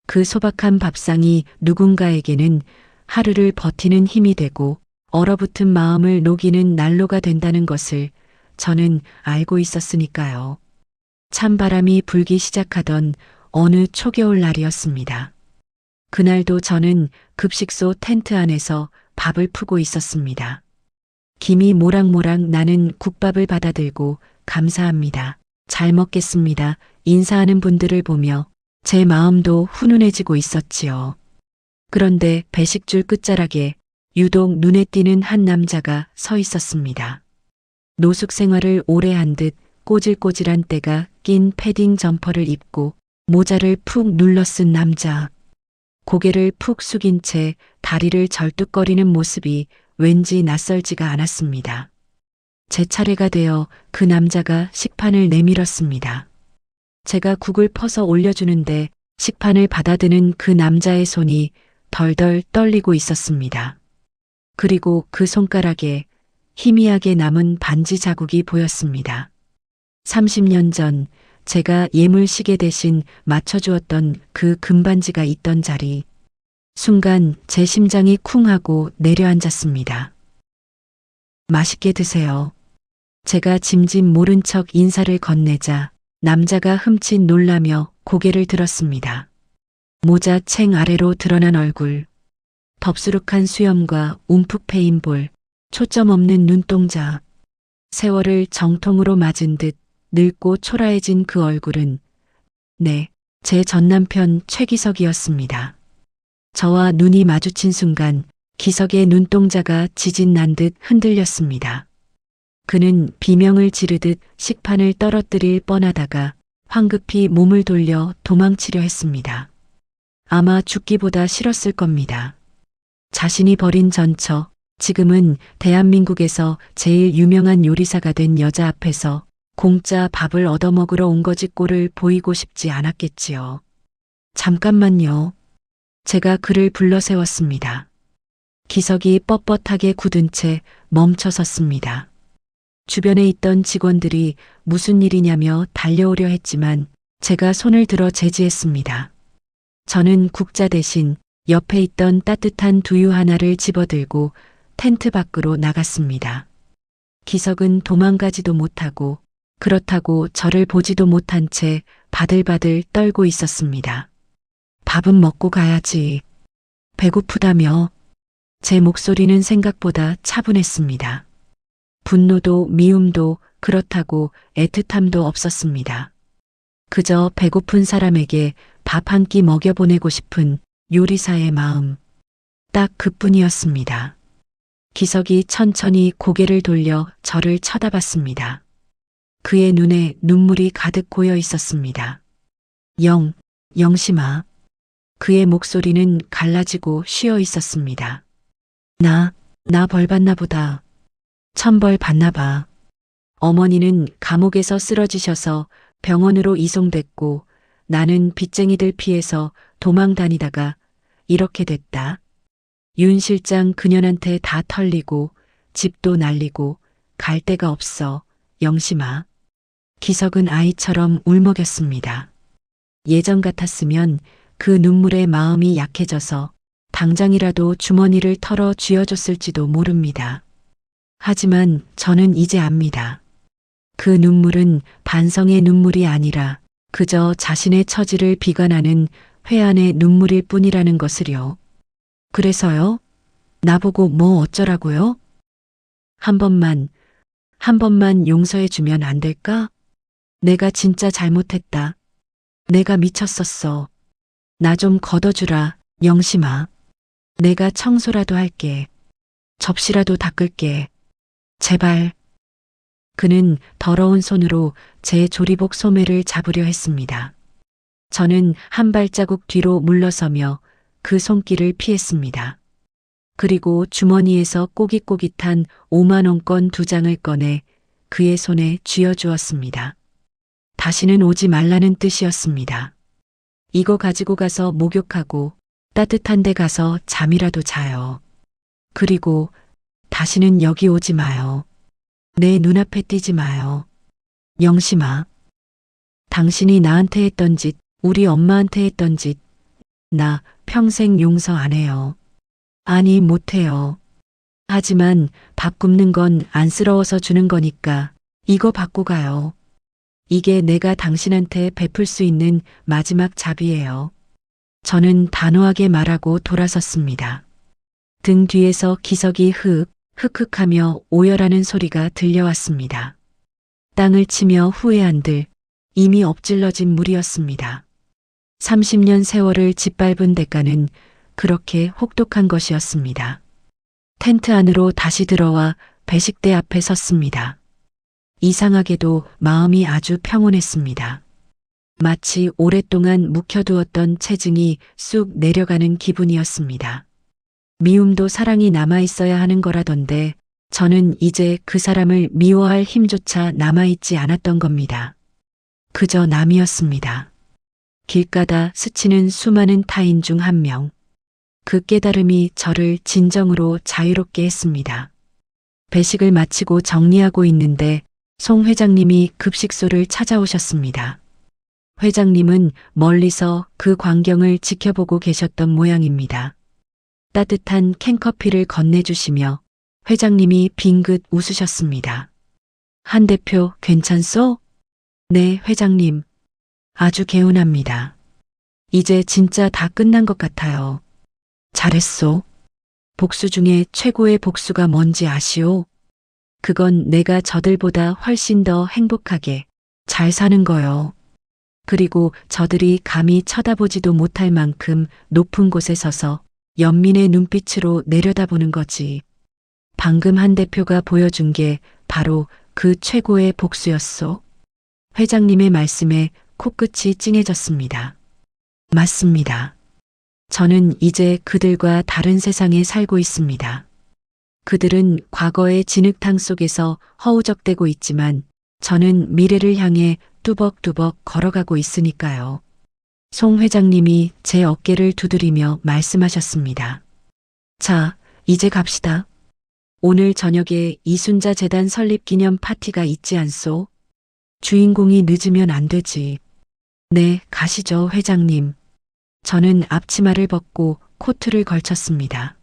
그 소박한 밥상이 누군가에게는 하루를 버티는 힘이 되고 얼어붙은 마음을 녹이는 난로가 된다는 것을 저는 알고 있었으니까요. 찬바람이 불기 시작하던 어느 초겨울 날이었습니다. 그날도 저는 급식소 텐트 안에서 밥을 푸고 있었습니다. 김이 모락모락 나는 국밥을 받아들고 감사합니다. 잘 먹겠습니다. 인사하는 분들을 보며 제 마음도 훈훈해지고 있었지요. 그런데 배식줄 끝자락에 유독 눈에 띄는 한 남자가 서 있었습니다. 노숙 생활을 오래 한 듯 꼬질꼬질한 때가 낀 패딩 점퍼를 입고 모자를 푹 눌러 쓴 남자. 고개를 푹 숙인 채 다리를 절뚝거리는 모습이 왠지 낯설지가 않았습니다. 제 차례가 되어 그 남자가 식판을 내밀었습니다. 제가 국을 퍼서 올려주는데 식판을 받아드는 그 남자의 손이 덜덜 떨리고 있었습니다. 그리고 그 손가락에 희미하게 남은 반지 자국이 보였습니다. 30년 전 제가 예물시계 대신 맞춰주었던 그 금반지가 있던 자리. 순간 제 심장이 쿵 하고 내려앉았습니다. 맛있게 드세요. 제가 짐짓 모른 척 인사를 건네자 남자가 흠칫 놀라며 고개를 들었습니다. 모자 챙 아래로 드러난 얼굴, 덥수룩한 수염과 움푹 패인 볼, 초점 없는 눈동자, 세월을 정통으로 맞은 듯 늙고 초라해진 그 얼굴은 제 전남편 최기석이었습니다. 저와 눈이 마주친 순간 기석의 눈동자가 지진 난 듯 흔들렸습니다. 그는 비명을 지르듯 식판을 떨어뜨릴 뻔하다가 황급히 몸을 돌려 도망치려 했습니다. 아마 죽기보다 싫었을 겁니다. 자신이 버린 전처, 지금은 대한민국에서 제일 유명한 요리사가 된 여자 앞에서 공짜 밥을 얻어먹으러 온 거지 꼴을 보이고 싶지 않았겠지요. 잠깐만요. 제가 그를 불러 세웠습니다. 기석이 뻣뻣하게 굳은 채 멈춰 섰습니다. 주변에 있던 직원들이 무슨 일이냐며 달려오려 했지만 제가 손을 들어 제지했습니다. 저는 국자 대신 옆에 있던 따뜻한 두유 하나를 집어들고 텐트 밖으로 나갔습니다. 기석은 도망가지도 못하고 그렇다고 저를 보지도 못한 채 바들바들 떨고 있었습니다. 밥은 먹고 가야지. 배고프다며. 제 목소리는 생각보다 차분했습니다. 분노도 미움도 그렇다고 애틋함도 없었습니다. 그저 배고픈 사람에게 밥 한 끼 먹여보내고 싶은 요리사의 마음. 딱 그뿐이었습니다. 기석이 천천히 고개를 돌려 저를 쳐다봤습니다. 그의 눈에 눈물이 가득 고여 있었습니다. 영심아. 그의 목소리는 갈라지고 쉬어 있었습니다. 나 벌 받나 보다. 천벌 받나 봐. 어머니는 감옥에서 쓰러지셔서 병원으로 이송됐고 나는 빚쟁이들 피해서 도망 다니다가 이렇게 됐다. 윤 실장 그년한테 다 털리고 집도 날리고 갈 데가 없어. 영심아. 기석은 아이처럼 울먹였습니다. 예전 같았으면 그 눈물에 마음이 약해져서 당장이라도 주머니를 털어 쥐어줬을지도 모릅니다. 하지만 저는 이제 압니다. 그 눈물은 반성의 눈물이 아니라 그저 자신의 처지를 비관하는 회한의 눈물일 뿐이라는 것을요. 그래서요? 나보고 뭐 어쩌라고요? 한 번만 용서해 주면 안 될까? 내가 진짜 잘못했다. 내가 미쳤었어. 나 좀 걷어주라, 영심아. 내가 청소라도 할게. 접시라도 닦을게. 제발. 그는 더러운 손으로 제 조리복 소매를 잡으려 했습니다. 저는 한 발자국 뒤로 물러서며 그 손길을 피했습니다. 그리고 주머니에서 꼬깃꼬깃한 5만원권 2장을 꺼내 그의 손에 쥐어주었습니다. 다시는 오지 말라는 뜻이었습니다. 이거 가지고 가서 목욕하고 따뜻한 데 가서 잠이라도 자요. 그리고 다시는 여기 오지 마요. 내 눈앞에 띄지 마요. 영심아. 당신이 나한테 했던 짓, 우리 엄마한테 했던 짓, 나 평생 용서 안 해요. 아니, 못해요. 하지만 밥 굽는 건 안쓰러워서 주는 거니까 이거 받고 가요. 이게 내가 당신한테 베풀 수 있는 마지막 자비예요. 저는 단호하게 말하고 돌아섰습니다. 등 뒤에서 기석이 흑흑하며 오열하는 소리가 들려왔습니다. 땅을 치며 후회한들 이미 엎질러진 물이었습니다. 30년 세월을 짓밟은 대가는 그렇게 혹독한 것이었습니다. 텐트 안으로 다시 들어와 배식대 앞에 섰습니다. 이상하게도 마음이 아주 평온했습니다. 마치 오랫동안 묵혀두었던 체증이 쑥 내려가는 기분이었습니다. 미움도 사랑이 남아있어야 하는 거라던데 저는 이제 그 사람을 미워할 힘조차 남아있지 않았던 겁니다. 그저 남이었습니다. 길가다 스치는 수많은 타인 중 한 명. 그 깨달음이 저를 진정으로 자유롭게 했습니다. 배식을 마치고 정리하고 있는데 송 회장님이 급식소를 찾아오셨습니다. 회장님은 멀리서 그 광경을 지켜보고 계셨던 모양입니다. 따뜻한 캔커피를 건네주시며 회장님이 빙긋 웃으셨습니다. 한 대표 괜찮소? 네, 회장님. 아주 개운합니다. 이제 진짜 다 끝난 것 같아요. 잘했소. 복수 중에 최고의 복수가 뭔지 아시오? 그건 내가 저들보다 훨씬 더 행복하게 잘 사는 거요. 그리고 저들이 감히 쳐다보지도 못할 만큼 높은 곳에 서서 연민의 눈빛으로 내려다보는 거지. 방금 한 대표가 보여준 게 바로 그 최고의 복수였소. 회장님의 말씀에 코끝이 찡해졌습니다. 맞습니다. 저는 이제 그들과 다른 세상에 살고 있습니다. 그들은 과거의 진흙탕 속에서 허우적대고 있지만 저는 미래를 향해 뚜벅뚜벅 걸어가고 있으니까요. 송 회장님이 제 어깨를 두드리며 말씀하셨습니다. 자, 이제 갑시다. 오늘 저녁에 이순자 재단 설립 기념 파티가 있지 않소? 주인공이 늦으면 안 되지. 네, 가시죠, 회장님. 저는 앞치마를 벗고 코트를 걸쳤습니다.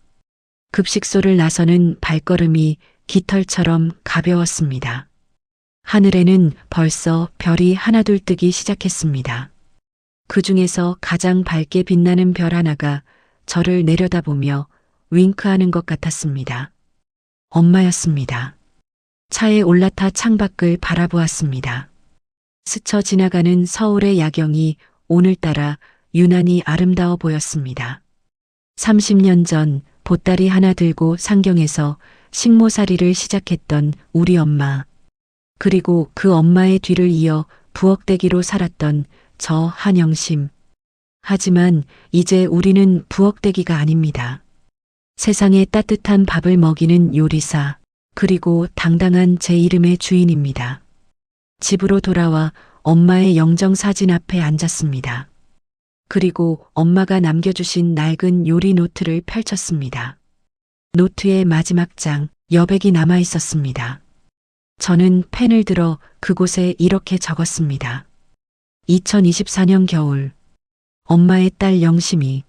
급식소를 나서는 발걸음이 깃털처럼 가벼웠습니다. 하늘에는 벌써 별이 하나둘 뜨기 시작했습니다. 그 중에서 가장 밝게 빛나는 별 하나가 저를 내려다보며 윙크하는 것 같았습니다. 엄마였습니다. 차에 올라타 창밖을 바라보았습니다. 스쳐 지나가는 서울의 야경이 오늘따라 유난히 아름다워 보였습니다. 30년 전 보따리 하나 들고 상경에서 식모살이를 시작했던 우리 엄마. 그리고 그 엄마의 뒤를 이어 부엌대기로 살았던 저 한영심. 하지만 이제 우리는 부엌대기가 아닙니다. 세상에 따뜻한 밥을 먹이는 요리사, 그리고 당당한 제 이름의 주인입니다. 집으로 돌아와 엄마의 영정사진 앞에 앉았습니다. 그리고 엄마가 남겨주신 낡은 요리 노트를 펼쳤습니다. 노트의 마지막 장, 여백이 남아 있었습니다. 저는 펜을 들어 그곳에 이렇게 적었습니다. 2024년 겨울, 엄마의 딸 영심이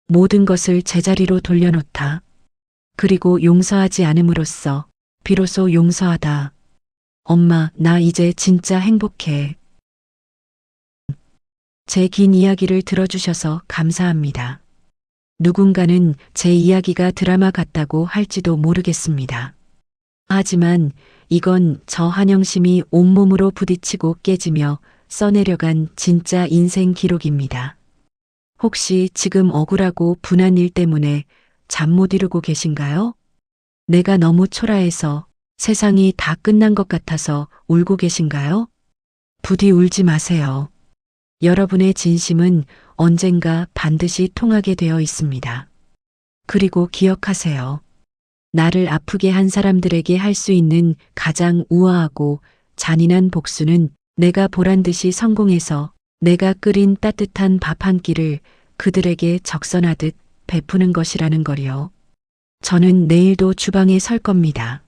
모든 것을 제자리로 돌려놓다. 그리고 용서하지 않음으로써 비로소 용서하다. 엄마, 나 이제 진짜 행복해. 제 긴 이야기를 들어주셔서 감사합니다. 누군가는 제 이야기가 드라마 같다고 할지도 모르겠습니다. 하지만 이건 저 한영심이 온몸으로 부딪히고 깨지며 써내려간 진짜 인생 기록입니다. 혹시 지금 억울하고 분한 일 때문에 잠 못 이루고 계신가요? 내가 너무 초라해서 세상이 다 끝난 것 같아서 울고 계신가요? 부디 울지 마세요. 여러분의 진심은 언젠가 반드시 통하게 되어 있습니다. 그리고 기억하세요. 나를 아프게 한 사람들에게 할 수 있는 가장 우아하고 잔인한 복수는 내가 보란 듯이 성공해서 내가 끓인 따뜻한 밥 한 끼를 그들에게 적선하듯 베푸는 것이라는 거요. 저는 내일도 주방에 설 겁니다.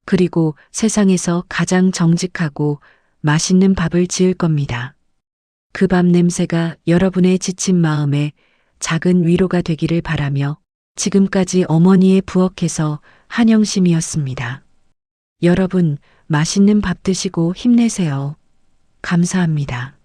그리고 세상에서 가장 정직하고 맛있는 밥을 지을 겁니다. 그 밥 냄새가 여러분의 지친 마음에 작은 위로가 되기를 바라며 지금까지 어머니의 부엌에서 한영심이었습니다. 여러분, 맛있는 밥 드시고 힘내세요. 감사합니다.